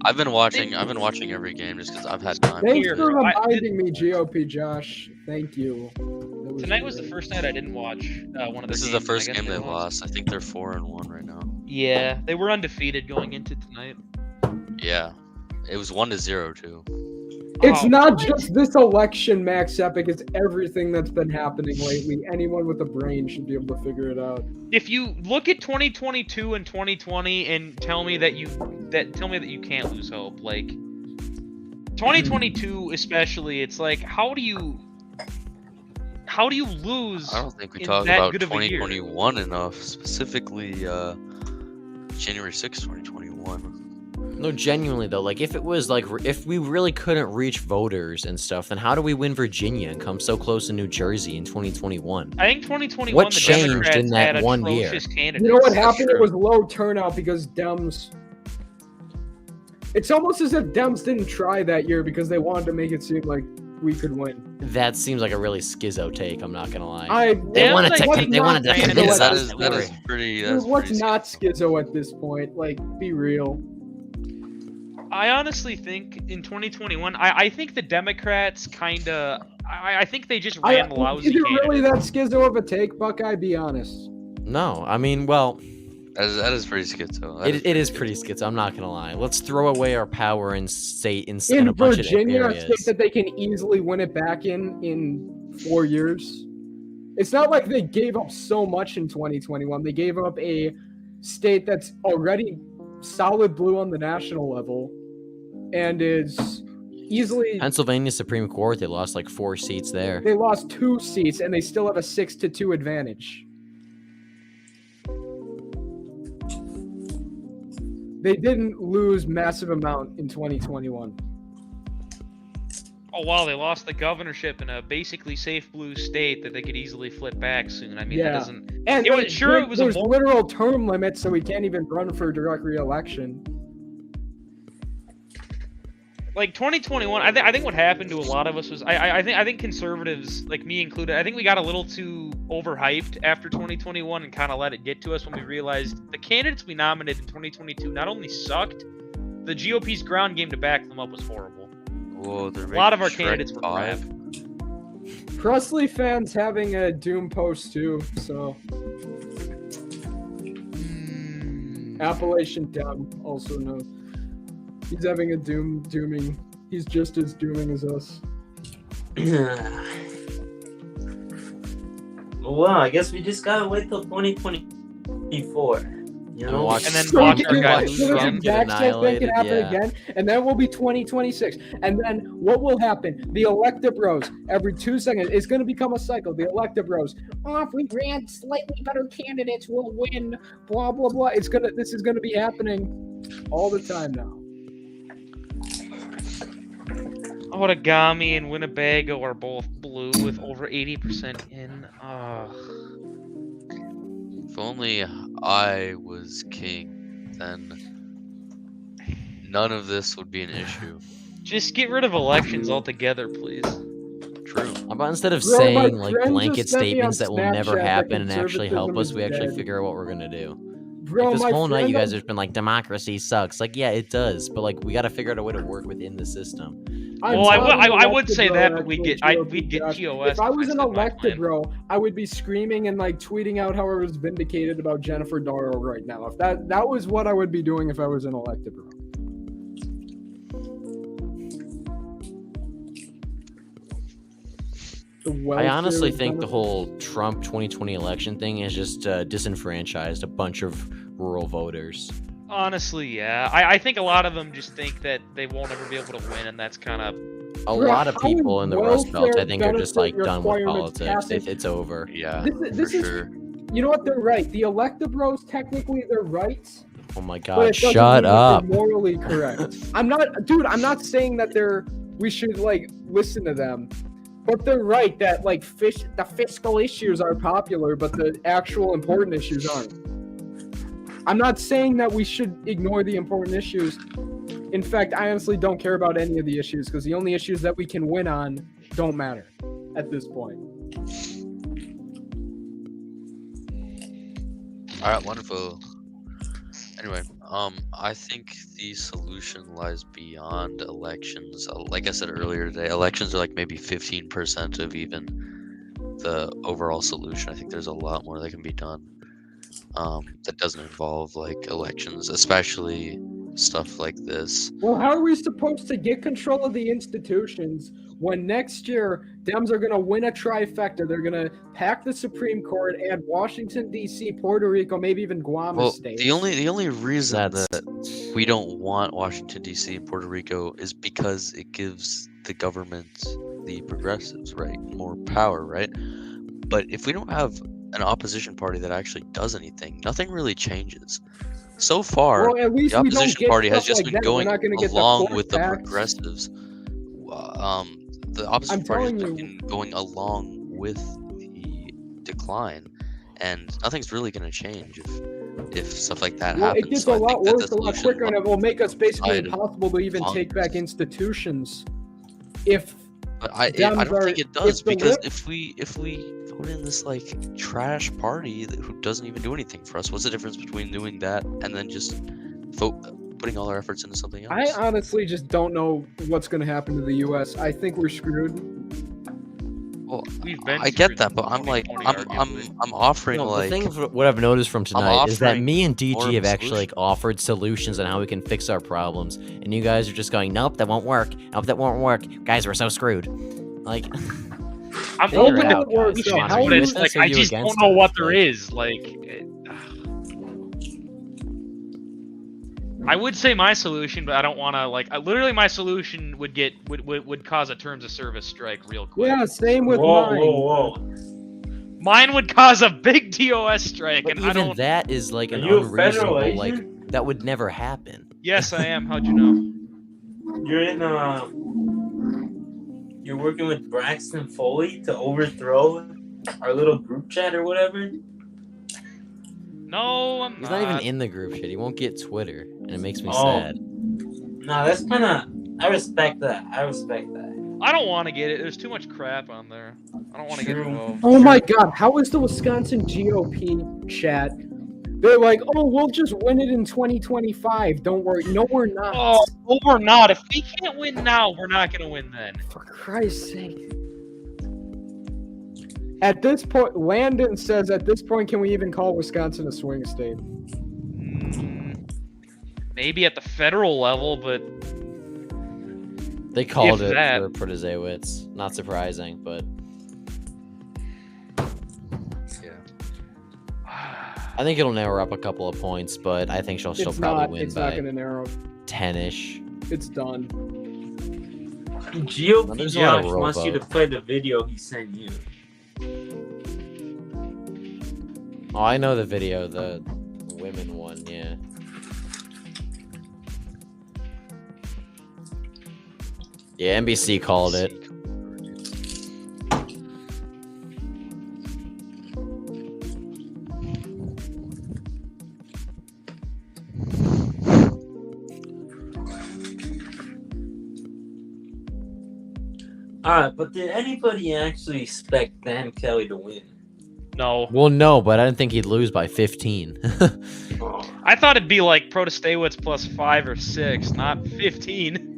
I've been watching every game just because I've had time. Thanks Here, for I- reminding me, GOP, Josh. Thank you. That Tonight was the great. first night I didn't watch one of their This is games. the and I first guess game they lost. I think they're 4-1 right now. Yeah, they were undefeated going into tonight. Yeah, it was 1-0 too. It's Oh, not what? just this election, Max Epic. It's everything that's been happening lately. Anyone with a brain should be able to figure it out. If you look at 2022 and 2020 and tell me that you can't lose hope, like 2022 especially, it's like how do you lose? I don't think we in talk that about good of a year? 2021 enough, specifically January 6th, 2021. No, genuinely though, like if it was like if we really couldn't reach voters and stuff, then how do we win Virginia and come so close to New Jersey in 2021? I think 2021 What the changed Democrats in that had one year? atrocious candidates. You know what That's happened? It true. was low turnout because Dems. It's almost as if Dems didn't try that year because they wanted to make it seem like we could win. That seems like a really schizo take. I'm not gonna lie. They wanted wanted to- to they wanted to convince That us is that that we is were- pretty. Dude, That's what's pretty not sketchy. schizo at this point? Like, be real. I honestly think in 2021, I think the Democrats kind of, I think they just ran lousy Is it candidates. really that schizo of a take, Buckeye? Be honest. No, I mean, well, That is pretty schizo. That it is pretty schizo. I'm not gonna lie. Let's throw away our power and state in In a bunch Virginia, of a state areas. that they can easily win it back in 4 years. It's not like they gave up so much in 2021. They gave up a state that's already solid blue on the national level and is easily. Pennsylvania Supreme Court, they lost like 4 seats there. They lost 2 seats and they still have a 6-2 advantage. They didn't lose massive amount in 2021. Oh wow, they lost the governorship in a basically safe blue state that they could easily flip back soon. I mean, that Yeah. doesn't. And It was- like, sure, it was a there's more- literal term limits, so we can't even run for direct re-election. Like 2021, I think what happened to a lot of us was I think conservatives, like me included, I think we got a little too overhyped after 2021 and kind of let it get to us when we realized the candidates we nominated in 2022 not only sucked, the GOP's ground game to back them up was horrible. Whoa, they're A lot of our making Shrek candidates were 5. crap. Presley fans having a Doom post too, so Appalachian Dem also knows. He's having a dooming. He's just as dooming as us. Well, I guess we just gotta wait till 2024. You And know, watch- And then So watch we our can- guy watch lose so this Trump again. get exact same thing can annihilated, happen yeah. again, and then we'll be 2026. And then what will happen? The elected bros every 2 seconds it's going to become a cycle. The elected bros, oh, if we ran slightly better candidates, we'll win. Blah blah blah. This is gonna be happening all the time now. Origami and Winnebago are both blue with over 80% in. If only I was king, then none of this would be an issue. Just get rid of elections altogether, please. True. How about instead of Bro, my saying like friend blanket just sent me on statements that will never Snapchat that happen and actually help conservatism us, is we actually dead. figure out what we're gonna do. Bro, Like this my whole night, you friend guys have been like, democracy sucks. Like, yeah, it does, but like, we got to figure out a way to work within the system. I'm Well, I telling would you, say elected that, bro, but we'd actually, get Josh. TOS. If I was an said my elected plan. bro, I would be screaming and like tweeting out how I was vindicated about Jennifer Darrow right now. If that was what I would be doing if I was an elected bro. I honestly think the whole Trump 2020 election thing has just disenfranchised a bunch of rural voters. Honestly, yeah. I think a lot of them just think that they won't ever be able to win, and that's kind of. A Bro, lot of how people would in the Rust Belt, I welfare think, are just like benefit done with requirements politics. passing- It's over. Yeah, This for is- sure. You know what? They're right. The elected bros, technically, they're right. Oh my But God! it doesn't Shut mean that up. they're morally correct. I'm not saying that we should like listen to them. But they're right that like the fiscal issues are popular, but the actual important issues aren't. I'm not saying that we should ignore the important issues. In fact, I honestly don't care about any of the issues because the only issues that we can win on don't matter at this point. All right, wonderful. Anyway, I think the solution lies beyond elections. Like I said earlier today, elections are like maybe 15% of even the overall solution. I think there's a lot more that can be done that doesn't involve like elections, especially stuff like this. Well, how are we supposed to get control of the institutions when next year Dems are going to win a trifecta? They're going to pack the Supreme Court, add Washington D.C., Puerto Rico, maybe even Guam Well, as states. the only reason That's that we don't want Washington D.C. and Puerto Rico is because it gives the government, the progressives, right, more power, right? But if we don't have an opposition party that actually does anything, nothing really changes. So far, Well, at least the we don't opposition get party has stuff just like been that. We're going not gonna get the along court with the tax. progressives. The opposition party has telling been going along with the decline, and nothing's really going to change if stuff like that Well, happens. it gets So a I lot think that worse the a lot solution quicker, and it will make us basically lies impossible to even take back Congress. institutions. If But I Dems don't think are- it does if the because lib- if we vote in this like trash party who doesn't even do anything for us, what's the difference between doing that and then just putting all our efforts into something else? I honestly just don't know what's going to happen to the U.S. I think we're screwed. Well, We've been I get screwed that, in but I'm like 2020, arguably. I'm offering No, like the thing of what I've noticed from tonight is that offering me and more DG of have a actually like offered solutions on how we can fix our problems, and you guys are just going, "Nope, that won't work. Nope, that won't work." Guys, we're so screwed. Like, I'm figure open it to out, work, guys. so solutions, how but are it's you- like Are I you just against don't know it? what there Like- is. I would say my solution, but I don't want to like. Literally, my solution would cause a terms of service strike real quick. Yeah, same with whoa, mine. whoa. Mine would cause a big TOS strike, but and I even don't. that is like an Are you a federal unreasonable like agent? that would never happen. Yes, I am. How'd you know? You're in you're working with Braxton Foley to overthrow our little group chat or whatever. No, I'm He's not even in the group shit. He won't get Twitter, and it makes me Oh. sad. Nah, that's kind of. I respect that. I respect that. I don't want to get it. There's too much crap on there. I don't want to get True. involved. Oh my God, how is the Wisconsin GOP chat? They're like, oh, we'll just win it in 2025. Don't worry. No, we're not. Oh, well, we're not. If we can't win now, we're not gonna win then. For Christ's sake. At this point, Landon says, at this point, can we even call Wisconsin a swing state? Maybe at the federal level, but They called If it that- for Protozewicz. Not surprising, but yeah. I think it'll narrow up a couple of points, but I think she'll still It's probably not. win It's not by gonna narrow. 10-ish. It's done. GOP There's a lot of Josh roll wants you to vote. play the video he sent you. Oh, I know the video, the women one, yeah. Yeah, NBC called it. Alright, but did anybody actually expect Dan Kelly to win? No. Well, no, but I didn't think he'd lose by 15. I thought it'd be like Protestawitz plus 5 or 6, not 15.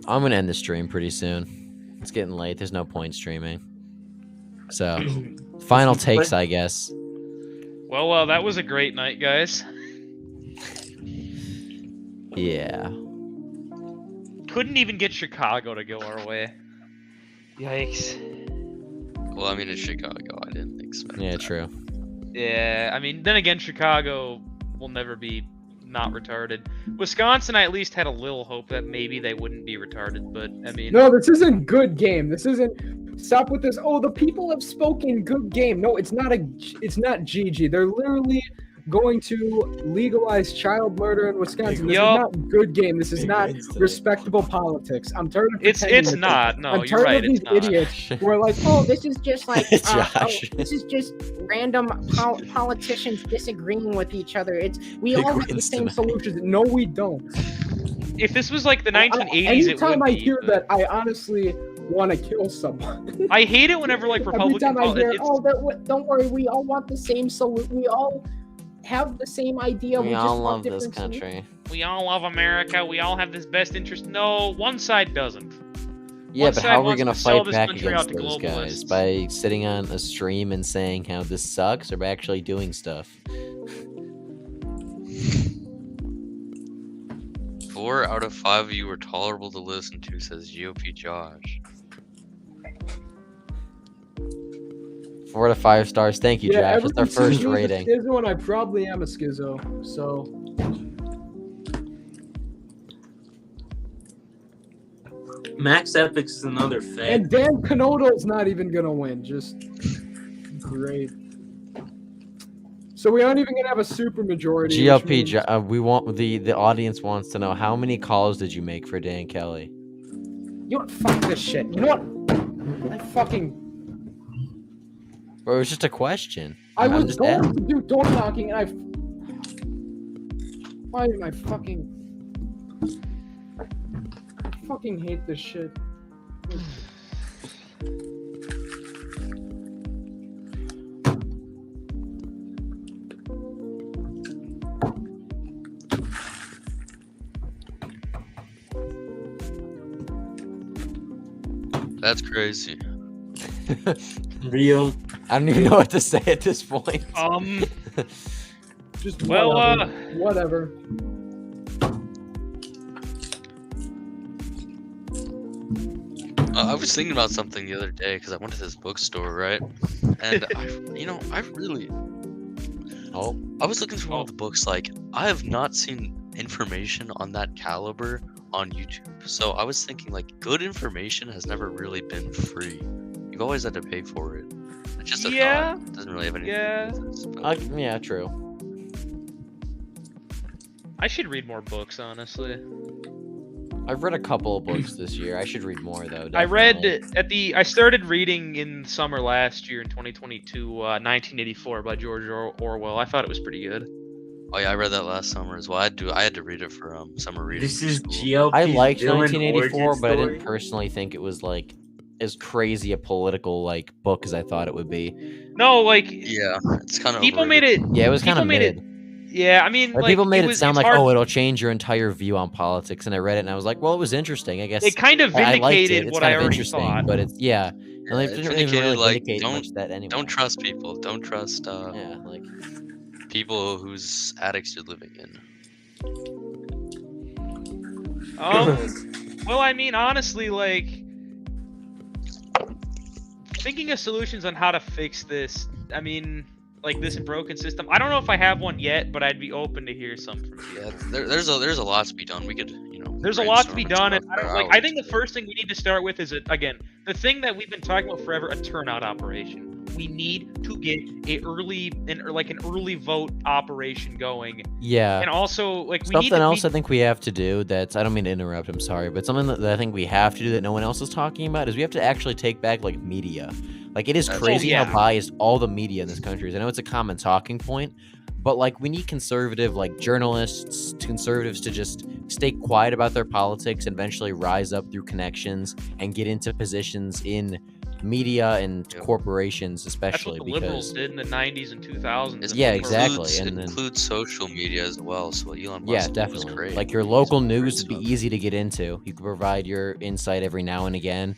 I'm gonna end the stream pretty soon. It's getting late. There's no point streaming. So, final takes, I guess. Well, that was a great night, guys. Yeah. Couldn't even get Chicago to go our way. Yikes. Well, I mean, it's Chicago. I didn't expect Yeah, that. true. Yeah, I mean, then again, Chicago will never be not retarded. Wisconsin, I at least had a little hope that maybe they wouldn't be retarded, but I mean, No, this isn't good game. This isn't. Stop with this. Oh, the people have spoken. Good game. No, it's not a. It's not Gigi. They're literally going to legalize child murder in Wisconsin. This Yup. is not good game. This is Big not wins today. respectable politics. I'm tired of it's pretending with not. this. No, I'm you're tired right. of these It's not. idiots who are like, Oh, this is just like Josh. this is just random politicians disagreeing with each other. We Big all have the wins same tonight. solutions. No, we don't. If this was like the 1980s, it Anytime would I be. hear but that, I honestly want to kill someone. I hate it whenever like Every Republican. time I hear, it's- don't worry, we all want the same solution. We all have the same idea. We just all want love this different solutions. country. we all love America. We all have this best interest. No, one side doesn't. Yeah, One but side how are we wants gonna to sell fight this back country out against to those guys? globalists. By sitting on a stream and saying how this sucks, or by actually doing stuff? 4 out of 5 of you were tolerable to listen to, says GOP Josh. 4 to 5 stars. Thank you, Josh. That's our everyone sees first me as a rating. Schizo, and I probably am a schizo. So Max Epic's is another fake. and Dan Canodal's not even gonna win. Just great. So we aren't even gonna have a super majority. which GLP, means- we want the audience wants to know how many calls did you make for Dan Kelly? You know what? Fuck this shit. You know what? I fucking. Or it was just a question. I I'm was just going asking. to do door knocking, and I. Why am I fucking? I fucking hate this shit. That's crazy. Real. I don't even know what to say at this point. Just Well, whatever. I was thinking about something the other day because I went to this bookstore, right? And I really, Oh, I was looking through all the books. Like, I have not seen information on that caliber on YouTube. So I was thinking, like, good information has never really been free. You've always had to pay for it. It's just a Yeah. thought. It doesn't really have anything Yeah. to do with this, but- yeah, true. I should read more books, honestly. I've read a couple of books this year. I should read more though. I read definitely. I started reading in summer last year in 2022, 1984 by George Orwell. I thought it was pretty good. Oh yeah, I read that last summer as well. I had to read it for summer reading. This for is school. GLP. I liked villain 1984, origin but I story. didn't personally think it was like as crazy a political like book as I thought it would be. No, like Yeah, it's kind of people made it. Yeah, it was kind People of made mid. it. Yeah, I mean, Or like people made it was, sound it's like, hard- oh, it'll change your entire view on politics. And I read it and I was like, well, it was interesting. I guess It kind of I liked it. vindicated It's what kind I of already interesting, thought. but it's yeah. And Yeah, it it didn't really vindicated, like, vindicate much that anyway. Don't trust people. Don't trust Yeah, like people whose attics you're living in. Well, I mean, honestly, like, thinking of solutions on how to fix this. I mean, like this broken system. I don't know if I have one yet, but I'd be open to hear some from people. Yeah, there's a lot to be done. We could, There's a lot to be brainstorm done, and stuff I out. think the first thing we need to start with is again the thing that we've been talking about forever: a turnout operation. We need to get an early vote operation going. Yeah. And also, like, we Something need to else I think we have to do that's, I don't mean to interrupt, I'm sorry, but something that I think we have to do that no one else is talking about is we have to actually take back, like, media. Like, it is crazy how biased all the media in this country is. I know it's a common talking point, but, like, we need conservative, like, journalists, conservatives to just stay quiet about their politics and eventually rise up through connections and get into positions in media and corporations, especially. That's what the liberals did in the 90s and 2000s. Yeah, exactly. It And then includes social media as well. So Elon Musk yeah, was definitely. great. Like, your local news would be easy to get into. You could provide your insight every now and again.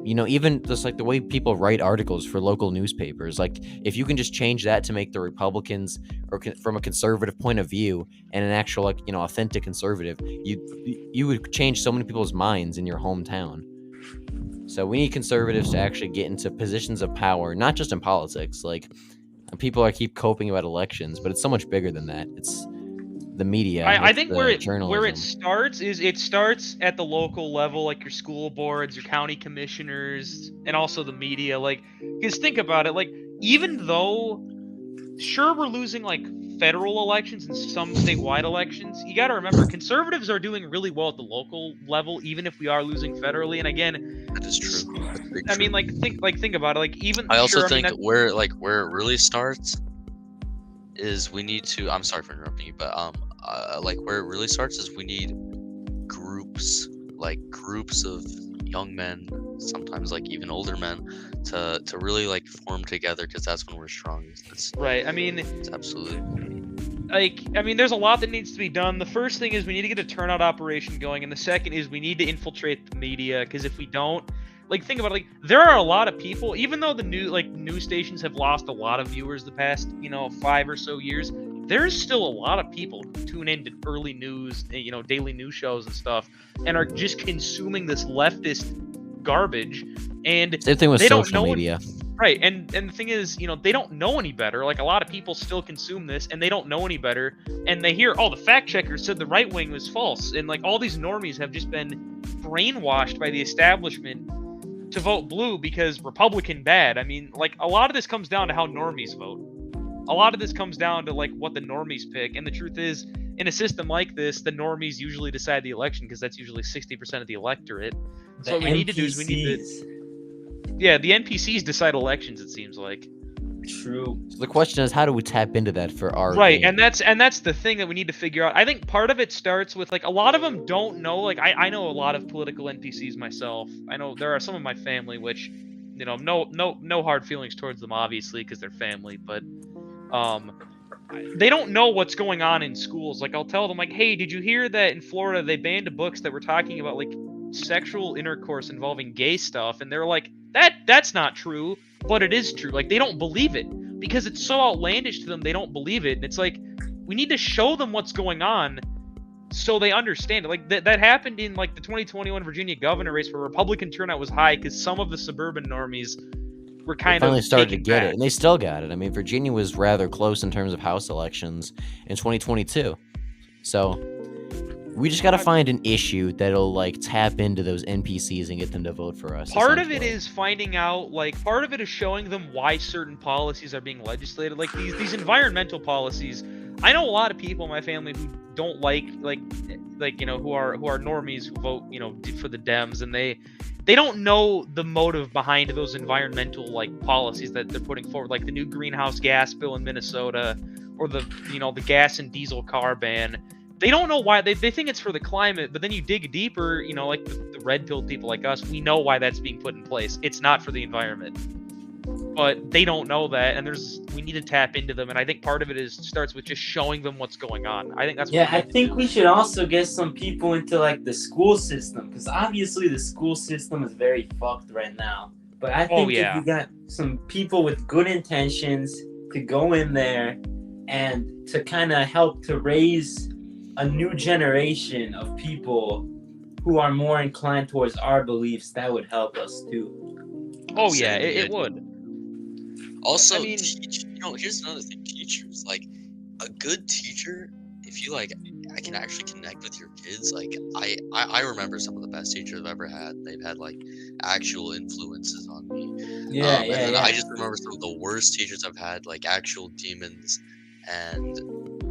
Even just like the way people write articles for local newspapers, like if you can just change that to make the Republicans or from a conservative point of view and an actual, like, authentic conservative, you would change so many people's minds in your hometown. So we need conservatives to actually get into positions of power, not just in politics. Like, people keep coping about elections, but it's so much bigger than that. It's the media. I think where it journalism. starts is it starts at the local level, like your school boards, your county commissioners, and also the media. Like, because think about it, like, even though sure we're losing like federal elections and some statewide elections, you got to remember conservatives are doing really well at the local level, even if we are losing federally. And again, that is true. I mean, think about it. Like, even I also sure, think I mean, where it really starts is we need to. I'm sorry for interrupting you, but like where it really starts is we need groups of young men, sometimes like even older men, to really like form together, because that's when we're strongest. Right. I mean, it's absolutely. There's a lot that needs to be done. The first thing is we need to get a turnout operation going, and the second is we need to infiltrate the media, because if we don't, like, think about it, like, there are a lot of people, even though the news stations have lost a lot of viewers the past 5 or so years, there's still a lot of people who tune into early news, daily news shows and stuff, and are just consuming this leftist garbage. And same thing with they don't social know media. Right, and the thing is, they don't know any better. Like, a lot of people still consume this, and they don't know any better. And they hear, oh, the fact checker said the right wing was false, and like all these normies have just been brainwashed by the establishment to vote blue because Republican bad. I mean, like, a lot of this comes down to how normies vote. A lot of this comes down to like what the normies pick, and the truth is, in a system like this, the normies usually decide the election because that's usually 60% of the electorate. So what we need to do is we need to, the NPCs decide elections. It seems like. True. So the question is, how do we tap into that for our right? game? And that's the thing that we need to figure out. I think part of it starts with, like, a lot of them don't know. Like, I know a lot of political NPCs myself. I know there are some of my family which, no hard feelings towards them, obviously, because they're family, but they don't know what's going on in schools. Like, I'll tell them, like, hey, did you hear that in Florida they banned books that were talking about like sexual intercourse involving gay stuff? And they're like, that's not true, but it is true. Like, they don't believe it because it's so outlandish to them. They don't believe it, and it's like, we need to show them what's going on so they understand it. Like, that happened in like the 2021 Virginia governor race, where Republican turnout was high because some of the suburban normies were finally started to get it, and they still got it. I mean, Virginia was rather close in terms of House elections in 2022. So we just got to find an issue that'll like tap into those NPCs and get them to vote for us. Part of it is finding out, like, part of it is showing them why certain policies are being legislated. Like these environmental policies. I know a lot of people in my family who don't like who are normies who vote for the Dems, and they don't know the motive behind those environmental like policies that they're putting forward, like the new greenhouse gas bill in Minnesota, or the the gas and diesel car ban. They don't know why. They think it's for the climate, but then you dig deeper, like the red pill people like us, we know why that's being put in place. It's not for the environment. But they don't know that, and we need to tap into them, and I think part of it starts with just showing them what's going on. I think that's what I think we should also get some people into like the school system, because obviously the school system is very fucked right now. But I think if you got some people with good intentions to go in there and to kind of help to raise a new generation of people who are more inclined towards our beliefs, that would help us too. Oh yeah, it would. Also, I mean- here's another thing. Teachers, like, a good teacher, if you like, I can actually connect with your kids. Like, I remember some of the best teachers I've ever had. They've had like actual influences on me. And then I just remember some of the worst teachers I've had, like actual demons. And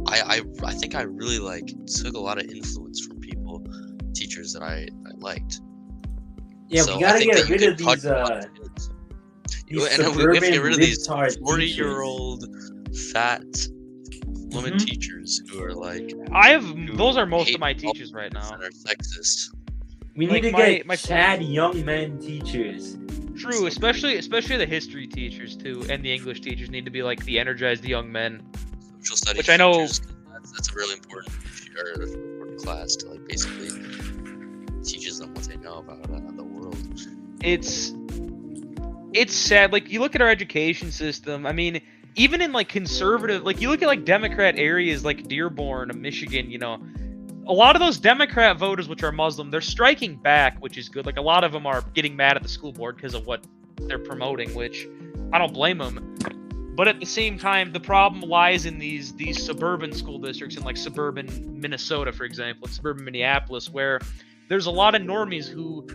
I think I really like took a lot of influence from people, teachers that I liked. Yeah, So we I gotta think get that you rid can of these touch on kids. And we have to get rid of these 40-year-old fat women teachers who are like. Those are most hate of my adults teachers right now. and are sexist. We Like need to my get Chad young men teachers. True, especially the history teachers too, and the English teachers need to be like the energized young men. Social studies Which I know- teachers, that's a really important class to like basically teaches them what they know about the world. It's sad. Like you look at our education system. I mean, even in like conservative, like you look at like Democrat areas like Dearborn, Michigan. You know, a lot of those Democrat voters, which are Muslim, they're striking back, which is good. Like a lot of them are getting mad at the school board because of what they're promoting, which I don't blame them. But at the same time, the problem lies in these suburban school districts in like suburban Minnesota, for example, and suburban Minneapolis, where there's a lot of normies who,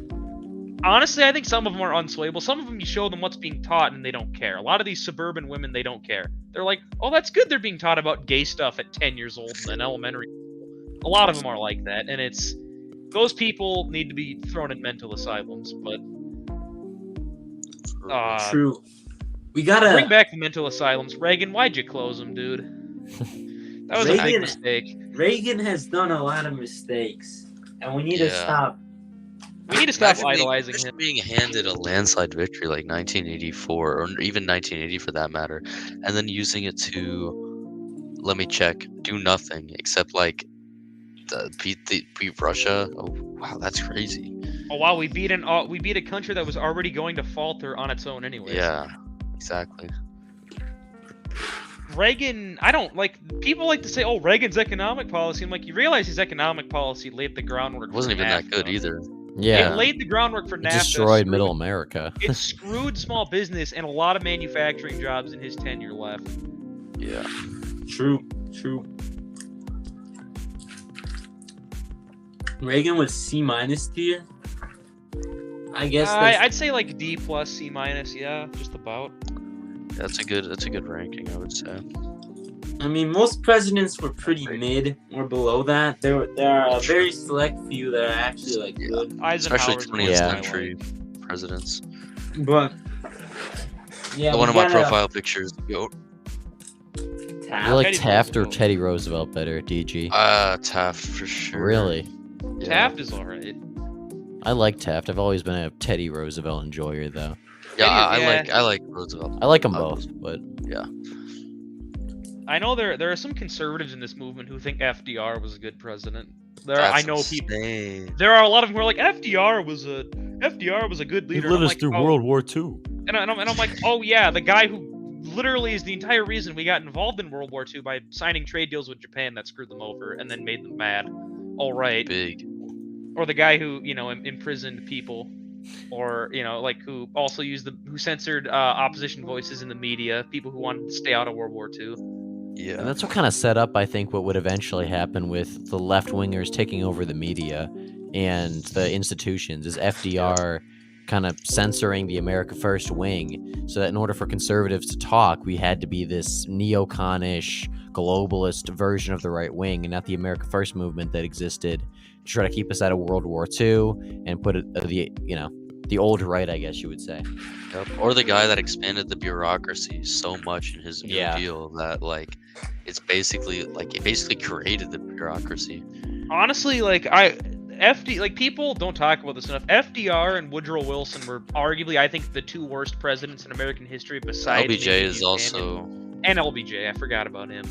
honestly, I think some of them are unswayable. Some of them, you show them what's being taught and they don't care. A lot of these suburban women, they don't care. They're like, oh, that's good they're being taught about gay stuff at 10 years old in elementary school. A lot of them are like that, and those people need to be thrown in mental asylums, but True. We gotta bring back the mental asylums. Reagan, why'd you close them, dude? That was a big Reagan- mistake. Reagan has done a lot of mistakes, and we need to stop. We need to stop Imagine idolizing imagine him. being handed a landslide victory like 1984 or even 1980 for that matter, and then using it to, let me check, do nothing except like beat Russia. Oh wow, that's crazy. Oh wow, we beat a country that was already going to falter on its own anyway. Yeah, exactly. Reagan, I don't like. People like to say, "Oh, Reagan's economic policy." I'm like, you realize his economic policy laid the groundwork. It wasn't for even that NAFTA. good either. Yeah. It laid the groundwork for It NAFTA. destroyed screwed- Middle America. It screwed small business and a lot of manufacturing jobs in his tenure left. Yeah. True. Reagan was C- tier. I guess I'd say like D plus, C minus. Yeah, just about. That's a good ranking, I would say. I mean, most presidents were pretty mid or below that. There are a very select few that are actually like good. Especially Eisenhower's 20th Yeah. century presidents. But yeah, One of we my gotta- profile pictures. Yo, I like Teddy Taft or Roosevelt. Teddy Roosevelt better, DG. Taft for sure. Really? Yeah. Taft is alright. I like Taft. I've always been a Teddy Roosevelt enjoyer, though. Yeah, Teddy- I like Roosevelt. I like them I both, was- but I know there are some conservatives in this movement who think FDR was a good president. That's I know people. insane. There are a lot of them who are like FDR was a good leader. And I'm like, oh. War II. And I'm like, oh yeah, the guy who literally is the entire reason we got involved in World War II by signing trade deals with Japan that screwed them over and then made them mad. All right. Big. Or the guy who imprisoned people, or like who also who censored opposition voices in the media, people who wanted to stay out of World War II. Yeah. And that's what kind of set up, I think, what would eventually happen with the left-wingers taking over the media and the institutions, is FDR kind of censoring the America First wing, so that in order for conservatives to talk, we had to be this neoconish, globalist version of the right wing, and not the America First movement that existed to try to keep us out of World War II and put the old right, I guess you would say. Yep. Or the guy that expanded the bureaucracy so much in his New Yeah. Deal that it basically created the bureaucracy. Honestly, people don't talk about this enough. FDR and Woodrow Wilson were arguably, I think, the two worst presidents in American history besides LBJ maybe is Buchanan. also And LBJ, I forgot about him.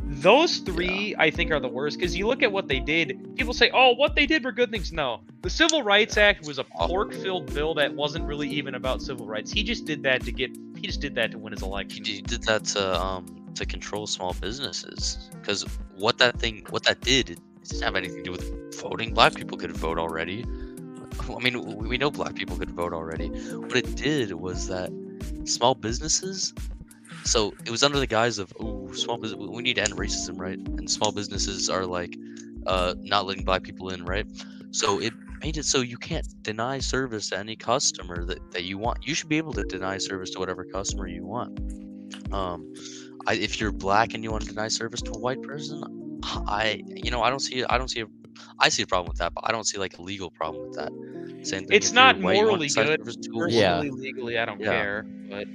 Those three, I think, are the worst, because you look at what they did. People say, oh, what they did were good things. No. The Civil Rights Act was a pork-filled bill that wasn't really even about civil rights. He just did that to win his election. he did that to control small businesses, because what that did, doesn't have anything to do with voting. Black people could vote already. I mean, we know black people could vote already. What it did was that small businesses. So it was under the guise of, oh, small business. We need to end racism, right? And small businesses are like, not letting black people in, right? So it made it so you can't deny service to any customer that you want. You should be able to deny service to whatever customer you want. If you're black and you want to deny service to a white person, I see a problem with that, but I don't see like a legal problem with that. Same thing. It's if you're not white, you want morally to deny good. service to a Yeah. Personally, legally, I don't Yeah. care. But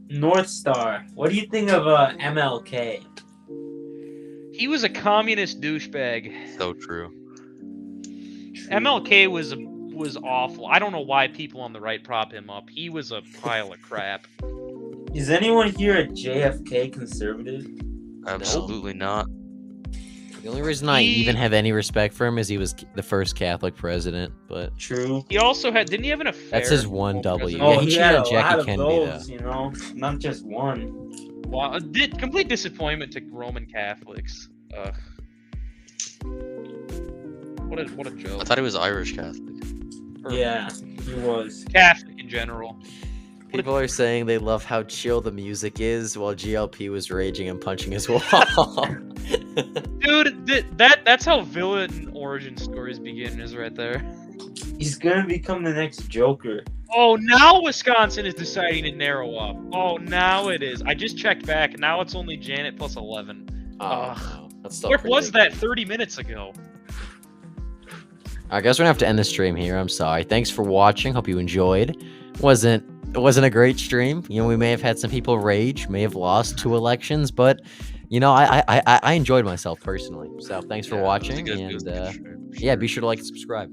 North Star. What do you think of MLK? he was a communist douchebag. So true. MLK was awful. I don't know why people on the right prop him up. He was a pile of crap. Is anyone here a JFK conservative? Absolutely not. The only reason I even have any respect for him is he was the first Catholic president, but True. He also didn't he have an affair? that's his one W. president? Yeah, he cheated had on a lot Jackie of Kennedy, those, you know, not just one. Wow, complete disappointment to Roman Catholics. Ugh. What a joke. I thought he was Irish Catholic. Yeah, he was. Catholic in general. People are saying they love how chill the music is while GLP was raging and punching his wall. Dude, that's how villain origin stories begin, is right there. He's gonna become the next Joker. Oh, now Wisconsin is deciding to narrow up. Oh, now it is. I just checked back, and now it's only Janet plus 11. No, that's still Where pretty was big. that 30 minutes ago? I guess we're gonna have to end the stream here. I'm sorry. Thanks for watching. Hope you enjoyed. It wasn't a great stream. You know, we may have had some people rage, may have lost 2 elections, but you know, I enjoyed myself personally. So thanks for watching, and yeah, be sure to like and subscribe.